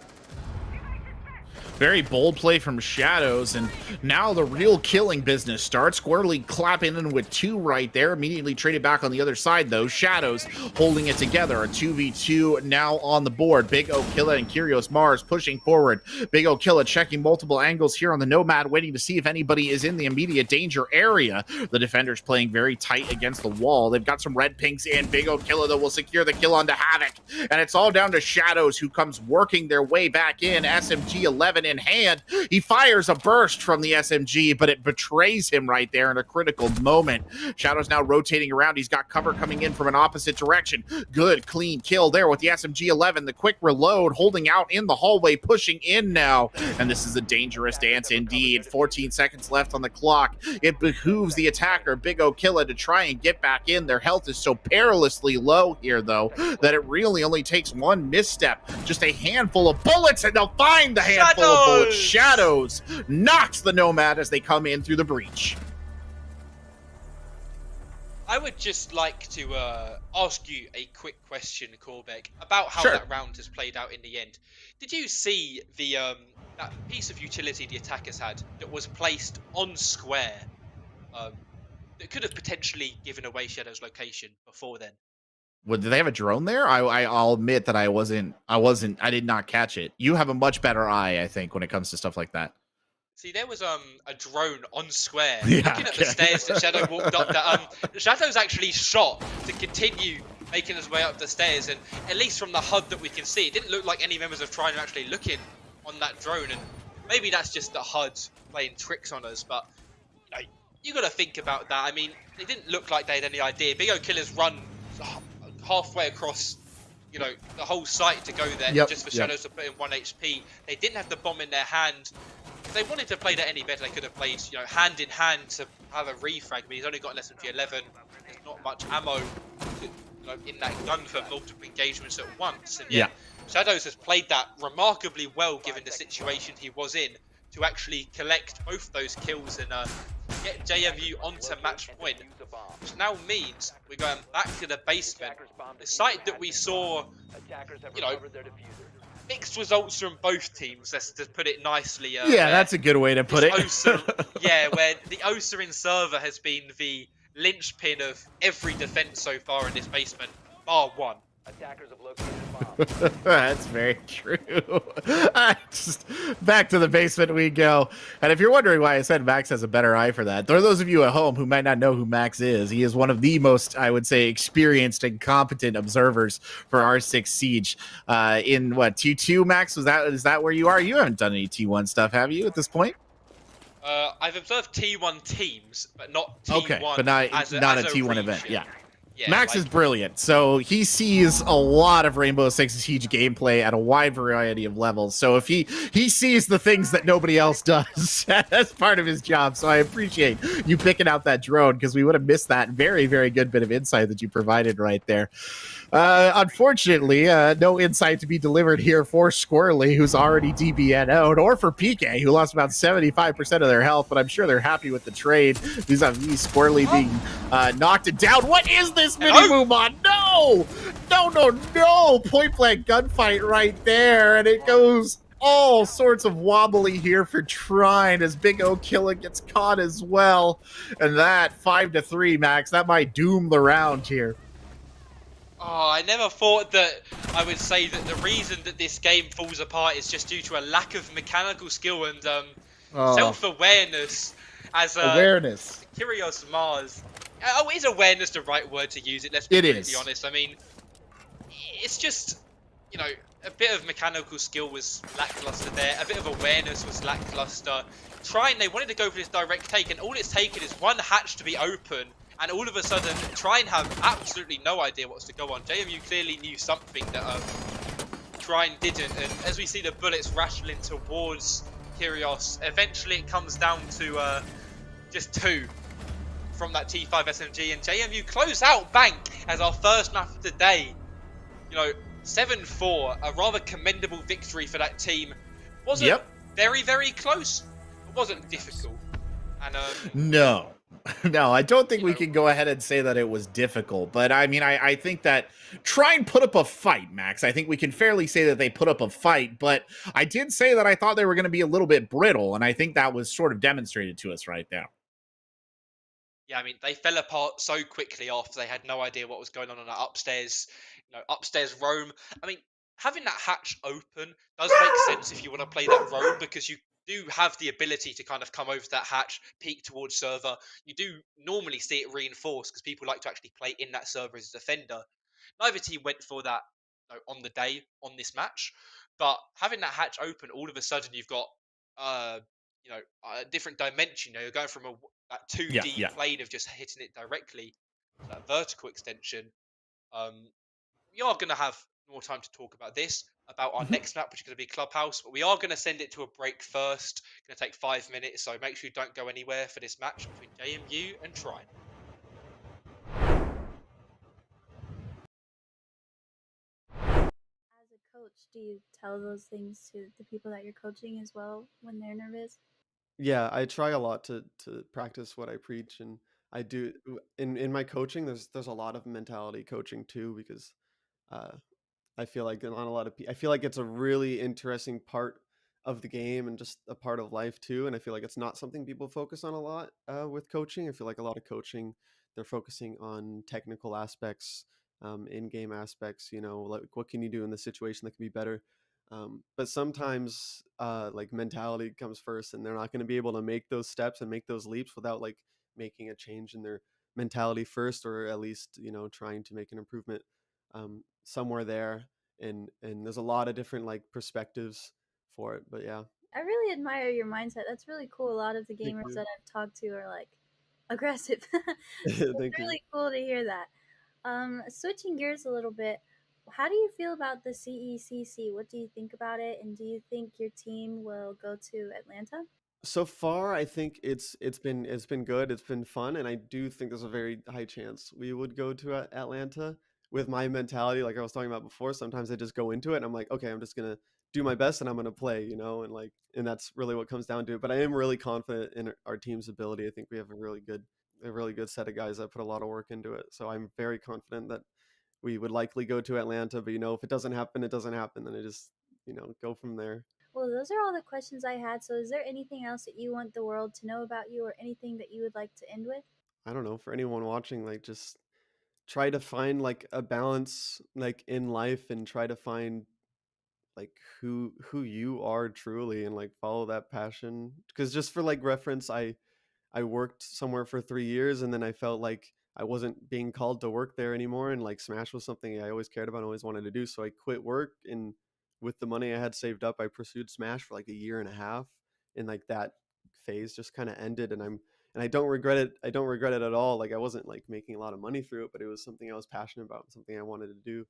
Very bold play from Shadows, and now the real killing business starts. Squirrely clapping in with 2 right there. Immediately traded back on the other side, though. Shadows holding it together. A 2v2 now on the board. Big O'Killa and Kyrios Mars pushing forward. Big O'Killa checking multiple angles here on the Nomad, waiting to see if anybody is in the immediate danger area. The defenders playing very tight against the wall. They've got some red pinks in. Big O'Killa, though, will secure the kill onto Havoc. And it's all down to Shadows, who comes working their way back in. SMG 11 in hand. He fires a burst from the SMG, but it betrays him right there in a critical moment. Shadow's now rotating around. He's got cover coming in from an opposite direction. Good, clean kill there with the SMG 11. The quick reload, holding out in the hallway, pushing in now. And this is a dangerous dance indeed. 14 seconds left on the clock. It behooves the attacker, Big O'Killa, to try and get back in. Their health is so perilously low here, though, that it really only takes one misstep. Just a handful of bullets, and they'll find the handful of bullets. Shadows knocks the Nomad as they come in through the breach. I would just like to ask you a quick question, Corbeck, about how that round has played out in the end. Did you see the that piece of utility the attackers had that was placed on square that could have potentially given away Shadow's location before then? Well, did they have a drone there? I'll admit that I did not catch it. You have a much better eye, I think, when it comes to stuff like that. See, there was a drone on square looking at the stairs that Shadow walked up. That Shadow's actually shot to continue making his way up the stairs, and at least from the HUD that we can see, it didn't look like any members of Trine were actually looking on that drone. And maybe that's just the HUD playing tricks on us, but you got to think about that. I mean, it didn't look like they had any idea. Big O'Killa's run halfway across, the whole site to go there just for Shadows to put in 1 HP. They didn't have the bomb in their hand. If they wanted to play that any better, they could have played, hand in hand to have a refrag. But he's only got an SMG 11. There's not much ammo in that gun for multiple engagements at once. And yet, Shadows has played that remarkably well, given the situation he was in, to actually collect both those kills and get JMU onto match point, which now means we're going back to the basement, the site that we saw, mixed results from both teams, let's just put it nicely. Yeah, that's a good way to put it. Where the Osarin server has been the linchpin of every defense so far in this basement, bar one. Attackers have located a bomb. That's very true. Just back to the basement we go. And if you're wondering why I said Max has a better eye for that, there are those of you at home who might not know who Max is. He is one of the most, I would say, experienced and competent observers for R6 Siege. In what, T2, Max? Is that where you are? You haven't done any T1 stuff, have you, at this point? I've observed T1 teams, but not T1 okay, but not as a T1 region. event. Yeah. Yeah, Max is brilliant. So he sees a lot of Rainbow Six Siege gameplay at a wide variety of levels. So if he sees the things that nobody else does, that's part of his job. So I appreciate you picking out that drone, because we would have missed that very, very good bit of insight that you provided right there. Unfortunately, no insight to be delivered here for Squirrely, who's already DBNO'd, or for PK, who lost about 75% of their health, but I'm sure they're happy with the trade. Vis-a-vis Squirrely being knocked down. What is this mini-move on? No! No! Point blank gunfight right there, and it goes all sorts of wobbly here for Trine as Big O Killa gets caught as well. And that 5-3, Max, that might doom the round here. Oh, I never thought that I would say that the reason that this game falls apart is just due to a lack of mechanical skill and self-awareness. As awareness. Kyrios Mars. Oh, is awareness the right word to use it? Let's be completely honest. I mean, it's just, you know, a bit of mechanical skill was lackluster there. A bit of awareness was lackluster. Trying, they wanted to go for this direct take, and all it's taken is one hatch to be open. And all of a sudden, Try and have absolutely no idea what's to go on. JMU clearly knew something that Trine didn't. And as we see the bullets rattling towards Kyrios, eventually it comes down to just 2 from that T5 SMG. And JMU close out Bank as our first map of the day. You know, 7-4, a rather commendable victory for that team. Wasn't very, very close. It wasn't difficult. And No, I don't think we can go ahead and say that it was difficult. But I mean, I think that Try and put up a fight, Max. I think we can fairly say that they put up a fight. But I did say that I thought they were going to be a little bit brittle. And I think that was sort of demonstrated to us right now. Yeah, I mean, they fell apart so quickly after they had no idea what was going on that upstairs, upstairs roam. I mean, having that hatch open does make sense if you want to play that roam, because you do have the ability to kind of come over that hatch, peek towards server. You do normally see it reinforced because people like to actually play in that server as a defender. Neither team went for that on the day on this match, but having that hatch open, all of a sudden you've got a different dimension. You're going from that 2D plane of just hitting it directly to that vertical extension. We are going to have more time to talk about this, about our next map, which is going to be Clubhouse, but we are going to send it to a break first. Going to take 5 minutes, so make sure you don't go anywhere for this match between JMU and Trine. As a coach, do you tell those things to the people that you're coaching as well when they're nervous? Yeah, I try a lot to practice what I preach, and I do in my coaching. There's a lot of mentality coaching too, because I feel like not a lot of I feel like it's a really interesting part of the game and just a part of life too. And I feel like it's not something people focus on a lot with coaching. I feel like a lot of coaching, they're focusing on technical aspects, in-game aspects. You know, like what can you do in this situation that can be better. But sometimes like mentality comes first, and they're not going to be able to make those steps and make those leaps without like making a change in their mentality first, or at least trying to make an improvement somewhere there. And there's a lot of different like perspectives for it, but yeah. I really admire your mindset. That's really cool. A lot of the Thank gamers you. that I've talked to are like aggressive. It's Thank you. really cool to hear that. Switching gears a little bit, how do you feel about the CECC? What do you think about it, and do you think your team will go to Atlanta? So far, I think it's been good. It's been fun, and I do think there's a very high chance we would go to Atlanta. With my mentality, like I was talking about before, sometimes I just go into it and I'm like, okay, I'm just gonna do my best and I'm gonna play, and that's really what comes down to it. But I am really confident in our team's ability. I think we have a really good set of guys that put a lot of work into it. So I'm very confident that we would likely go to Atlanta. But if it doesn't happen, it doesn't happen. Then I just go from there. Well, those are all the questions I had. So, is there anything else that you want the world to know about you, or anything that you would like to end with? I don't know, for anyone watching, like just try to find like a balance like in life, and try to find like who you are truly, and like follow that passion. Because just for like reference, I worked somewhere for 3 years, and then I felt like I wasn't being called to work there anymore, and like Smash was something I always cared about and always wanted to do. So I quit work, and with the money I had saved up, I pursued Smash for like a year and a half, and like that phase just kind of ended. And I don't regret it. I don't regret it at all. Like I wasn't like making a lot of money through it, but it was something I was passionate about, something I wanted to do,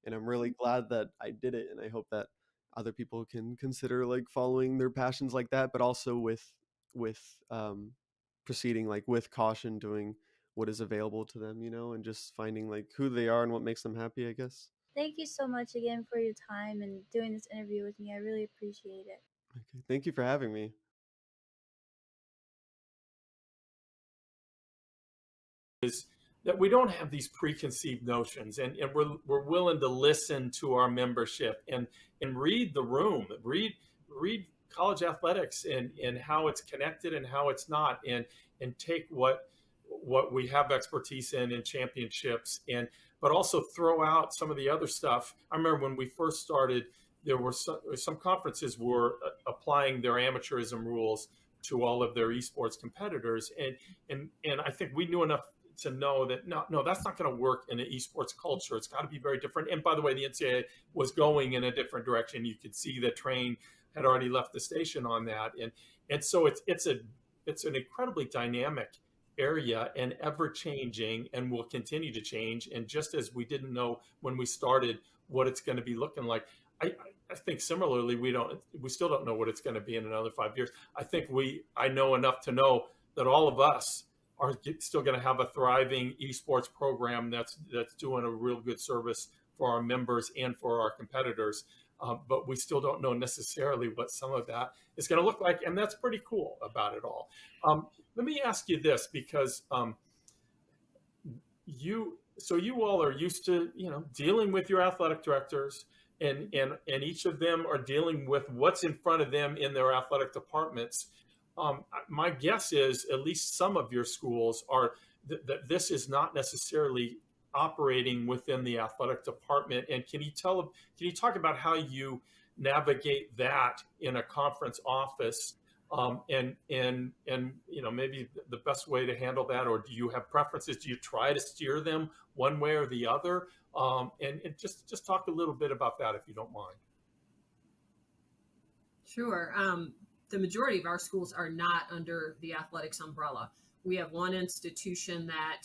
and I'm really glad that I did it. And I hope that other people can consider like following their passions like that, but also with proceeding like with caution, doing what is available to them, and just finding like who they are and what makes them happy, I guess. Thank you so much again for your time and doing this interview with me. I really appreciate it. Okay, thank you for having me. Is that we don't have these preconceived notions, and we're willing to listen to our membership and read the room, read college athletics and how it's connected and how it's not, and take what we have expertise in championships, but also throw out some of the other stuff. I remember when we first started, there were some conferences were applying their amateurism rules to all of their esports competitors, and I think we knew enough to know that no, that's not going to work in an esports culture. It's got to be very different. And by the way, the NCAA was going in a different direction. You could see the train had already left the station on that, and so it's an incredibly dynamic area and ever changing, and will continue to change. And just as we didn't know when we started what it's going to be looking like, I think similarly we still don't know what it's going to be in another 5 years. I know enough to know that all of us are still going to have a thriving esports program that's doing a real good service for our members and for our competitors. But we still don't know necessarily what some of that is going to look like, and that's pretty cool about it all. Let me ask you this, because you all are used to dealing with your athletic directors, and each of them are dealing with what's in front of them in their athletic departments. My guess is at least some of your schools are that this is not necessarily operating within the athletic department. And can you talk about how you navigate that in a conference office, and maybe the best way to handle that, or do you have preferences? Do you try to steer them one way or the other? And just talk a little bit about that, if you don't mind. Sure. The majority of our schools are not under the athletics umbrella. We have one institution that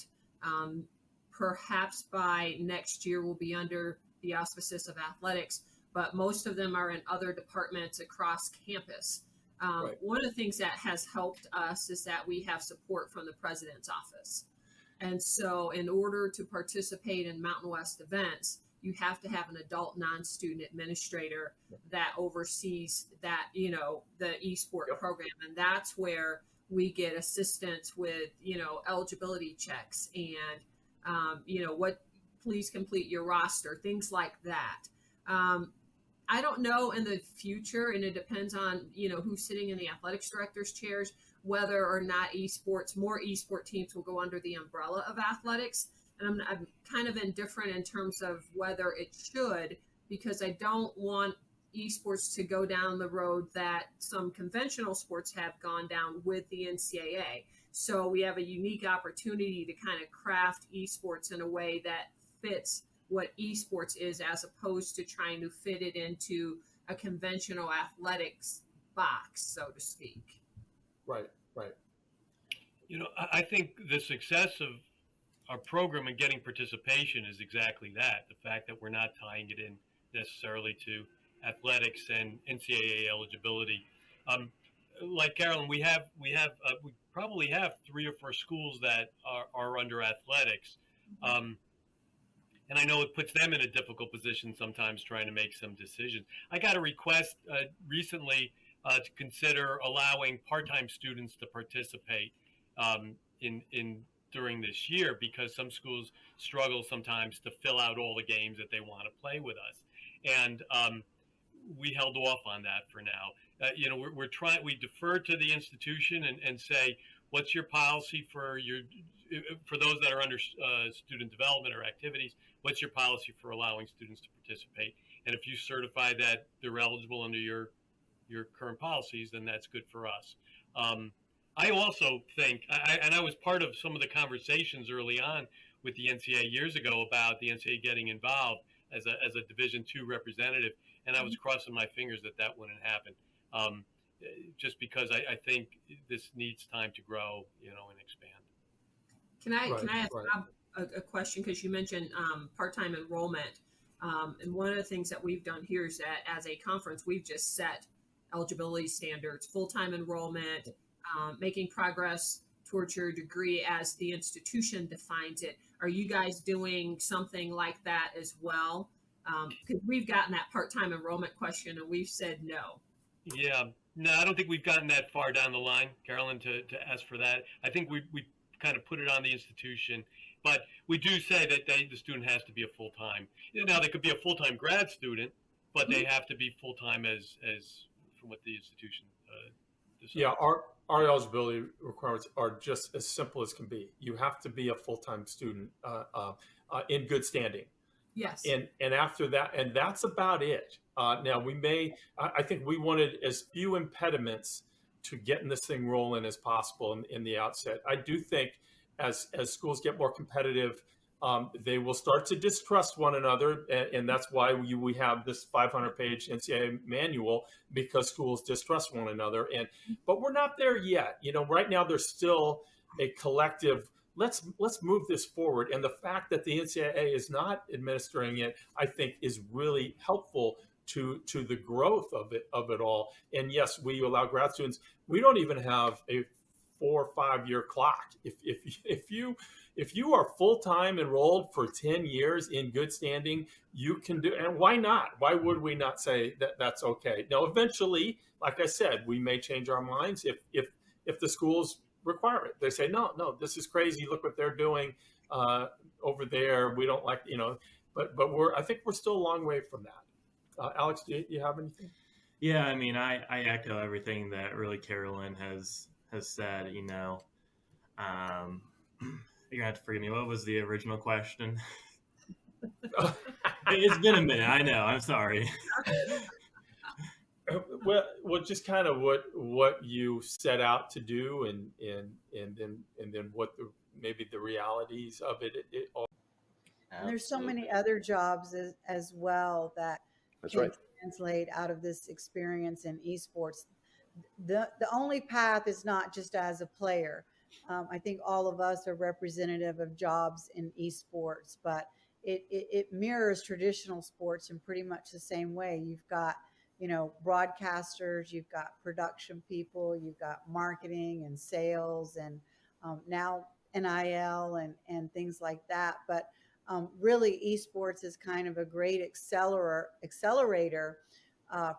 perhaps by next year will be under the auspices of athletics, but most of them are in other departments across campus. Right. One of the things that has helped us is that we have support from the president's office. And so in order to participate in Mountain West events, you have to have an adult non-student administrator that oversees that, the eSport program. And that's where we get assistance with, eligibility checks and, please complete your roster, things like that. I don't know in the future, and it depends on, who's sitting in the athletics director's chairs, whether or not more esport teams will go under the umbrella of athletics. And I'm kind of indifferent in terms of whether it should, because I don't want esports to go down the road that some conventional sports have gone down with the NCAA. So we have a unique opportunity to kind of craft esports in a way that fits what esports is, as opposed to trying to fit it into a conventional athletics box, so to speak. Right. I think the success of our program and getting participation is exactly that. The fact that we're not tying it in necessarily to athletics and NCAA eligibility. Like Carolyn, we probably have 3 or 4 schools that are under athletics. And I know it puts them in a difficult position sometimes trying to make some decisions. I got a request recently to consider allowing part-time students to participate during this year, because some schools struggle sometimes to fill out all the games that they want to play with us. And we held off on that for now. We defer to the institution and say, what's your policy for those that are under student development or activities? What's your policy for allowing students to participate? And if you certify that they're eligible under your current policies, then that's good for us. I also think, and I was part of some of the conversations early on with the NCAA years ago about the NCAA getting involved as a Division II representative, and I was crossing my fingers that wouldn't happen, just because I think this needs time to grow, and expand. Can I ask a question, because you mentioned part-time enrollment, and one of the things that we've done here is that as a conference, we've just set eligibility standards, full-time enrollment, making progress towards your degree as the institution defines it. Are you guys doing something like that as well? Because we've gotten that part-time enrollment question and we've said no. Yeah, no, I don't think we've gotten that far down the line, Carolyn, to ask for that. I think we kind of put it on the institution, but we do say that the student has to be a full-time. Now, they could be a full-time grad student, but they have to be full-time as from what the institution decides. Yeah, our eligibility requirements are just as simple as can be. You have to be a full-time student in good standing. Yes. And after that, and that's about it. Now I think we wanted as few impediments to getting this thing rolling as possible in the outset. I do think as schools get more competitive, they will start to distrust one another, and that's why we have this 500-page NCAA manual, because schools distrust one another. But we're not there yet. Right now there's still a collective. Let's move this forward, and the fact that the NCAA is not administering it, I think, is really helpful to the growth of it all. And yes, we allow grad students. We don't even have a 4 or 5 year clock. If you are full-time enrolled for 10 years in good standing, you can do. And why not? Why would we not say that that's okay? Now, eventually, like I said, we may change our minds if the schools require it. They say, no, this is crazy. Look what they're doing over there. We don't like, but I think we're still a long way from that. Alex, do you have anything? Yeah, I mean, I echo everything that really Carolyn has said. You're gonna have to forgive me. What was the original question? It's been a minute. I know. I'm sorry. Well, just kind of what you set out to do, and then what maybe the realities of it all. And there's so many other jobs as well that can translate out of this experience in esports. The only path is not just as a player. I think all of us are representative of jobs in esports, but it mirrors traditional sports in pretty much the same way. You've got broadcasters, you've got production people, you've got marketing and sales, and now NIL and things like that. But really, esports is kind of a great accelerator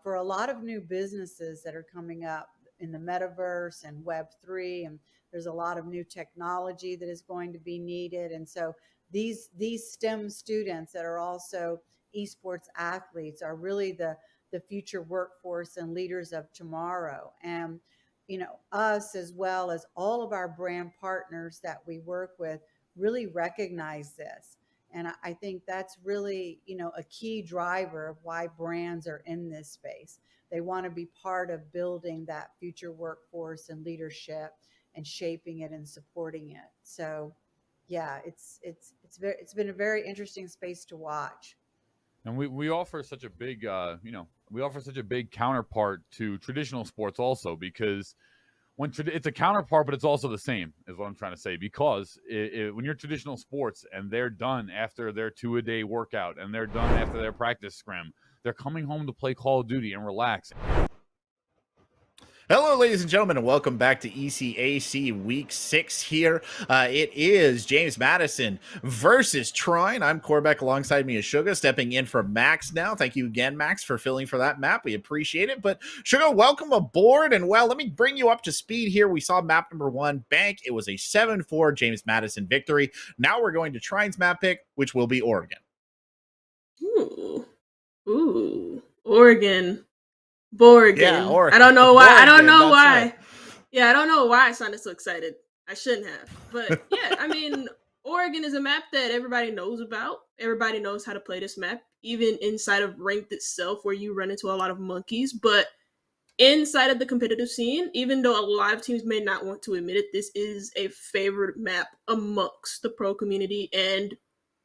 for a lot of new businesses that are coming up in the metaverse and Web3, and there's a lot of new technology that is going to be needed. And so these STEM students that are also esports athletes are really the future workforce and leaders of tomorrow. And us, as well as all of our brand partners that we work with, really recognize this. And I think that's really, a key driver of why brands are in this space. They want to be part of building that future workforce and leadership and shaping it and supporting it. So, yeah, it's been a very interesting space to watch. And we offer such a big, we offer such a big counterpart to traditional sports also, because it's a counterpart, but it's also the same, is what I'm trying to say. Because when you're traditional sports and they're done after their 2-a-day workout and they're done after their practice scrim, they're coming home to play Call of Duty and relax. Hello, ladies and gentlemen, and welcome back to ECAC Week 6 here. It is James Madison versus Troy, and I'm Corbeck. Alongside me is Sugar, stepping in for Max now. Thank you again, Max, for filling for that map. We appreciate it. But Sugar, welcome aboard, and well, let me bring you up to speed here. We saw map number 1, Bank. It was a 7-4 James Madison victory. Now we're going to Trine's map pick, which will be Oregon. Ooh, Oregon. Borgen. Yeah, Oregon. I don't know why. Borgen, I don't know why. Right. Yeah, I don't know why I sounded so excited. I shouldn't have. But yeah, I mean, Oregon is a map that everybody knows about. Everybody knows how to play this map, even inside of ranked itself, where you run into a lot of monkeys. But inside of the competitive scene, even though a lot of teams may not want to admit it, this is a favored map amongst the pro community and,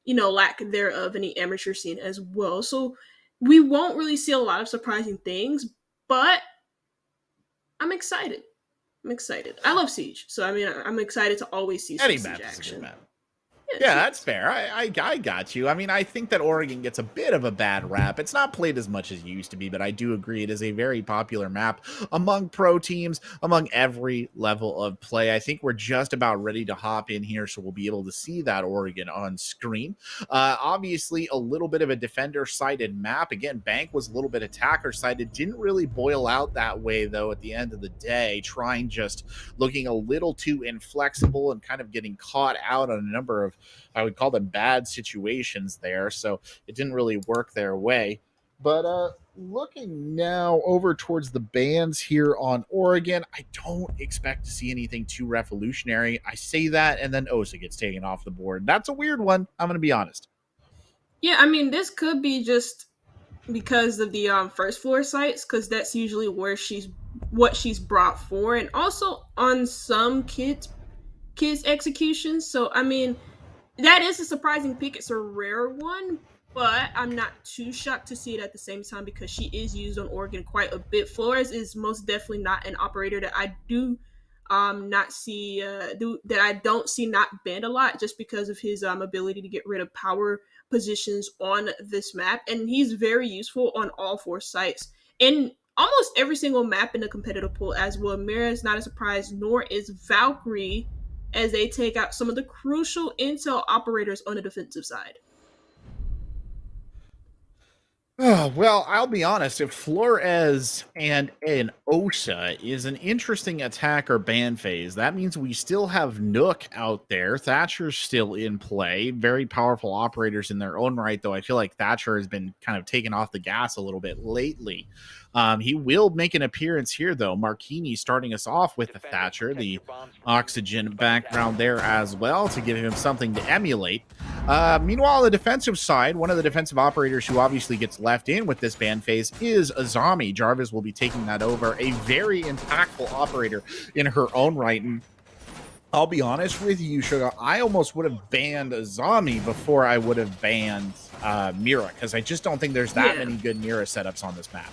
lack thereof in the amateur scene as well. So we won't really see a lot of surprising things, but I'm excited. I love Siege, so I mean, I'm excited to always see some Siege action. Yeah, that's fair. I got you. I mean, I think that Oregon gets a bit of a bad rap. It's not played as much as it used to be, but I do agree it is a very popular map among pro teams, among every level of play. I think we're just about ready to hop in here, so we'll be able to see that Oregon on screen. Obviously, a little bit of a defender-sided map. Again, Bank was a little bit attacker-sided. Didn't really boil out that way, though, at the end of the day. Trying just looking a little too inflexible and kind of getting caught out on a number of, I would call them, bad situations there. So it didn't really work their way. But looking now over towards the bans here on Oregon, I don't expect to see anything too revolutionary. I say that, and then Osa gets taken off the board. That's a weird one. I'm going to be honest. Yeah, I mean, this could be just because of the first floor sites, because that's usually where what she's brought for, and also on some kids executions. So I mean, that is a surprising pick. It's a rare one, but I'm not too shocked to see it at the same time because she is used on Oregon quite a bit. Flores is most definitely not an operator that I do not see that I don't see not banned a lot, just because of his ability to get rid of power positions on this map, and he's very useful on all 4 sites in almost every single map in the competitive pool as well. Mira is not a surprise, nor is Valkyrie, as they take out some of the crucial intel operators on the defensive side. Oh, well, I'll be honest. If Flores and an Osa is an interesting attack or ban phase, that means we still have Nook out there. Thatcher's still in play. Very powerful operators in their own right, though I feel like Thatcher has been kind of taken off the gas a little bit lately. He will make an appearance here, though. Marquini starting us off with the Thatcher, the oxygen background there as well to give him something to emulate. Meanwhile, on the defensive side, one of the defensive operators who obviously gets left in with this ban phase is Azami. Jarvis will be taking that over. A very impactful operator in her own right. And I'll be honest with you, Sugar, I almost would have banned Azami before I would have banned Mira, because I just don't think there's that many good Mira setups on this map.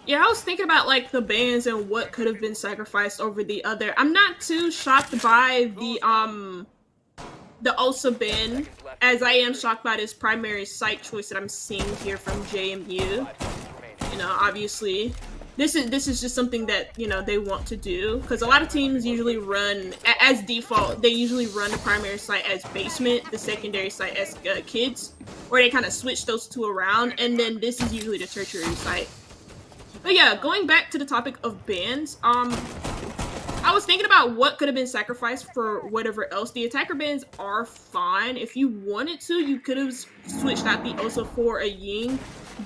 Yeah, I was thinking about like the bans and what could have been sacrificed over the other. I'm not too shocked by the Osa ban, as I am shocked by this primary site choice that I'm seeing here from JMU. Obviously, this is just something that they want to do, because a lot of teams usually run as default. They usually run the primary site as basement, the secondary site as kids, or they kind of switch those two around, and then this is usually the tertiary site. But yeah, going back to the topic of bans, I was thinking about what could have been sacrificed for whatever else. The attacker bans are fine. If you wanted to, you could have switched out the Osa for a Ying,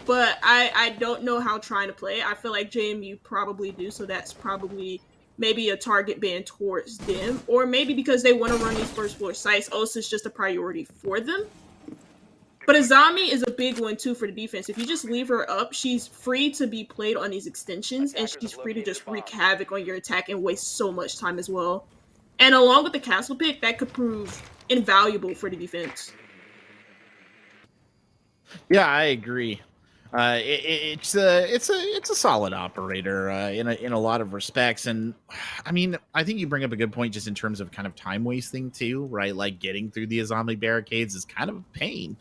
but I don't know how trying to play. I feel like JMU probably do, so that's probably maybe a target ban towards them, or maybe because they want to run these first floor sites, Osa is just a priority for them. But Azami is a big one, too, for the defense. If you just leave her up, she's free to be played on these extensions, and she's free to just wreak havoc on your attack and waste so much time as well. And along with the castle pick, that could prove invaluable for the defense. Yeah, I agree. It's a solid operator in a lot of respects, and I mean, I think you bring up a good point just in terms of kind of time wasting too, right? Like getting through the Azami barricades is kind of a pain,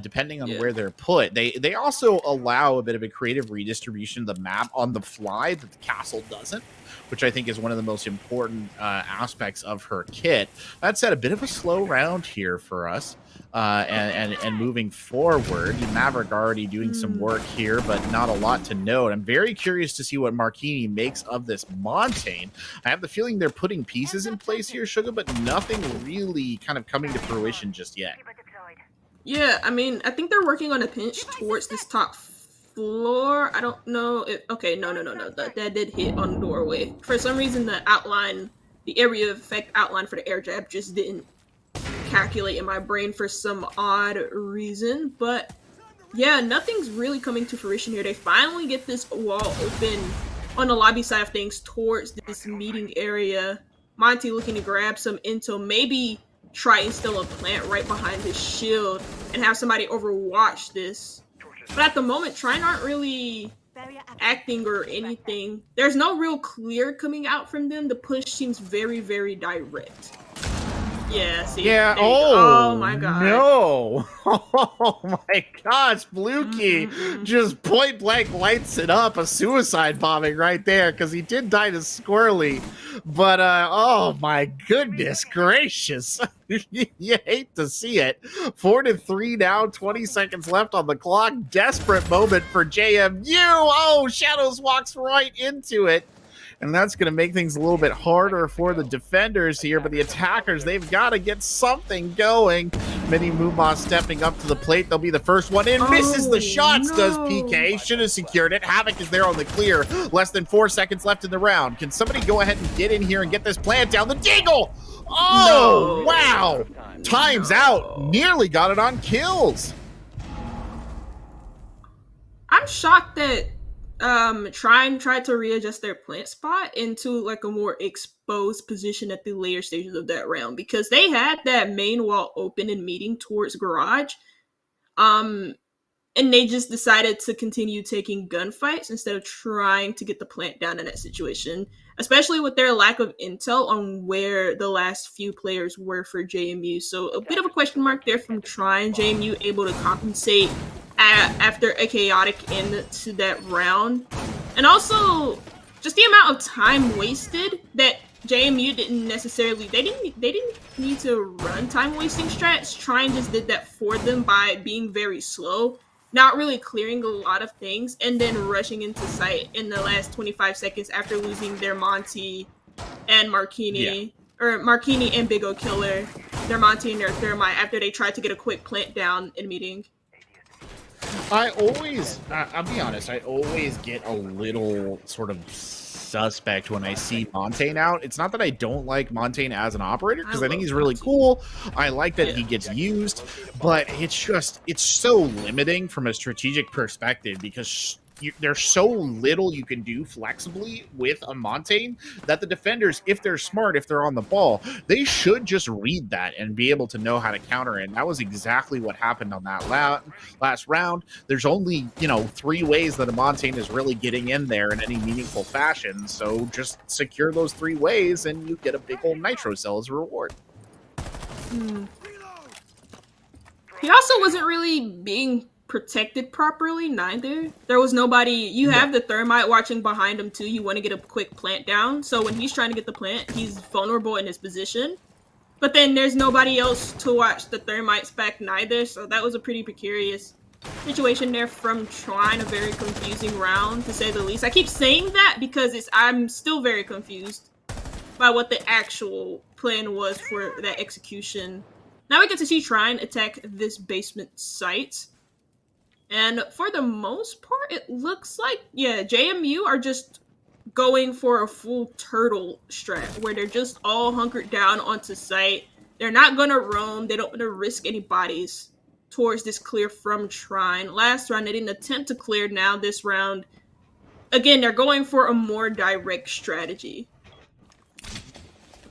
depending on where they're put. They also allow a bit of a creative redistribution of the map on the fly that the castle doesn't, which I think is one of the most important aspects of her kit. That said, a bit of a slow round here for us. And moving forward, Maverick already doing some work here, but not a lot to note. I'm very curious to see what Marquini makes of this Montaigne. I have the feeling they're putting pieces in place here, Sugar, but nothing really kind of coming to fruition just yet. Yeah, I mean, I think they're working on a pinch towards this top floor. I don't know if... Okay, no. That did hit on the doorway. For some reason, the outline the area of effect outline for the air jab just didn't calculate in my brain for some odd reason. But yeah, nothing's really coming to fruition here. They finally get this wall open on the lobby side of things towards this meeting area. Monty looking to grab some intel, maybe try and steal a plant right behind his shield and have somebody overwatch this. But at the moment, Trine aren't really acting or anything. There's no real clear coming out from them. The push seems very, very direct. Yeah, see? Yeah, oh my god. No. Oh my gosh, Blukey just point blank lights it up, a suicide bombing right there, because he did die to Squirrely. But, oh my goodness gracious. You hate to see it. 4-3 now, 20 seconds left on the clock. Desperate moment for JMU. Oh, Shadows walks right into it. And that's going to make things a little bit harder for the defenders here, but the attackers, they've got to get something going. Mini Muma stepping up to the plate. They'll be the first one in. Misses the shots, does PK. Should have secured it. Havoc is there on the clear. Less than 4 seconds left in the round. Can somebody go ahead and get in here and get this plant down? The Deagle! Oh, no. Wow. Time's out. Nearly got it on kills. I'm shocked that tried to readjust their plant spot into like a more exposed position at the later stages of that round, because they had that main wall open and meeting towards garage, and they just decided to continue taking gunfights instead of trying to get the plant down in that situation, especially with their lack of intel on where the last few players were for JMU. So a bit of a question mark there from Trine. JMU able to compensate after a chaotic end to that round, and also just the amount of time wasted that JMU didn't necessarily they didn't need to run time wasting strats. Trine just did that for them by being very slow, not really clearing a lot of things, and then rushing into sight in the last 25 seconds after losing their Monty and Marquini, or Marquini and Big O Killer, their Monty and their Thermite, after they tried to get a quick plant down in meeting. I'll be honest, I always get a little sort of suspect when I see Montaigne out. It's not that I don't like Montaigne as an operator, because I think he's really cool. I like that he gets used, but it's so limiting from a strategic perspective, because there's so little you can do flexibly with a Montaigne that the defenders, if they're smart, if they're on the ball, they should just read that and be able to know how to counter it. And that was exactly what happened on that last round. There's only, 3 ways that a Montaigne is really getting in there in any meaningful fashion. So just secure those 3 ways and you get a big old nitro cell as a reward. He also wasn't really being protected properly neither. There was nobody. You have the Thermite watching behind him too. You want to get a quick plant down, so when he's trying to get the plant, he's vulnerable in his position, but then there's nobody else to watch the Thermites back neither. So that was a pretty precarious situation there from Trine. A very confusing round to say the least. I keep saying that because I'm still very confused by what the actual plan was for that execution. Now we get to see Trine attack this basement site. And for the most part, it looks like, JMU are just going for a full turtle strat, where they're just all hunkered down onto site. They're not going to roam. They don't want to risk any bodies towards this clear from Trine. Last round, they didn't attempt to clear. Now this round, again, they're going for a more direct strategy.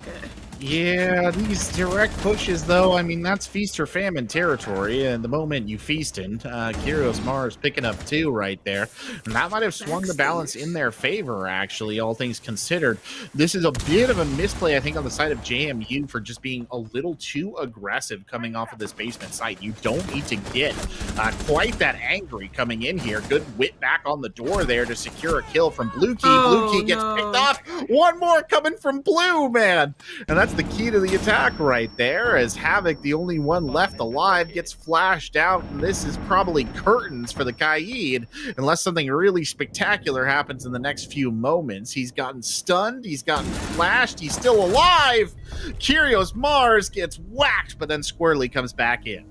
Okay. Yeah, these direct pushes, though, I mean, that's feast or famine territory, and the moment you feasting, Kyrios Mars picking up 2 right there, and that might have swung the balance in their favor, actually, all things considered. This is a bit of a misplay, I think, on the side of JMU for just being a little too aggressive coming off of this basement site. You don't need to get quite that angry coming in here. Good whip back on the door there to secure a kill from Blukey. Blukey gets picked off. One more coming from Blue, man, and that's the key to the attack right there, as Havoc, the only one left alive, gets flashed out, and this is probably curtains for the Kaid, unless something really spectacular happens in the next few moments. He's gotten stunned, he's gotten flashed, he's still alive! Kyrios Mars gets whacked, but then Squirrely comes back in.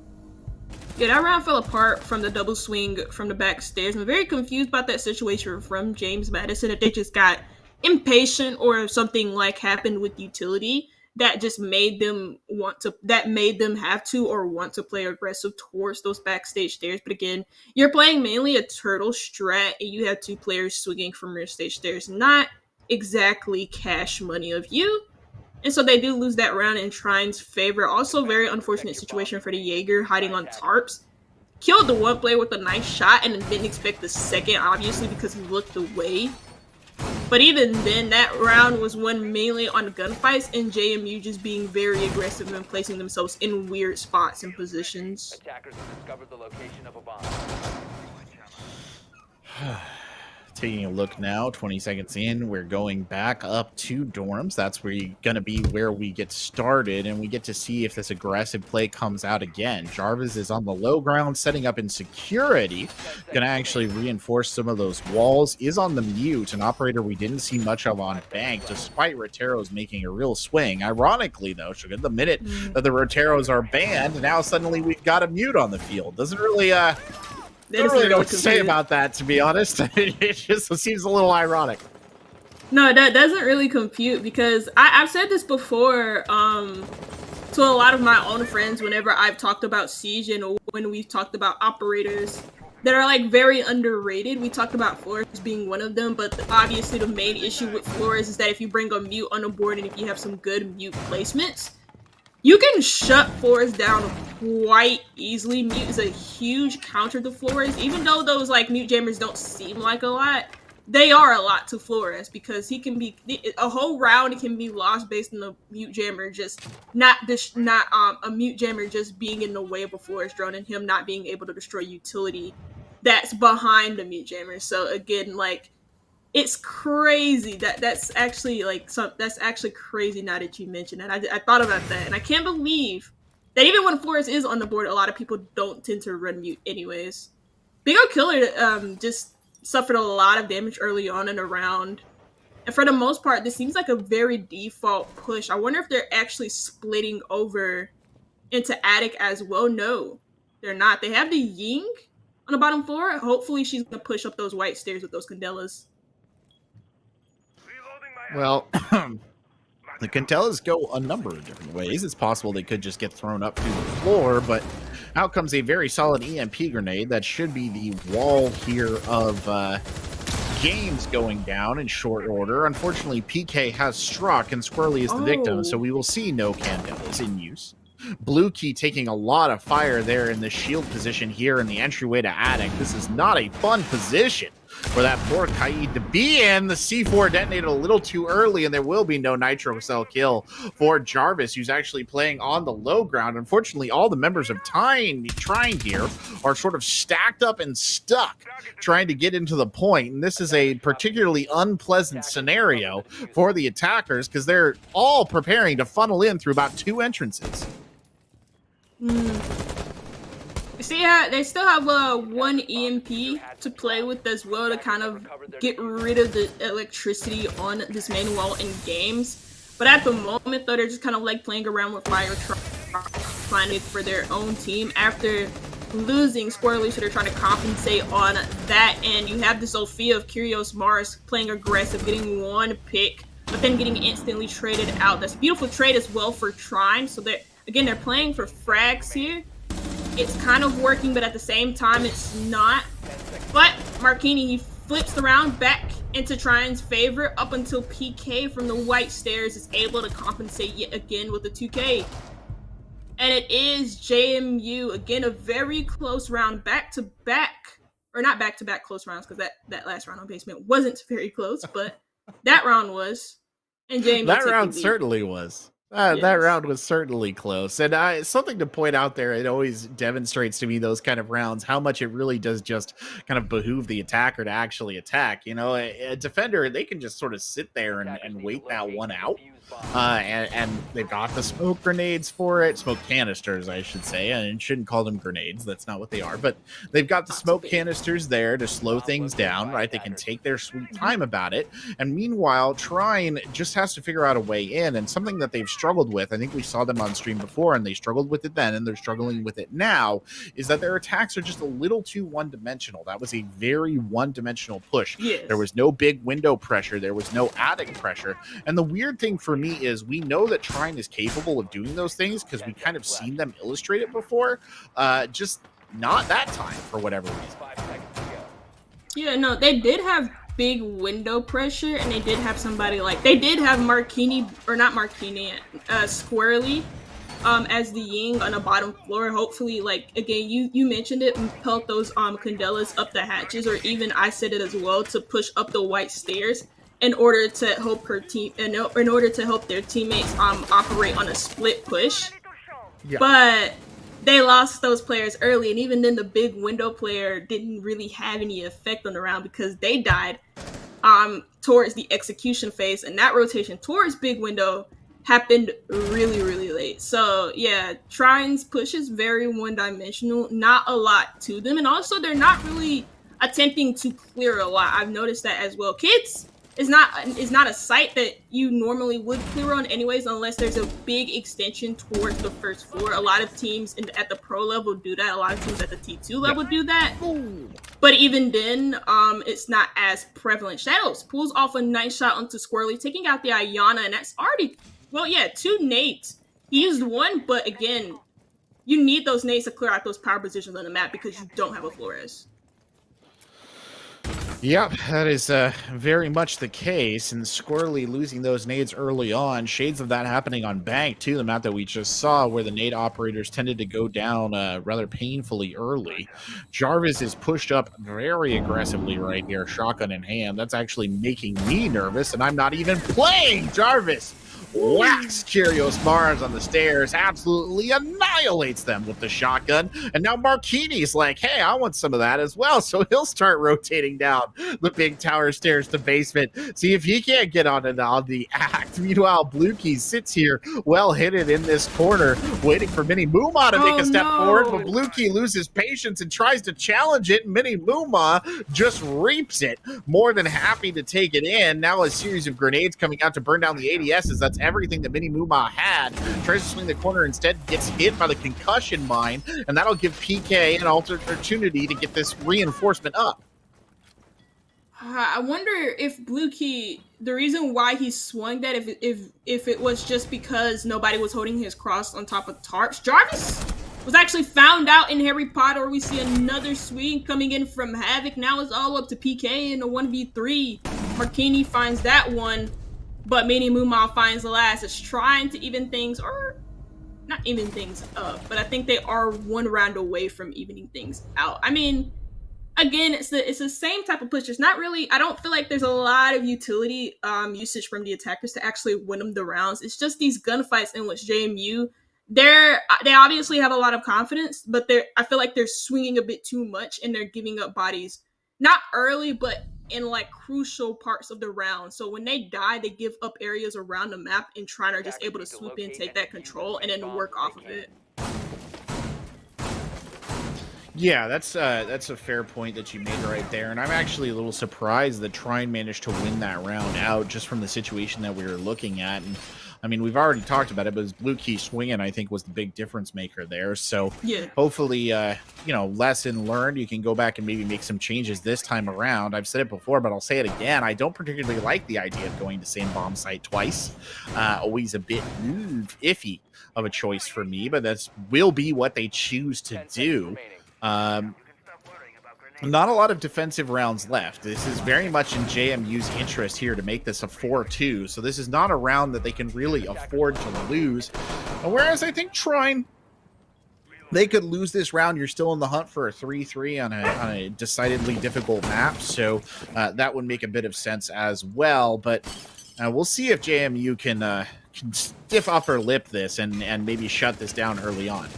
Yeah, that round fell apart from the double swing from the back stairs. I'm very confused about that situation from James Madison, if they just got impatient or something like happened with utility that just made them have to or want to play aggressive towards those backstage stairs. But again, you're playing mainly a turtle strat and you have 2 players swinging from rear stage stairs. Not exactly cash money of you. And so they do lose that round in Trine's favor. Also, very unfortunate situation for the Jaeger hiding on tarps. Killed the one player with a nice shot and didn't expect the second, obviously, because he looked away. But even then, that round was won mainly on gunfights and JMU just being very aggressive and placing themselves in weird spots and positions. Attackers have discovered the location of a bomb. Taking a look now, 20 seconds in, we're going back up to dorms. That's going to be where we get started, and we get to see if this aggressive play comes out again. Jarvis is on the low ground, setting up in security. Going to actually reinforce some of those walls. Is on the mute, an operator we didn't see much of on bank, despite Roteros making a real swing. Ironically, though, the minute that the Roteros are banned, now suddenly we've got a mute on the field. Doesn't really... I don't really know what to say about that, to be honest. It just seems a little ironic. No, that doesn't really compute because I've said this before to a lot of my own friends whenever I've talked about Siege and when we've talked about operators that are like very underrated. We talked about Flores being one of them, but obviously the main issue with Flores is that if you bring a mute on the board and if you have some good mute placements, you can shut Flores down quite easily. Mute is a huge counter to Flores. Even though those like mute jammers don't seem like a lot, they are a lot to Flores because he can be a whole round. It can be lost based on the mute jammer not a mute jammer just being in the way of a Flores drone and him not being able to destroy utility that's behind the mute jammer. So again, like, it's crazy that's actually crazy now that you mentioned that. I thought about that and I can't believe that even when Flores is on the board, a lot of people don't tend to run mute anyways. Big O Killer just suffered a lot of damage early on in the round. And for the most part, this seems like a very default push. I wonder if they're actually splitting over into Attic as well. No, they're not. They have the Ying on the bottom floor. Hopefully she's going to push up those white stairs with those Candelas. Well, the Candelas go a number of different ways. It's possible they could just get thrown up through the floor, but out comes a very solid EMP grenade. That should be the wall here of games going down in short order. Unfortunately, PK has struck and Squirrely is the victim, so we will see no Candelas in use. Blue Key taking a lot of fire there in the shield position here in the entryway to Attic. This is not a fun position for that poor Kaid to be in. The C4 detonated a little too early, and there will be no nitro cell kill for Jarvis, who's actually playing on the low ground. Unfortunately, all the members of Trine here are sort of stacked up and stuck trying to get into the point, and this is a particularly unpleasant scenario for the attackers because they're all preparing to funnel in through about 2 entrances. See, they still have one EMP to play with as well to kind of get rid of the electricity on this main wall in games. But at the moment, though, they're just kind of like playing around with fire, trying it for their own team. After losing Squirrely, so they're trying to compensate on that end. You have the Sophia of Curios Mars playing aggressive, getting 1 pick, but then getting instantly traded out. That's a beautiful trade as well for Trine. So they're playing for frags here. It's kind of working, but at the same time, it's not. But Marquini, he flips the round back into Trine's favor up until PK from the white stairs is able to compensate yet again with the 2K. And it is JMU, again, a very close round back-to-back. Or not back-to-back close rounds, because that last round on basement wasn't very close, but that round was. And JMU that round certainly was. Yes. That round was certainly close. And something to point out there, it always demonstrates to me those kind of rounds, how much it really does just kind of behoove the attacker to actually attack. You know, a defender, they can just sort of sit there and wait that one out. And they've got the smoke grenades for it, smoke canisters, I should say, and shouldn't call them grenades. That's not what they are, but they've got the smoke canisters there to slow things down, right? They can take their sweet time about it. And meanwhile, Trine just has to figure out a way in, and something that they've struggled with, I think we saw them on stream before, and they struggled with it then, and they're struggling with it now, is that their attacks are just a little too one-dimensional. That was a very one-dimensional push. Yes. There was no big window pressure. There was no attic pressure. And the weird thing for me is we know that Trine is capable of doing those things because we kind of seen them illustrate it before, just not that time for whatever reason. Yeah, no, they did have big window pressure, and they did have somebody like, they did have Marquini, or not Marquini, Squirrely, as the Ying on the bottom floor. Hopefully, like, again, you mentioned it, pelt those Candelas up the hatches, or even I said it as well, to push up the white stairs in order to help her team, in order to help their teammates operate on a split push. Yeah. But they lost those players early, and even then the big window player didn't really have any effect on the round because they died towards the execution phase, and that rotation towards big window happened really, really late. So yeah, Trine's push is very one-dimensional, not a lot to them, and also they're not really attempting to clear a lot. I've noticed that as well. Kids is not a site that you normally would clear on anyways, unless there's a big extension towards the first floor. A lot of teams at the pro level do that. A lot of teams at the T2 level do that. But even then, it's not as prevalent. Shadows pulls off a nice shot onto Squirrely, taking out the Ayana, and that's already, well, yeah, 2 nades. He used 1, but again, you need those nades to clear out those power positions on the map because you don't have a Flores. Yep, that is very much the case, and Squirrely losing those nades early on. Shades of that happening on Bank, too, the map that we just saw, where the nade operators tended to go down rather painfully early. Jarvis is pushed up very aggressively right here, shotgun in hand. That's actually making me nervous, and I'm not even playing Jarvis. Whacks Kyrios Mars on the stairs, absolutely annihilates them with the shotgun. And now Marquini's like, hey, I want some of that as well. So he'll start rotating down the big tower stairs to basement, see if he can't get on the act. Meanwhile, Bluekey sits here, well hidden in this corner, waiting for Mini Muma to make a step forward, but Bluekey loses patience and tries to challenge it. Mini Muma just reaps it, more than happy to take it in. Now a series of grenades coming out to burn down the ADSs. That's everything that Mini Muma had. Tries to swing the corner, instead gets hit by the concussion mine, and that'll give PK an opportunity to get this reinforcement up. I wonder if Bluekey, the reason why he swung that, if it was just because nobody was holding his cross on top of tarps. Jarvis was actually found out in Harry Potter. We see another swing coming in from Havoc. Now it's all up to PK in a 1v3. Marquini finds that one, but Mini Muma finds the last. It's trying to even things, or not even things up, but I think they are 1 round away from evening things out. I mean, again, it's the same type of push. It's not really, I don't feel like there's a lot of utility usage from the attackers to actually win them the rounds. It's just these gunfights in which JMU, they obviously have a lot of confidence, but I feel like they're swinging a bit too much, and they're giving up bodies, not early, but in like crucial parts of the round. So when they die, they give up areas around the map, and Trine are just able to swoop in, take that control, and then work off of it. Yeah, that's a fair point that you made right there, and I'm actually a little surprised that Trine managed to win that round out just from the situation that we were looking at. And I mean, we've already talked about it, but his Bluekey swinging, I think, was the big difference maker there. So yeah, hopefully, lesson learned. You can go back and maybe make some changes this time around. I've said it before, but I'll say it again. I don't particularly like the idea of going to same bomb site twice. Always a bit iffy of a choice for me, but that's will be what they choose to do. Not a lot of defensive rounds left. This is very much in JMU's interest here to make this a 4-2. So this is not a round that they can really afford to lose. Whereas I think Trine, they could lose this round. You're still in the hunt for a 3-3 on a decidedly difficult map. So that would make a bit of sense as well. But we'll see if JMU can stiff upper lip this and maybe shut this down early on.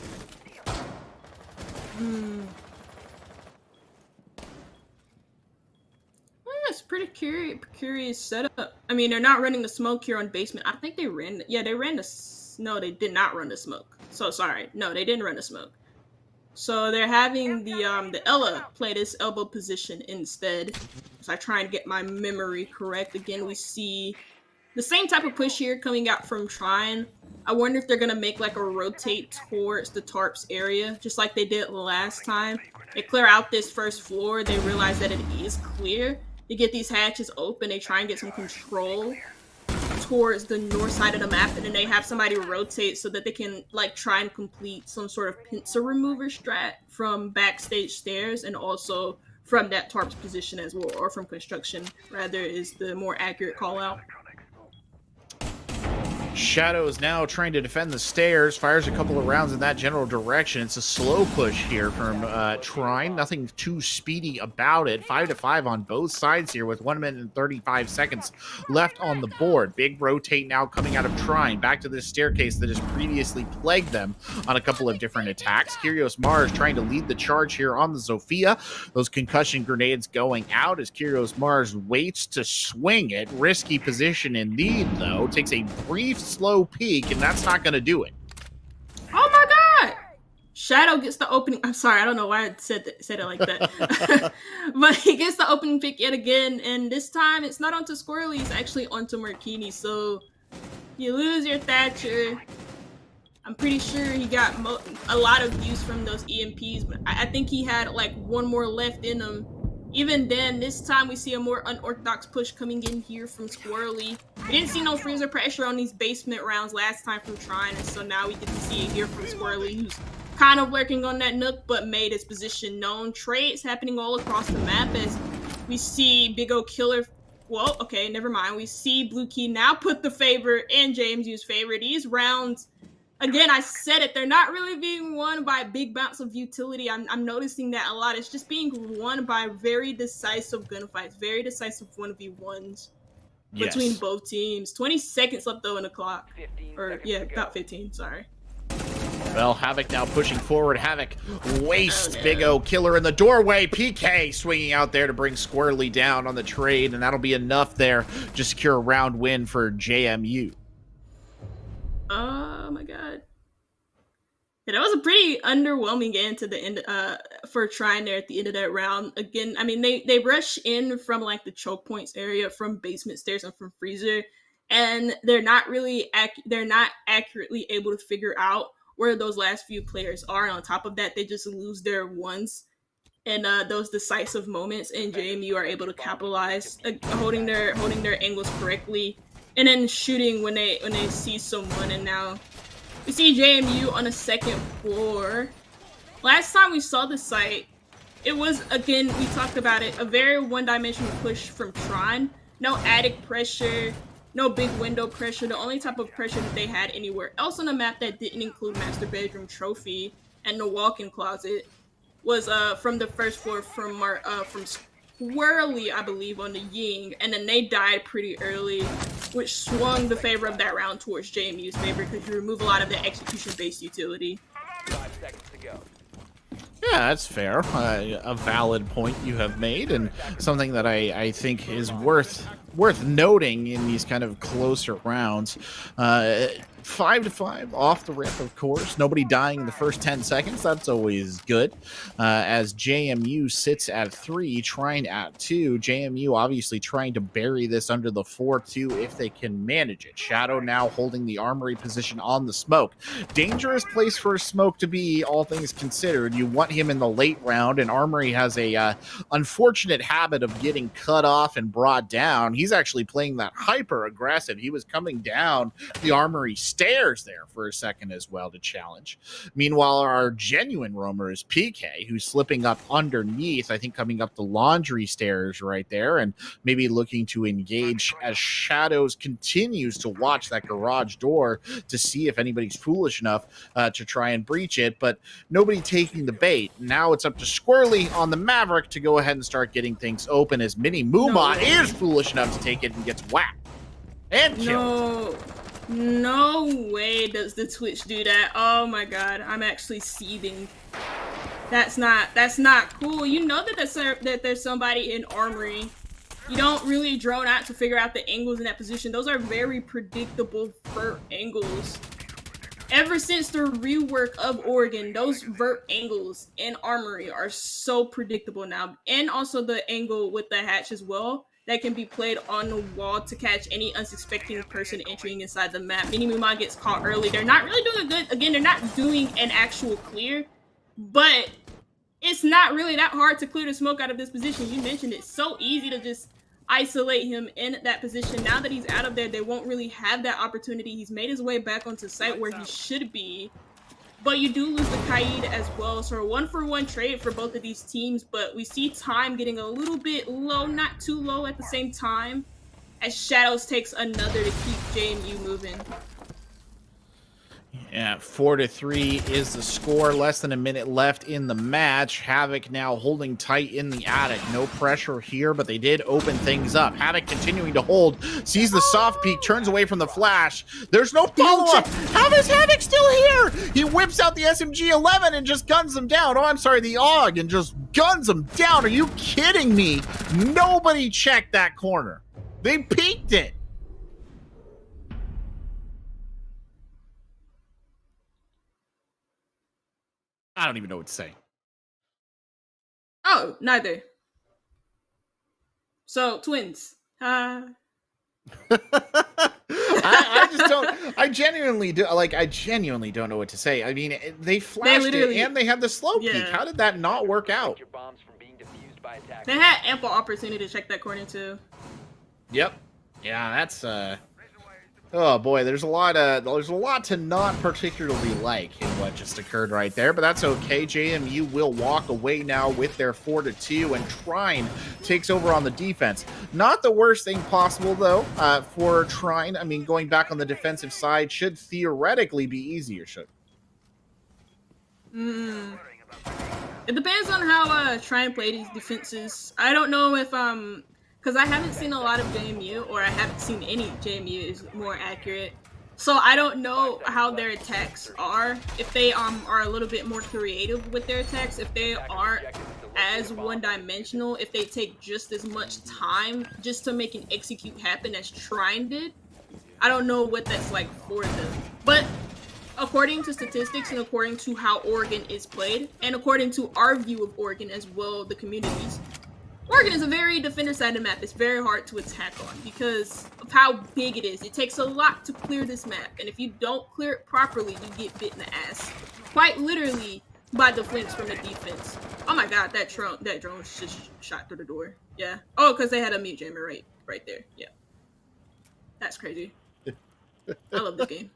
it's pretty curious setup. I mean, they're not running the smoke here on basement. I think they ran. Yeah, they ran the. No, they did not run the smoke. So sorry. No, they didn't run the smoke. So they're having the Ella play this elbow position instead. So I try and get my memory correct. Again, we see the same type of push here coming out from Trine. I wonder if they're gonna make like a rotate towards the tarps area, just like they did last time. They clear out this first floor. They realize that it is clear. They get these hatches open. They try and get some control towards the north side of the map, and then they have somebody rotate so that they can like try and complete some sort of pincer remover strat from backstage stairs and also from that tarps position as well, or from construction rather is the more accurate call out. Shadow is now trying to defend the stairs, fires a couple of rounds in that general direction. It's a slow push here from Trine. Nothing too speedy about it. 5-5 on both sides here with 1 minute and 35 seconds left on the board. Big rotate now coming out of Trine. Back to this staircase that has previously plagued them on a couple of different attacks. Kyrios Mars trying to lead the charge here on the Zofia. Those concussion grenades going out as Kyrios Mars waits to swing it. Risky position indeed, though. Takes a brief slow peak, and that's not going to do it. Oh my god! Shadow gets the opening. I'm sorry, I don't know why I said it like that. But he gets the opening pick yet again, and this time it's not onto Squirrely, it's actually onto Marquini. So you lose your Thatcher. I'm pretty sure he got a lot of use from those EMPs, but I think he had like one more left in him. Even then, this time we see a more unorthodox push coming in here from Squirrely. We didn't see no freezer pressure on these basement rounds last time from Trine, and so now we get to see it here from Squirrely, who's kind of lurking on that nook, but made his position known. Trades happening all across the map as we see Big O Killer. Well, okay, never mind. We see Blue Key now put the favor in JMU's favor. These rounds, again, I said it, they're not really being won by big bounce of utility. I'm noticing that a lot. It's just being won by very decisive gunfights, very decisive 1v1s between both teams. 20 seconds left though in the clock. Or yeah, about 15, sorry. Well, Havoc now pushing forward. Havoc wastes Big O Killer in the doorway. PK swinging out there to bring Squirrely down on the trade, and that'll be enough there to secure a round win for JMU. Oh my god. Yeah, that was a pretty underwhelming end to the end for Trine there at the end of that round. Again, I mean they rush in from like the choke points area from basement stairs and from freezer, and they're not accurately able to figure out where those last few players are. And on top of that, they just lose their ones in those decisive moments, and JMU are able to capitalize, holding their angles correctly. And then shooting when they see someone, and now we see JMU on the second floor. Last time we saw the site, it was, again, we talked about it, a very one-dimensional push from Trine. No attic pressure, no big window pressure. The only type of pressure that they had anywhere else on the map that didn't include Master Bedroom Trophy and the walk-in closet was from the first floor from Squirrely, I believe, on the Ying, and then they died pretty early, which swung the favor of that round towards JMU's favor because you remove a lot of the execution-based utility. 5 seconds to go. Yeah, that's fair. A valid point you have made, and something that I think is worth noting in these kind of closer rounds. 5-5 off the rip, of course. Nobody dying in the first 10 seconds. That's always good. As JMU sits at 3, Trine at 2. JMU obviously trying to bury this under the 4-2 if they can manage it. Shadow now holding the armory position on the smoke. Dangerous place for a smoke to be, all things considered. You want him in the late round, and armory has a unfortunate habit of getting cut off and brought down. He's actually playing that hyper aggressive. He was coming down the armory stairs there for a second as well to challenge. Meanwhile, our genuine roamer is PK, who's slipping up underneath, I think coming up the laundry stairs right there, and maybe looking to engage as Shadows continues to watch that garage door to see if anybody's foolish enough to try and breach it, but nobody taking the bait. Now it's up to Squirrely on the Maverick to go ahead and start getting things open as Mini Muma is foolish enough to take it and gets whacked and killed. No way does the Twitch do that. Oh my god, I'm actually seething. That's not cool. You know that there's somebody in armory You don't really drone out to figure out the angles in that position. Those are very predictable vert angles. Ever since the rework of Oregon, those vert angles in Armory are so predictable now. And also the angle with the hatch as well, that can be played on the wall to catch any unsuspecting person entering inside the map. Mini Muma gets caught early. They're not really doing good. Again, they're not doing an actual clear, but it's not really that hard to clear the smoke out of this position. You mentioned it's so easy to just isolate him in that position. Now that he's out of there, they won't really have that opportunity. He's made his way back onto site where he should be. But you do lose the Kaid as well. So a 1-for-1 trade for both of these teams. But we see time getting a little bit low, not too low at the same time, as Shadows takes another to keep JMU moving. Yeah, 4-3 is the score. Less than a minute left in the match. Havoc now holding tight in the attic. No pressure here, but they did open things up. Havoc continuing to hold. Sees the soft peek, turns away from the flash. There's no follow-up. How is Havoc still here? He whips out the SMG-11 and just guns them down. Oh, I'm sorry, the AUG, and just guns them down. Are you kidding me? Nobody checked that corner. They peeked it. I don't even know what to say. Oh, neither. So, twins. I just don't. I genuinely don't know what to say. I mean, they flashed it and they had the slow peek. How did that not work out? They had ample opportunity to check that corner too. Yep. Yeah, that's oh boy, there's a lot to not particularly like in what just occurred right there, but that's okay. JMU will walk away now with their 4-2, and Trine takes over on the defense. Not the worst thing possible though for Trine. I mean, going back on the defensive side should theoretically be easier. It depends on how Trine play these defenses. I don't know if because I haven't seen a lot of JMU, or I haven't seen any JMU is more accurate. So I don't know how their attacks are, if they are a little bit more creative with their attacks, if they aren't as one-dimensional, if they take just as much time just to make an execute happen as Trine did. I don't know what that's like for them. But according to statistics and according to how Oregon is played, and according to our view of Oregon as well, the communities, Oregon is a very defender-sided map. It's very hard to attack on because of how big it is. It takes a lot to clear this map, and if you don't clear it properly, you get bit in the ass. Quite literally by the flinch from the defense. Oh my god, that drone just shot through the door. Yeah. Oh, because they had a mute jammer right there. Yeah. That's crazy. I love the game.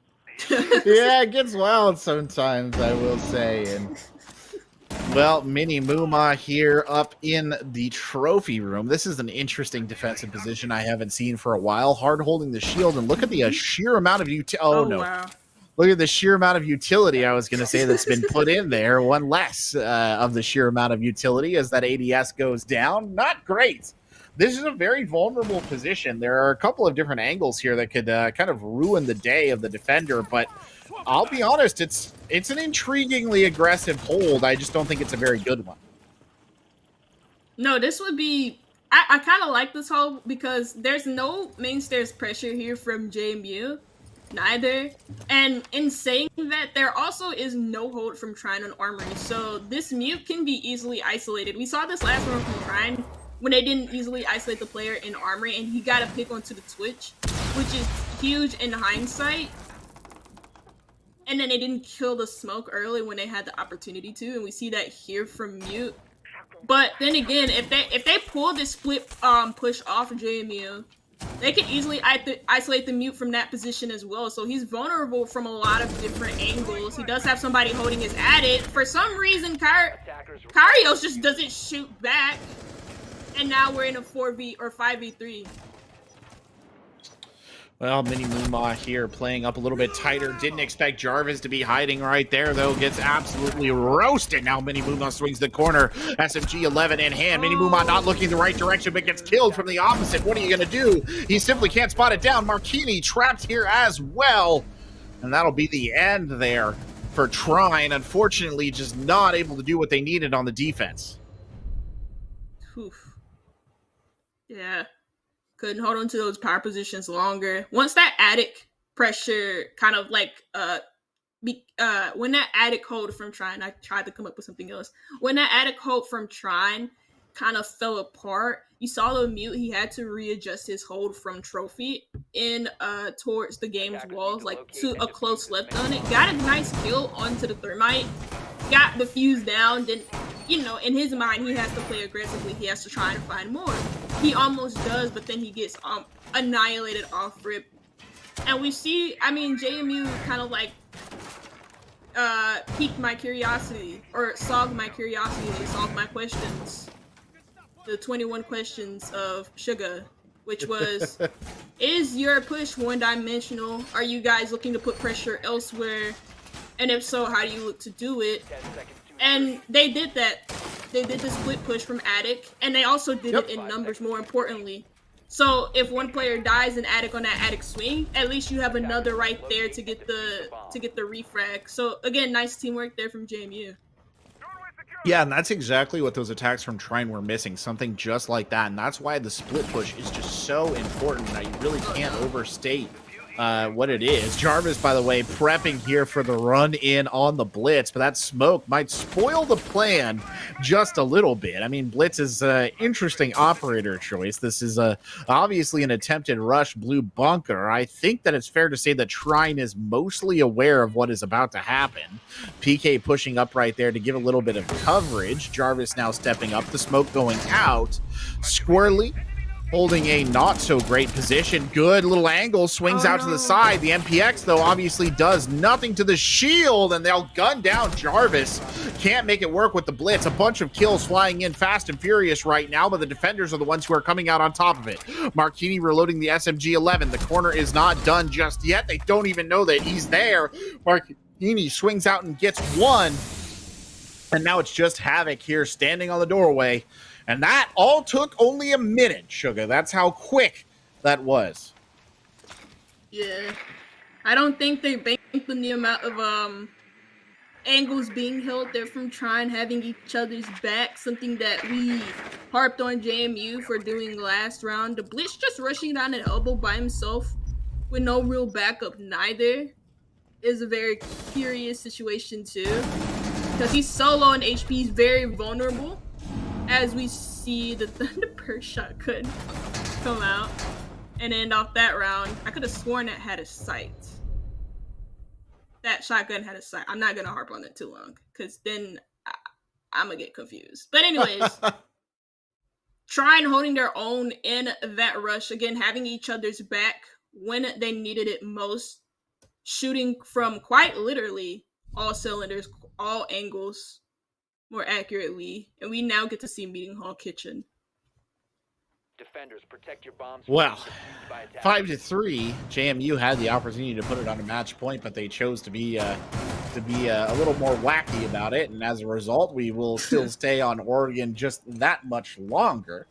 Yeah, it gets wild sometimes, I will say. And well, Mini Muma here up in the trophy room. This is an interesting defensive position I haven't seen for a while. Hard holding the shield, and look at the sheer amount of utility. Oh, no. Wow. Look at the sheer amount of utility, I was going to say, that's been put in there. One less of the sheer amount of utility as that ADS goes down. Not great. This is a very vulnerable position. There are a couple of different angles here that could kind of ruin the day of the defender, but I'll be honest, it's an intriguingly aggressive hold. I just don't think it's a very good one. No, this would be... I kind of like this hold because there's no main stairs pressure here from JMU. Neither. And in saying that, there also is no hold from Trine on Armory. So this mute can be easily isolated. We saw this last one from Trine when they didn't easily isolate the player in Armory, and he got a pick onto the Twitch, which is huge in hindsight. And then they didn't kill the smoke early when they had the opportunity to, and we see that here from Mute. But then again, if they pull this split push off of JMU, they can easily isolate the Mute from that position as well. So he's vulnerable from a lot of different angles. He does have somebody holding his adit. For some reason, Karios just doesn't shoot back. And now we're in a 4v or 5v3. Well, Mini Muma here playing up a little bit tighter. Didn't expect Jarvis to be hiding right there, though. Gets absolutely roasted. Now Mini Muma swings the corner. SMG-11 in hand. Mini Muma not looking the right direction, but gets killed from the opposite. What are you going to do? He simply can't spot it down. Marquini trapped here as well. And that'll be the end there for Trine. Unfortunately, just not able to do what they needed on the defense. Oof. Yeah. couldn't hold on to those power positions longer. Once that attic pressure kind of like when that attic hold from Trine, I tried to come up with something else. When that attic hold from Trine kind of fell apart, you saw the mute. He had to readjust his hold from Trophy in towards the game's walls, like to a close left on it. Got a nice kill onto the Thermite. Got the fuse down. Then, you know, in his mind, he has to play aggressively. He has to try and find more. He almost does, but then he gets annihilated off rip. And we see, I mean, JMU kind of like piqued my curiosity, or solved my curiosity. They solved my questions. The 21 questions of Sugar, which was, is your push one-dimensional? Are you guys looking to put pressure elsewhere? And if so, how do you look to do it? And they did that. They did the split push from attic, and they also did it in numbers, more importantly. So if one player dies in attic on that attic swing, at least you have another right there to get the refrag. So again, nice teamwork there from JMU. Yeah, and that's exactly what those attacks from Trine were missing, something just like that. And that's why the split push is just so important. Now, you really can't overstate what it is. Jarvis, by the way, prepping here for the run in on the Blitz, but that smoke might spoil the plan just a little bit. I mean, Blitz is an interesting operator choice. This is obviously an attempted rush blue bunker. I think that it's fair to say that Trine is mostly aware of what is about to happen. PK pushing up right there to give a little bit of coverage. Jarvis now stepping up, the smoke going out. Squirrely holding a not-so-great position. Good little angle, swings out to the side. The MPX, though, obviously does nothing to the shield, and they'll gun down Jarvis. Can't make it work with the Blitz. A bunch of kills flying in fast and furious right now, but the defenders are the ones who are coming out on top of it. Marquini reloading the SMG-11. The corner is not done just yet. They don't even know that he's there. Marquini swings out and gets one, and now it's just Havoc here standing on the doorway. And that all took only a minute, Sugar. That's how quick that was. Yeah. I don't think they banked on the amount of angles being held there from Trine having each other's back, something that we harped on JMU for doing last round. The Blitz just rushing down an elbow by himself with no real backup neither is a very curious situation too. Because he's so low in HP, he's very vulnerable. As we see the Thunderbird shot could come out and end off that round. I could have sworn that had a sight. That shotgun had a sight. I'm not going to harp on it too long because then I'm going to get confused. But anyways, Trine holding their own in that rush. Again, having each other's back when they needed it most. Shooting from quite literally all cylinders, all angles. More accurately, and we now get to see Meeting Hall Kitchen. Defenders, protect your bombs. Well, 5-3. JMU had the opportunity to put it on a match point, but they chose to be a little more wacky about it, and as a result, we will still stay on Oregon just that much longer.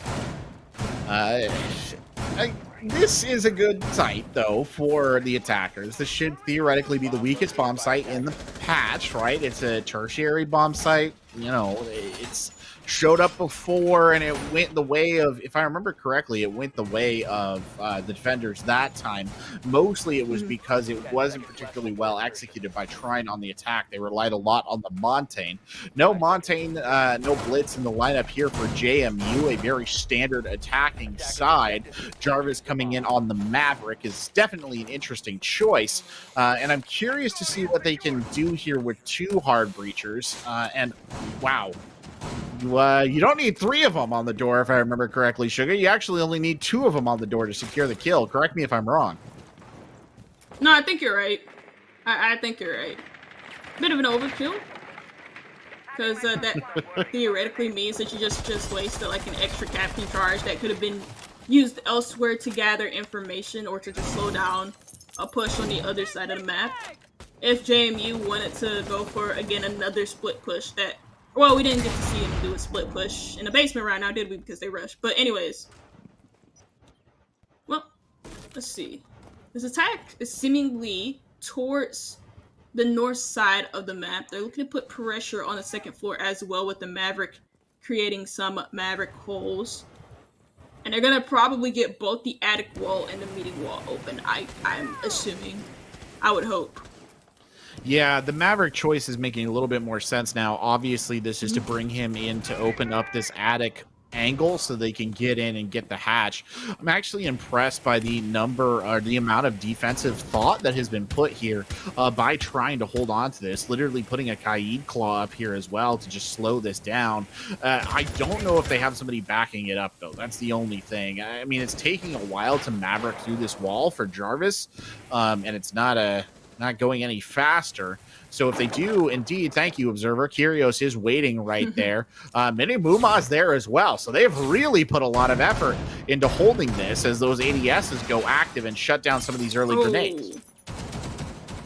This is a good site, though, for the attackers. This should theoretically be the weakest bomb site in the patch, right? It's a tertiary bomb site. You know, it's showed up before, and it went the way of, if I remember correctly, it went the way of the defenders that time. Mostly it was because it wasn't particularly well executed by Trine on the attack. They relied a lot on the Montaigne. No Montaigne, no Blitz in the lineup here for JMU, a very standard attacking side. Jarvis coming in on the Maverick is definitely an interesting choice, and I'm curious to see what they can do here with two hard breachers, and wow. You don't need 3 of them on the door, if I remember correctly, Sugar. You actually only need 2 of them on the door to secure the kill. Correct me if I'm wrong. No, I think you're right. I think you're right. Bit of an overkill. Because that theoretically means that you just wasted like an extra captain charge that could have been used elsewhere to gather information or to just slow down a push on the other side of the map. If JMU wanted to go for, again, another split push that... Well, we didn't get to see him do a split push in the basement right now, did we? Because they rushed. But anyways. Well, let's see. This attack is seemingly towards the north side of the map. They're looking to put pressure on the second floor as well with the Maverick creating some Maverick holes. And they're gonna probably get both the attic wall and the meeting wall open. I'm assuming. I would hope. Yeah, the Maverick choice is making a little bit more sense now. Obviously, this is to bring him in to open up this attic angle so they can get in and get the hatch. I'm actually impressed by the number or the amount of defensive thought that has been put here by trying to hold on to this, literally putting a Kaid claw up here as well to just slow this down. I don't know if they have somebody backing it up, though. That's the only thing. I mean, it's taking a while to Maverick through this wall for Jarvis, and it's not going any faster. So if they do, indeed, thank you, Observer. Kyrios is waiting right there. Mini Muma's there as well. So they've really put a lot of effort into holding this as those ADSs go active and shut down some of these early grenades.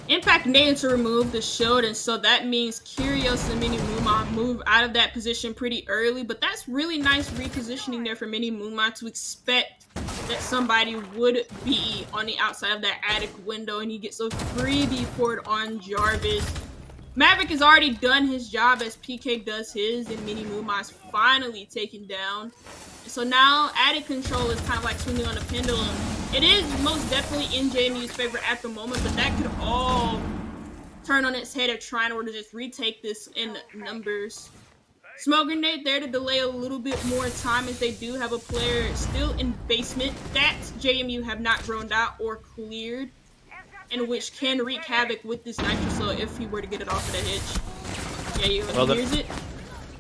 Impact needed to remove the shield, and so that means Kyrios and Mini Muma move out of that position pretty early, but that's really nice repositioning there for Mini Muma to expect that somebody would be on the outside of that attic window, and he gets a freebie forward on Jarvis. Maverick has already done his job as PK does his, and Mini Muma's finally taken down. So now attic control is kind of like swinging on a pendulum. It is most definitely in JMU's favor at the moment, but that could all turn on its head of trying to just retake this in numbers. Smoke grenade there to delay a little bit more time as they do have a player still in basement that JMU have not droned out or cleared, and which can wreak havoc with this Nitro if he were to get it off of the hitch. Yeah, here's it.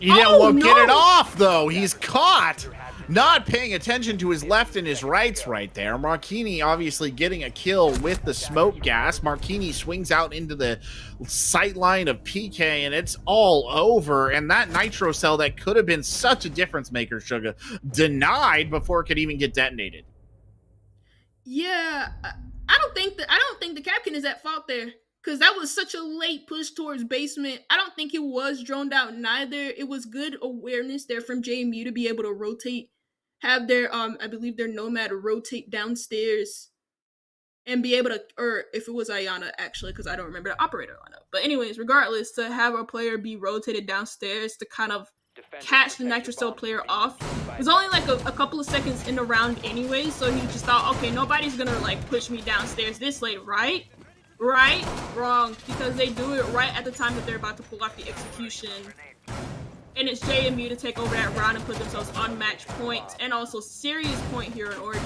Yeah, well, get it off, though. He's caught. Not paying attention to his left and his rights right there. Marquini obviously getting a kill with the smoke gas. Marquini swings out into the sight line of PK, and it's all over. And that nitro cell that could have been such a difference maker, Sugar, denied before it could even get detonated. Yeah, I don't think the captain is at fault there, because that was such a late push towards basement. I don't think it was droned out neither. It was good awareness there from JMU to be able to rotate, have their I believe their Nomad rotate downstairs and be able to, or if it was Ayana actually, because I don't remember the operator lineup. But anyways, regardless, to have a player be rotated downstairs to kind of catch the Nitro Cell player off. It was only like a couple of seconds in the round anyway, so he just thought, okay, nobody's gonna like push me downstairs this late, right? Right? Wrong. Because they do it right at the time that they're about to pull off the execution. And it's JMU to take over that round and put themselves on match point and also serious point here in Oregon.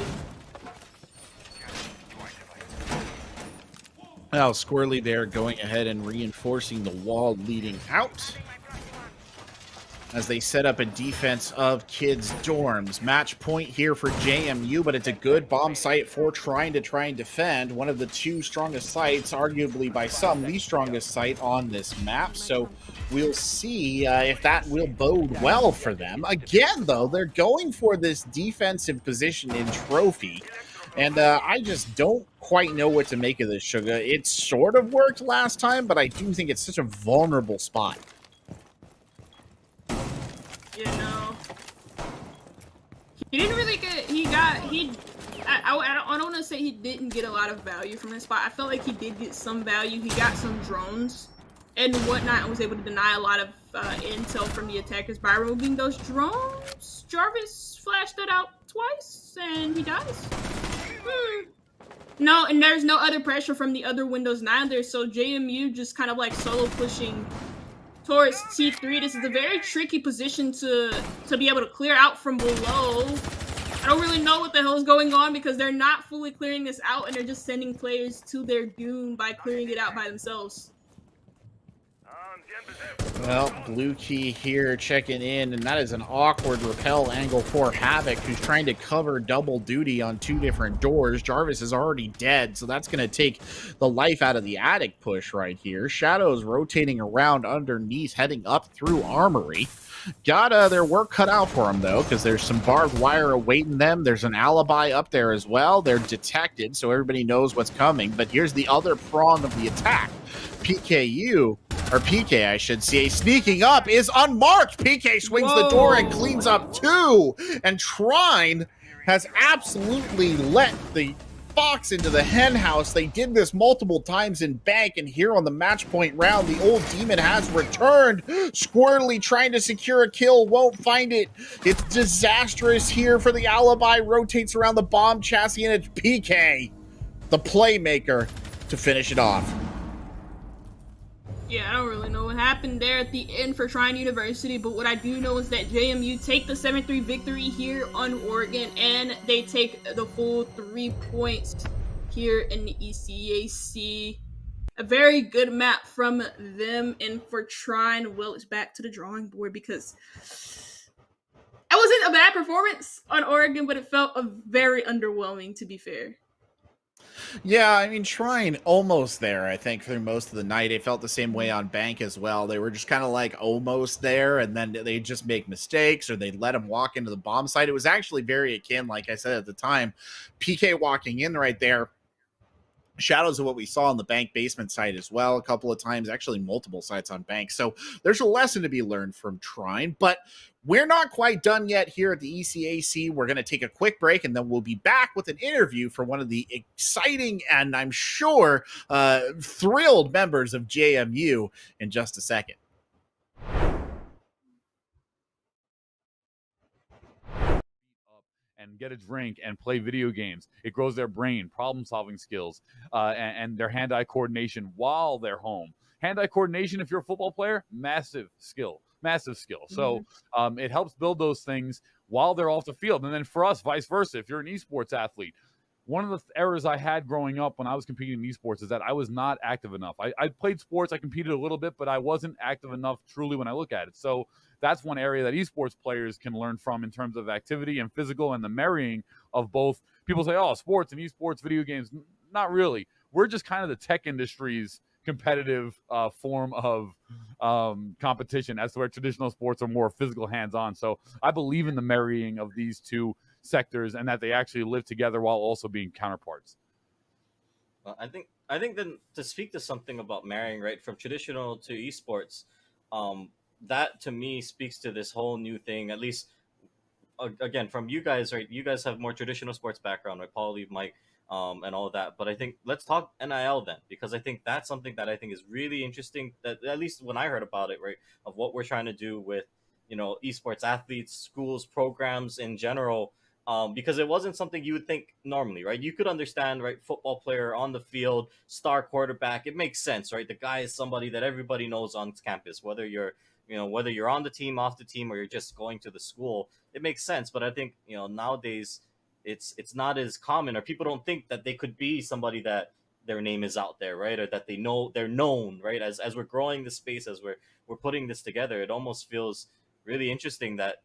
Well, Squirrely there going ahead and reinforcing the wall leading out as they set up a defense of kids' dorms. Match point here for JMU, but it's a good bomb site for trying and defend. One of the two strongest sites, arguably by some, the strongest site on this map. So we'll see if that will bode well for them. Again, though, they're going for this defensive position in Trophy. And I just don't quite know what to make of this, Sugar. It sort of worked last time, but I do think it's such a vulnerable spot. You know, he didn't really get, I don't want to say he didn't get a lot of value from this spot. I felt like he did get some value. He got some drones and whatnot and was able to deny a lot of intel from the attackers by removing those drones. Jarvis flashed that out twice and he dies. No, and there's no other pressure from the other windows neither, so JMU just kind of like solo pushing towards T3. This is a very tricky position to be able to clear out from below. I don't really know what the hell is going on because they're not fully clearing this out and they're just sending players to their doom by clearing it out by themselves. Well, Blue Key here checking in, and that is an awkward rappel angle for Havoc, who's trying to cover double duty on two different doors. Jarvis is already dead, so that's going to take the life out of the attic push right here. Shadows rotating around underneath, heading up through Armory. Got their work cut out for them, though, because there's some barbed wire awaiting them. There's an alibi up there as well. They're detected, so everybody knows what's coming. But here's the other prong of the attack. PK, I should say, sneaking up is unmarked. PK swings the door and cleans up two. And Trine has absolutely let the fox into the hen house. They did this multiple times in Bank, and here on the match point round, the old demon has returned. Squirrely trying to secure a kill, won't find it. It's disastrous here for the Alibi, rotates around the bomb chassis, and it's PK, the playmaker, to finish it off. Yeah, I don't really know what happened there at the end for Trine University, but what I do know is that JMU take the 7-3 victory here on Oregon, and they take the full 3 points here in the ECAC. A very good map from them, and for Trine, well, it's back to the drawing board because it wasn't a bad performance on Oregon, but it felt very underwhelming, to be fair. Yeah, I mean, Trine almost there, I think, through most of the night. It felt the same way on Bank as well. They were just kind of like almost there, and then they just make mistakes, or they'd let them walk into the bomb site. It was actually very akin, like I said at the time, PK walking in right there. Shadows of what we saw on the Bank basement site as well, a couple of times, actually multiple sites on Bank. So there's a lesson to be learned from Trine, but we're not quite done yet here at the ECAC. We're going to take a quick break, and then we'll be back with an interview for one of the exciting and I'm sure thrilled members of JMU in just a second. And get a drink and play video games. It grows their brain, problem-solving skills, and their hand-eye coordination while they're home. Hand-eye coordination, if you're a football player, massive skill. So it helps build those things while they're off the field. And then for us, vice versa, if you're an esports athlete, one of the errors I had growing up when I was competing in esports is that I was not active enough. I played sports, I competed a little bit, but I wasn't active enough truly when I look at it. So that's one area that esports players can learn from in terms of activity and physical and the marrying of both. People say, oh, sports and esports, video games. Not really. We're just kind of the tech industry's competitive form of competition, as to where traditional sports are more physical, hands-on. So I believe in the marrying of these two sectors and that they actually live together while also being counterparts. Well, I think then to speak to something about marrying, right, from traditional to esports, that to me speaks to this whole new thing, at least again from you guys, right? You guys have more traditional sports background, right? Paul, Lee, Mike, and all of that. But I think let's talk NIL then, because I think that's something that I think is really interesting, that at least when I heard about it, right, of what we're trying to do with, esports athletes, schools, programs in general, because it wasn't something you would think normally, right? You could understand, right, football player on the field, star quarterback, it makes sense, right? The guy is somebody that everybody knows on campus, whether you're on the team, off the team, or you're just going to the school, it makes sense. But I think, nowadays it's not as common, or people don't think that they could be somebody that their name is out there, right? Or that they're known, right? As we're growing this space, as we're putting this together, it almost feels really interesting that,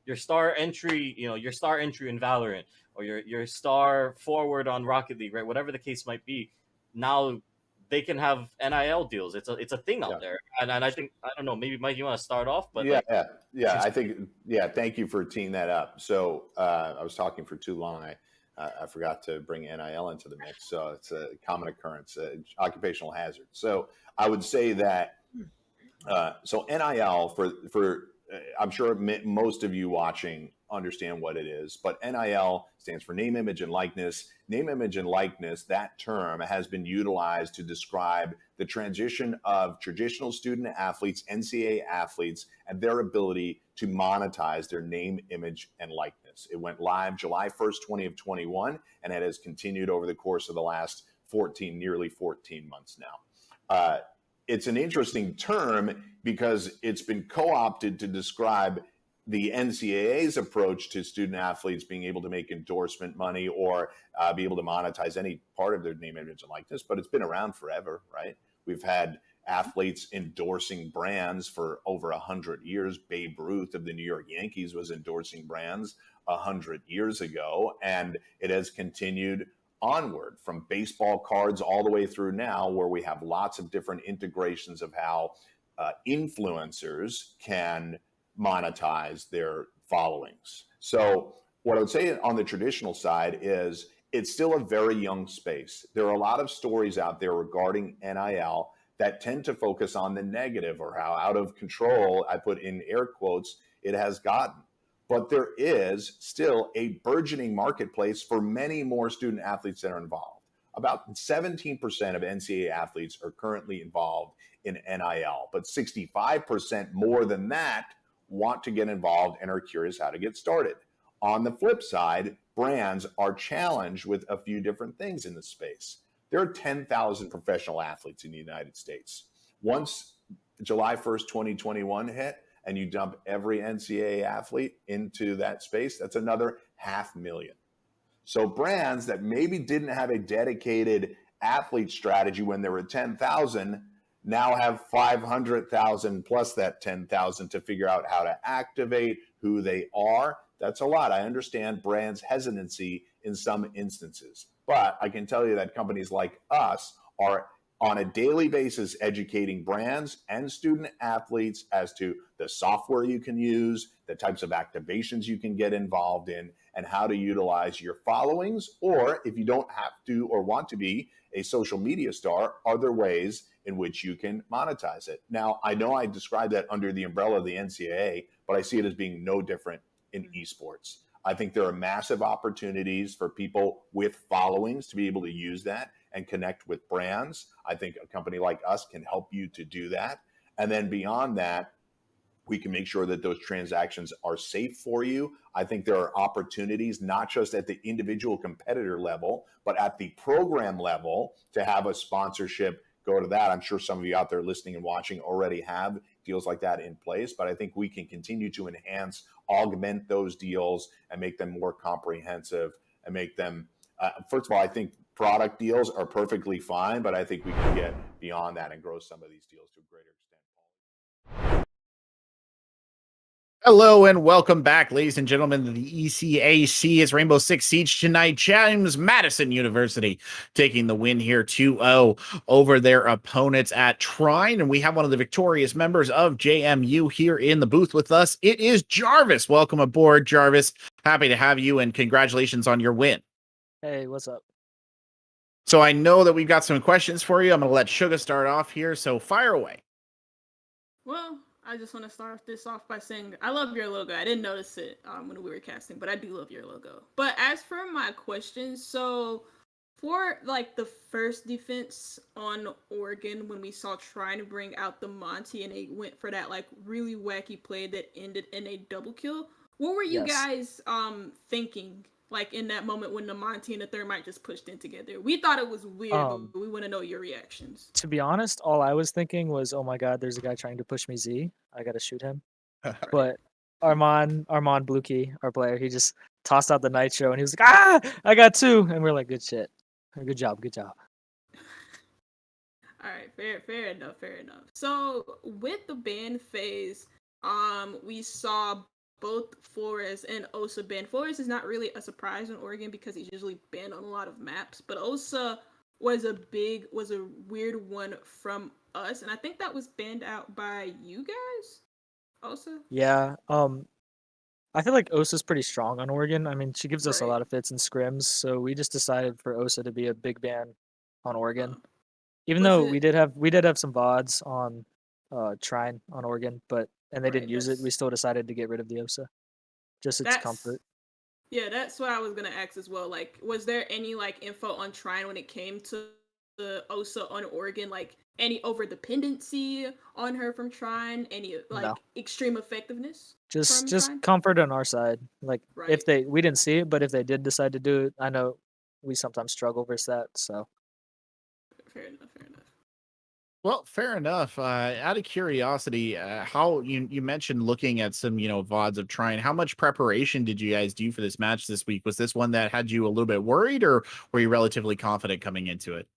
your star entry in Valorant, or your star forward on Rocket League, right? Whatever the case might be, now they can have NIL deals. It's a thing out there, and I think, I don't know, maybe Mike, you want to start off, but I think thank you for teeing that up. So I was talking for too long. I forgot to bring NIL into the mix, so it's a common occurrence, occupational hazard. So I would say that so NIL for I'm sure most of you watching understand what it is, but NIL stands for name, image, and likeness. Name, image, and likeness, that term has been utilized to describe the transition of traditional student athletes, NCAA athletes, and their ability to monetize their name, image, and likeness. It went live July 1st, 2021, and it has continued over the course of the last nearly 14 months now. It's an interesting term because it's been co-opted to describe the NCAA's approach to student athletes being able to make endorsement money or be able to monetize any part of their name, image, and likeness. But it's been around forever, right? We've had athletes endorsing brands for over 100 years. Babe Ruth of the New York Yankees was endorsing brands 100 years ago, and it has continued onward from baseball cards all the way through now, where we have lots of different integrations of how influencers can monetize their followings. So what I would say on the traditional side is it's still a very young space. There are a lot of stories out there regarding NIL that tend to focus on the negative, or how out of control, I put in air quotes, it has gotten. but there is still a burgeoning marketplace for many more student athletes that are involved. About 17% of NCAA athletes are currently involved in NIL, but 65% more than that want to get involved and are curious how to get started. On the flip side, brands are challenged with a few different things in the space. There are 10,000 professional athletes in the United States. Once July 1st, 2021 hit, and you dump every NCAA athlete into that space, that's another 500,000. So brands that maybe didn't have a dedicated athlete strategy when there were 10,000 now have 500,000 plus that 10,000 to figure out how to activate who they are. That's a lot. I understand brands' hesitancy in some instances, but I can tell you that companies like us are on a daily basis educating brands and student athletes as to the software you can use, the types of activations you can get involved in, and how to utilize your followings, or if you don't have to or want to be a social media star, are there ways in which you can monetize it? Now, I know I described that under the umbrella of the NCAA, but I see it as being no different in esports. I think there are massive opportunities for people with followings to be able to use that and connect with brands. I think a company like us can help you to do that. And then beyond that, we can make sure that those transactions are safe for you. I think there are opportunities, not just at the individual competitor level, but at the program level to have a sponsorship go to that. I'm sure some of you out there listening and watching already have deals like that in place, but I think we can continue to enhance, augment those deals and make them more comprehensive and make them, first of all, I think product deals are perfectly fine, but I think we can get beyond that and grow some of these deals to a greater extent. Hello and welcome back, ladies and gentlemen, to the ECAC. It's Rainbow Six Siege tonight. James Madison University taking the win here 2-0 over their opponents at Trine. And we have one of the victorious members of JMU here in the booth with us. It is Jarvis. Welcome aboard, Jarvis. Happy to have you and congratulations on your win. Hey, what's up? So I know that we've got some questions for you. I'm going to let Suga start off here. So fire away. Well, I just want to start this off by saying I love your logo. I didn't notice it when we were casting, but I do love your logo. But as for my questions, so for like the first defense on Oregon, when we saw trying to bring out the Monty and they went for that like really wacky play that ended in a double kill, what were you guys thinking? Like in that moment when the Monty and the Thermite just pushed in together, we thought it was weird, but we want to know your reactions. To be honest, all I was thinking was, "Oh my God, there's a guy trying to push me Z. I gotta shoot him." But Armand Bluekey, our player, he just tossed out the nitro and he was like, "Ah, I got two," and we're like, "Good shit, good job, good job." All right, fair enough. So with the ban phase, we saw both Flores and Osa banned. Flores is not really a surprise in Oregon because he's usually banned on a lot of maps, but Osa was a weird one from us, and I think that was banned out by you guys. Osa? Yeah, I feel like Osa's pretty strong on Oregon. I mean, she gives us a lot of fits and scrims, so we just decided for Osa to be a big ban on Oregon. Even though we did have some VODs on Trine on Oregon, and they didn't use it, we still decided to get rid of the Osa. Just its comfort. Yeah, that's what I was gonna ask as well. Like, was there any like info on Trine when it came to the Osa on Oregon? Like any over dependency on her from Trine? Any like extreme effectiveness? Just comfort on our side. Like if we didn't see it, but if they did decide to do it, I know we sometimes struggle versus that. So fair enough. Well, fair enough. Out of curiosity, how you mentioned looking at some, VODs of Trine. How much preparation did you guys do for this match this week? Was this one that had you a little bit worried, or were you relatively confident coming into it?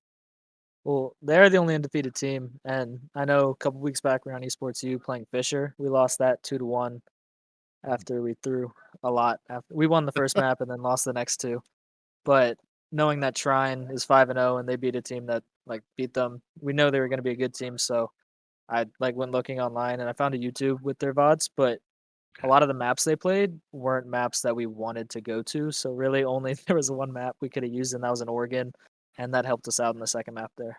Well, they're the only undefeated team, and I know a couple weeks back we were on Esports U playing Fisher. We lost that 2-1 after we threw a lot. We won the first map and then lost the next two. But knowing that Trine is 5-0 and they beat a team that beat them, we know they were going to be a good team. So I went looking online and I found a YouTube with their VODs, but a lot of the maps they played weren't maps that we wanted to go to. So really only there was one map we could have used, and that was in Oregon, and that helped us out in the second map there.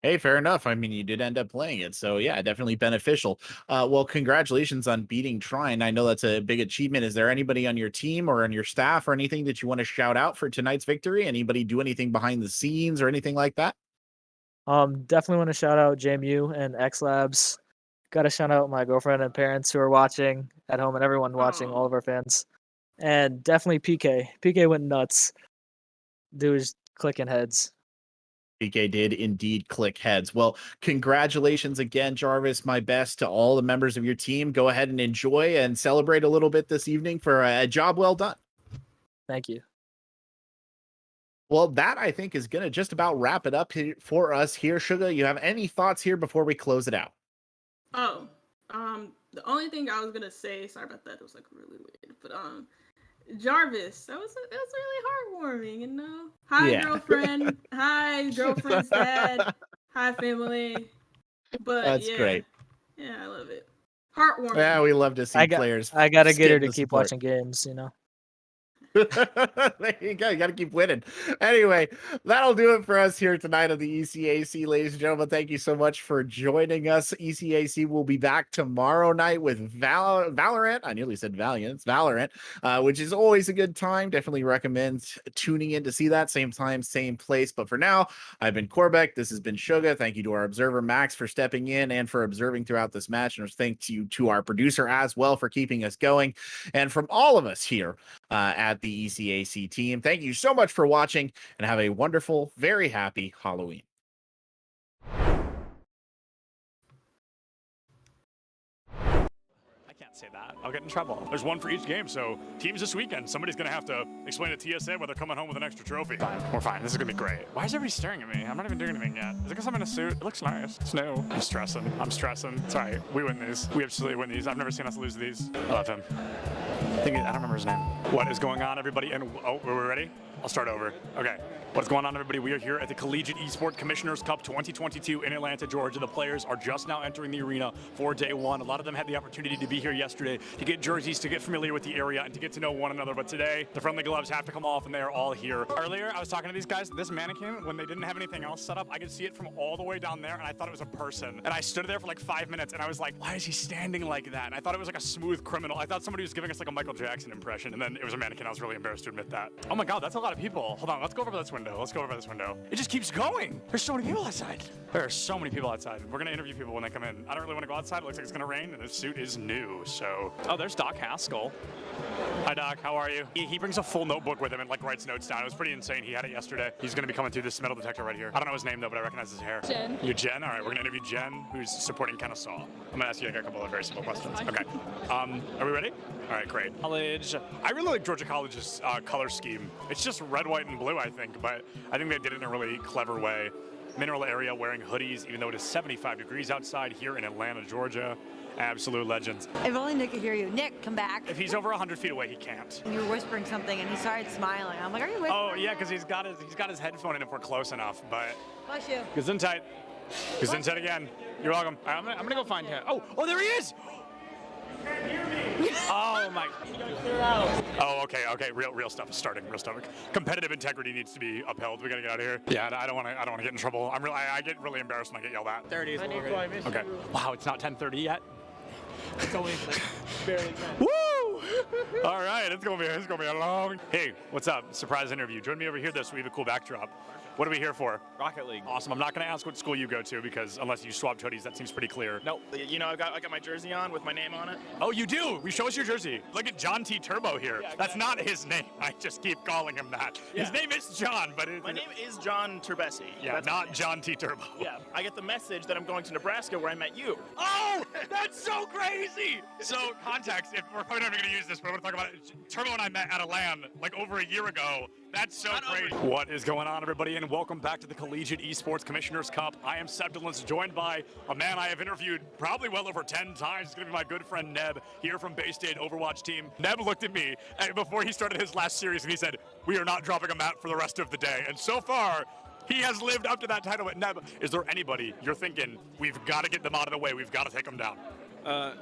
Hey, fair enough. I mean, you did end up playing it, so yeah, definitely beneficial. Well, congratulations on beating Trine. I know that's a big achievement. Is there anybody on your team or on your staff or anything that you want to shout out for tonight's victory? Anybody do anything behind the scenes or anything like that? Definitely want to shout out JMU and X Labs. Got to shout out my girlfriend and parents who are watching at home and everyone watching, all of our fans. And definitely PK. PK went nuts. Dude was clicking heads. PK did indeed click heads. Well, congratulations again, Jarvis. My best to all the members of your team. Go ahead and enjoy and celebrate a little bit this evening for a job well done. Thank you. Well, that I think is going to just about wrap it up for us here. Sugar, you have any thoughts here before we close it out? Oh, the only thing I was gonna say, sorry about that, it was like really weird, but Jarvis, it was really heartwarming, you know. Hi, Yeah. girlfriend. Hi, girlfriend's dad. Hi, family. But That's yeah, great. yeah, I love it. Heartwarming. Yeah, we love to see players. I gotta get her skip to the keep support. watching games, you know. There you go. You got to keep winning. Anyway, that'll do it for us here tonight on the ECAC, ladies and gentlemen. Thank you so much for joining us. ECAC will be back tomorrow night with Valorant. I nearly said Valiant. It's Valorant, which is always a good time. Definitely recommend tuning in to see that. Same time, same place. But for now, I've been Corbeck. This has been Suga. Thank you to our observer, Max, for stepping in and for observing throughout this match. And thank you to our producer as well for keeping us going. And from all of us here at the ECAC team, thank you so much for watching and have a wonderful, very happy Halloween. Say that. I'll get in trouble. There's one for each game, so teams this weekend, somebody's going to have to explain to TSA why they're coming home with an extra trophy. Fine. We're fine. This is going to be great. Why is everybody staring at me? I'm not even doing anything yet. Is it because I'm in a suit? It looks nice. It's new. I'm stressing. It's all right. We win these. We absolutely win these. I've never seen us lose these. I love him. I don't remember his name. What is going on, everybody? And oh, are we ready? I'll start over. Okay. What's going on, everybody? We are here at the Collegiate Esports Commissioners Cup 2022 in Atlanta, Georgia. The players are just now entering the arena for day one. A lot of them had the opportunity to be here yesterday to get jerseys, to get familiar with the area, and to get to know one another. But today, the friendly gloves have to come off, and they are all here. Earlier, I was talking to these guys. This mannequin, when they didn't have anything else set up, I could see it from all the way down there, and I thought it was a person. And I stood there for like 5 minutes, and I was like, why is he standing like that? And I thought it was like a smooth criminal. I thought somebody was giving us like a Michael Jackson impression, and then it was a mannequin. I was really embarrassed to admit that. Oh my God, that's a lot of people. Hold on, let's go over this window. Let's go over this window. It just keeps going. There's so many people outside. There are so many people outside. We're gonna interview people when they come in. I don't really want to go outside. It looks like it's gonna rain, and this suit is new. So, oh, there's Doc Haskell. Hi, Doc. How are you? He brings a full notebook with him and like writes notes down. It was pretty insane. He had it yesterday. He's gonna be coming through this metal detector right here. I don't know his name though, but I recognize his hair. Jen. You're Jen. All right, we're gonna interview Jen, who's supporting Kennesaw. I'm gonna ask you like a couple of very simple questions. Okay. Are we ready? All right, great. College. I really like Georgia College's color scheme. It's just red, white, and blue, I think, but I think they did it in a really clever way. Mineral area wearing hoodies, even though it is 75 degrees outside here in Atlanta, Georgia. Absolute legends. If only Nick could hear you. Nick, come back. If he's over 100 feet away, he can't. You were whispering something, and he started smiling. I'm like, are you whispering? Oh yeah, because he's got his headphone in if we're close enough. But Bless you. Gesundheit. Gesundheit again. You're welcome. I'm gonna go find him. Oh, there he is. Oh my. Oh, okay. Real stuff is starting. Real stuff. Competitive integrity needs to be upheld. We gotta get out of here. Yeah, I don't want to get in trouble. I get really embarrassed when I get yelled at. 30 is Okay. Wow, it's not 10:30 yet. It's only barely 10. Woo! All right, it's gonna be a long. Hey, what's up? Surprise interview. Join me over here, though, so we have a cool backdrop. What are we here for? Rocket League. Awesome. I'm not going to ask what school you go to because unless you swapped hoodies, that seems pretty clear. No, you know, I got my jersey on with my name on it. Oh, you do? Show us your jersey. Look at John T. Turbo here. Yeah, that's not his name. I just keep calling him that. Yeah. His name is John, but my name is John Turbesi. Yeah, that's not John T. Turbo. Yeah, I get the message that I'm going to Nebraska where I met you. Oh, that's so crazy. So context, if we're probably never going to use this, but we're going to talk about it. Turbo and I met at a LAN like over a year ago. That's so crazy. What is going on, everybody, and welcome back to the Collegiate Esports Commissioners Cup. I am Seb Dillons, joined by a man I have interviewed probably well over 10 times. It's going to be my good friend Neb, here from Bay State Overwatch team. Neb looked at me before he started his last series, and he said, we are not dropping a map for the rest of the day. And so far, he has lived up to that title. But Neb, is there anybody you're thinking, we've got to get them out of the way, we've got to take them down?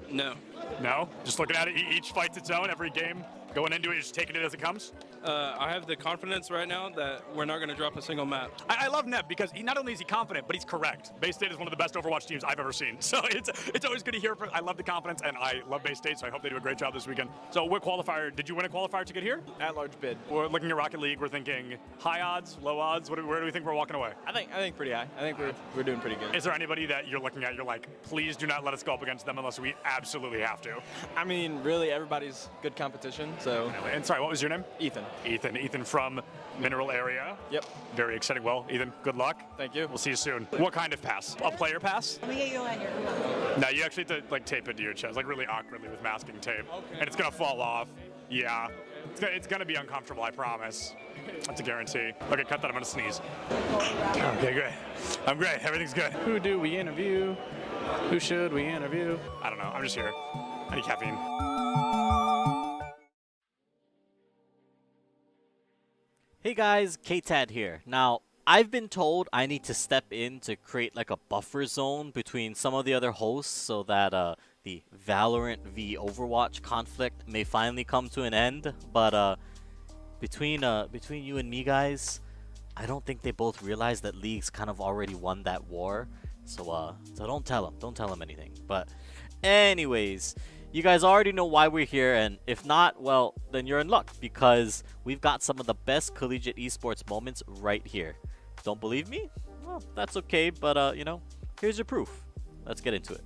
No. No? Just looking at it, each fight's its own, every game Going into it, just taking it as it comes? I have the confidence right now that we're not going to drop a single map. I love Neb because not only is he confident, but he's correct. Bay State is one of the best Overwatch teams I've ever seen. So it's always good to hear. I love the confidence, and I love Bay State, so I hope they do a great job this weekend. So what qualifier, did you win a qualifier to get here? At-large bid. We're looking at Rocket League, we're thinking high odds, low odds, where do we think we're walking away? I think pretty high. I think we're doing pretty good. Is there anybody that you're looking at, you're like, please do not let us go up against them unless we absolutely have to? I mean, really, everybody's good competition, so. And sorry, what was your name? Ethan. Ethan from Mineral area. Yep. Very exciting. Well, Ethan, good luck. Thank you. We'll see you soon. What kind of pass? A player pass? Let me get you on your No, you actually have to like tape it to your chest, like really awkwardly with masking tape. Okay. And it's gonna fall off. Yeah. It's gonna be uncomfortable, I promise. That's a guarantee. Okay, cut that, I'm gonna sneeze. Okay, great. I'm great, everything's good. Who do we interview? Who should we interview? I don't know, I'm just here. I need caffeine. Hey guys, K-Tad here. Now, I've been told I need to step in to create like a buffer zone between some of the other hosts so that the Valorant v Overwatch conflict may finally come to an end. But between you and me guys, I don't think they both realize that League's kind of already won that war. So don't tell them anything. But anyways, you guys already know why we're here, and if not, well, then you're in luck, because we've got some of the best collegiate esports moments right here. Don't believe me? Well, that's okay, but you know, here's your proof. Let's get into it.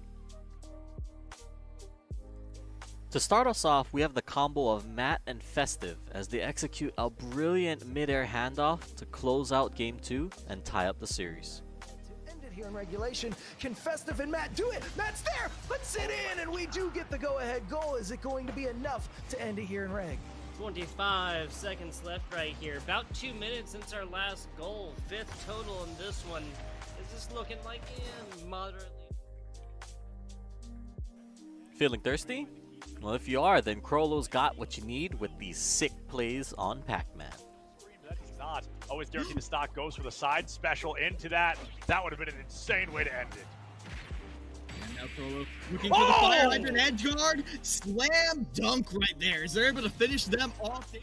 To start us off, we have the combo of Matt and Festive as they execute a brilliant mid-air handoff to close out Game 2 and tie up the series. Here in regulation, can Festive and Matt do it? Matt's there, puts it in, and we do get the go-ahead goal. Is it going to be enough to end it here in reg? 25 seconds left right here. About 2 minutes since our last goal. 5th total in this one. Is this looking like moderately? Feeling thirsty? Well, if you are, then Crollo's got what you need with these sick plays on Pac-Man. Not always guaranteed the stock goes for the side special into that. That would have been an insane way to end it. And now Crollo looking for the fire hydrant edge guard. Slam dunk right there. Is there able to finish them off?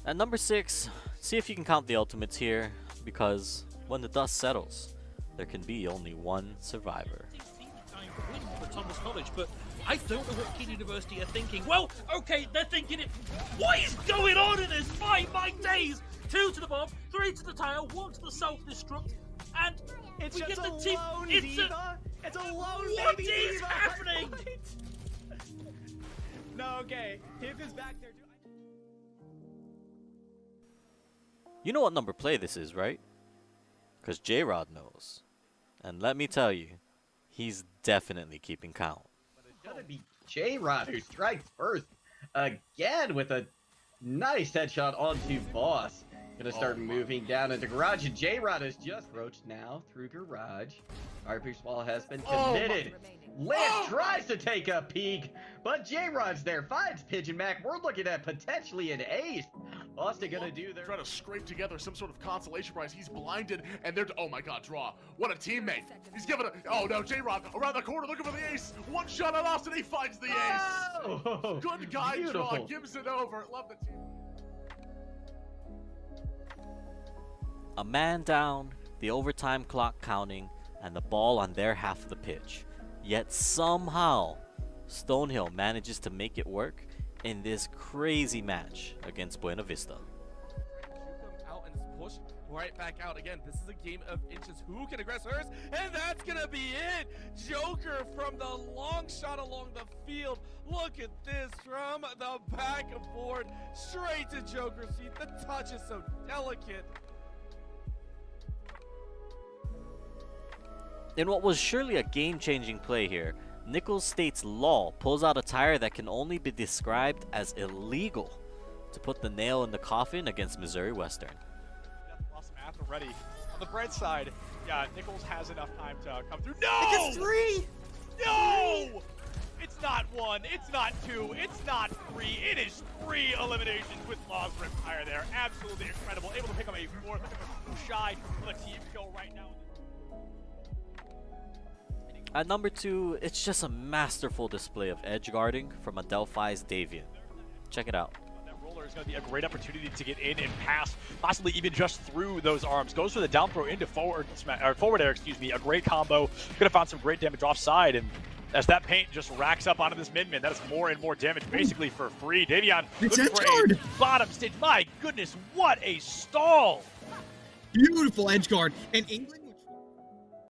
At number 6, see if you can count the ultimates here, because when the dust settles, there can be only one survivor. For Thomas College, but I don't know what Kid University are thinking. Well, okay, they're thinking it. What is going on in this fight? My days! 2 to the bomb, 3 to the tile, 1 to the self-destruct, and it's we just get the a team. lone Diva. It's a lone What baby is Diva. happening? No, okay. Hip is back there. You know what number play this is, right? Because J-Rod knows. And let me tell you, he's definitely keeping count. It's gonna be J-Rod who strikes first again with a nice headshot onto Boss. Gonna start moving down into Garage, and J-Rod is just approached now through Garage. Firepierce Wall has been committed. Lance tries to take a peek, but J-Rod's there, finds Pigeon Mac. We're looking at potentially an ace. Austin gonna do their... Trying to scrape together some sort of consolation prize. He's blinded, and they're... Oh my god, draw. What a teammate. He's giving a... Oh no, J-Rod around the corner looking for the ace. One shot on Austin, he finds the ace. Oh, good guy beautiful. Draw, gives it over. Love the team. A man down, the overtime clock counting, and the ball on their half of the pitch. Yet somehow, Stonehill manages to make it work in this crazy match against Buena Vista. Out and push right back out again. This is a game of inches. Who can aggress hers? And that's gonna be it. Joker from the long shot along the field. Look at this from the backboard straight to Joker's feet. The touch is so delicate. In what was surely a game-changing play here, Nichols State's Law pulls out a tire that can only be described as illegal to put the nail in the coffin against Missouri Western. Lost some math already. On the bright side, yeah, Nichols has enough time to come through. No! It's 3! No! It's not 1, it's not 2, it's not 3. It is 3 eliminations with Law's rip tire there. Absolutely incredible. Able to pick up a 4th. Shy for the team kill right now. At number 2, it's just a masterful display of edge guarding from Adelphi's Davian. Check it out. That roller is going to be a great opportunity to get in and pass, possibly even just through those arms. Goes for the down throw into forward air, excuse me. A great combo. Could have found some great damage offside, and as that paint just racks up onto this mid-man, that is more and more damage basically for free. Davion looking for a bottom stage. My goodness, what a stall! Beautiful edge guard. And England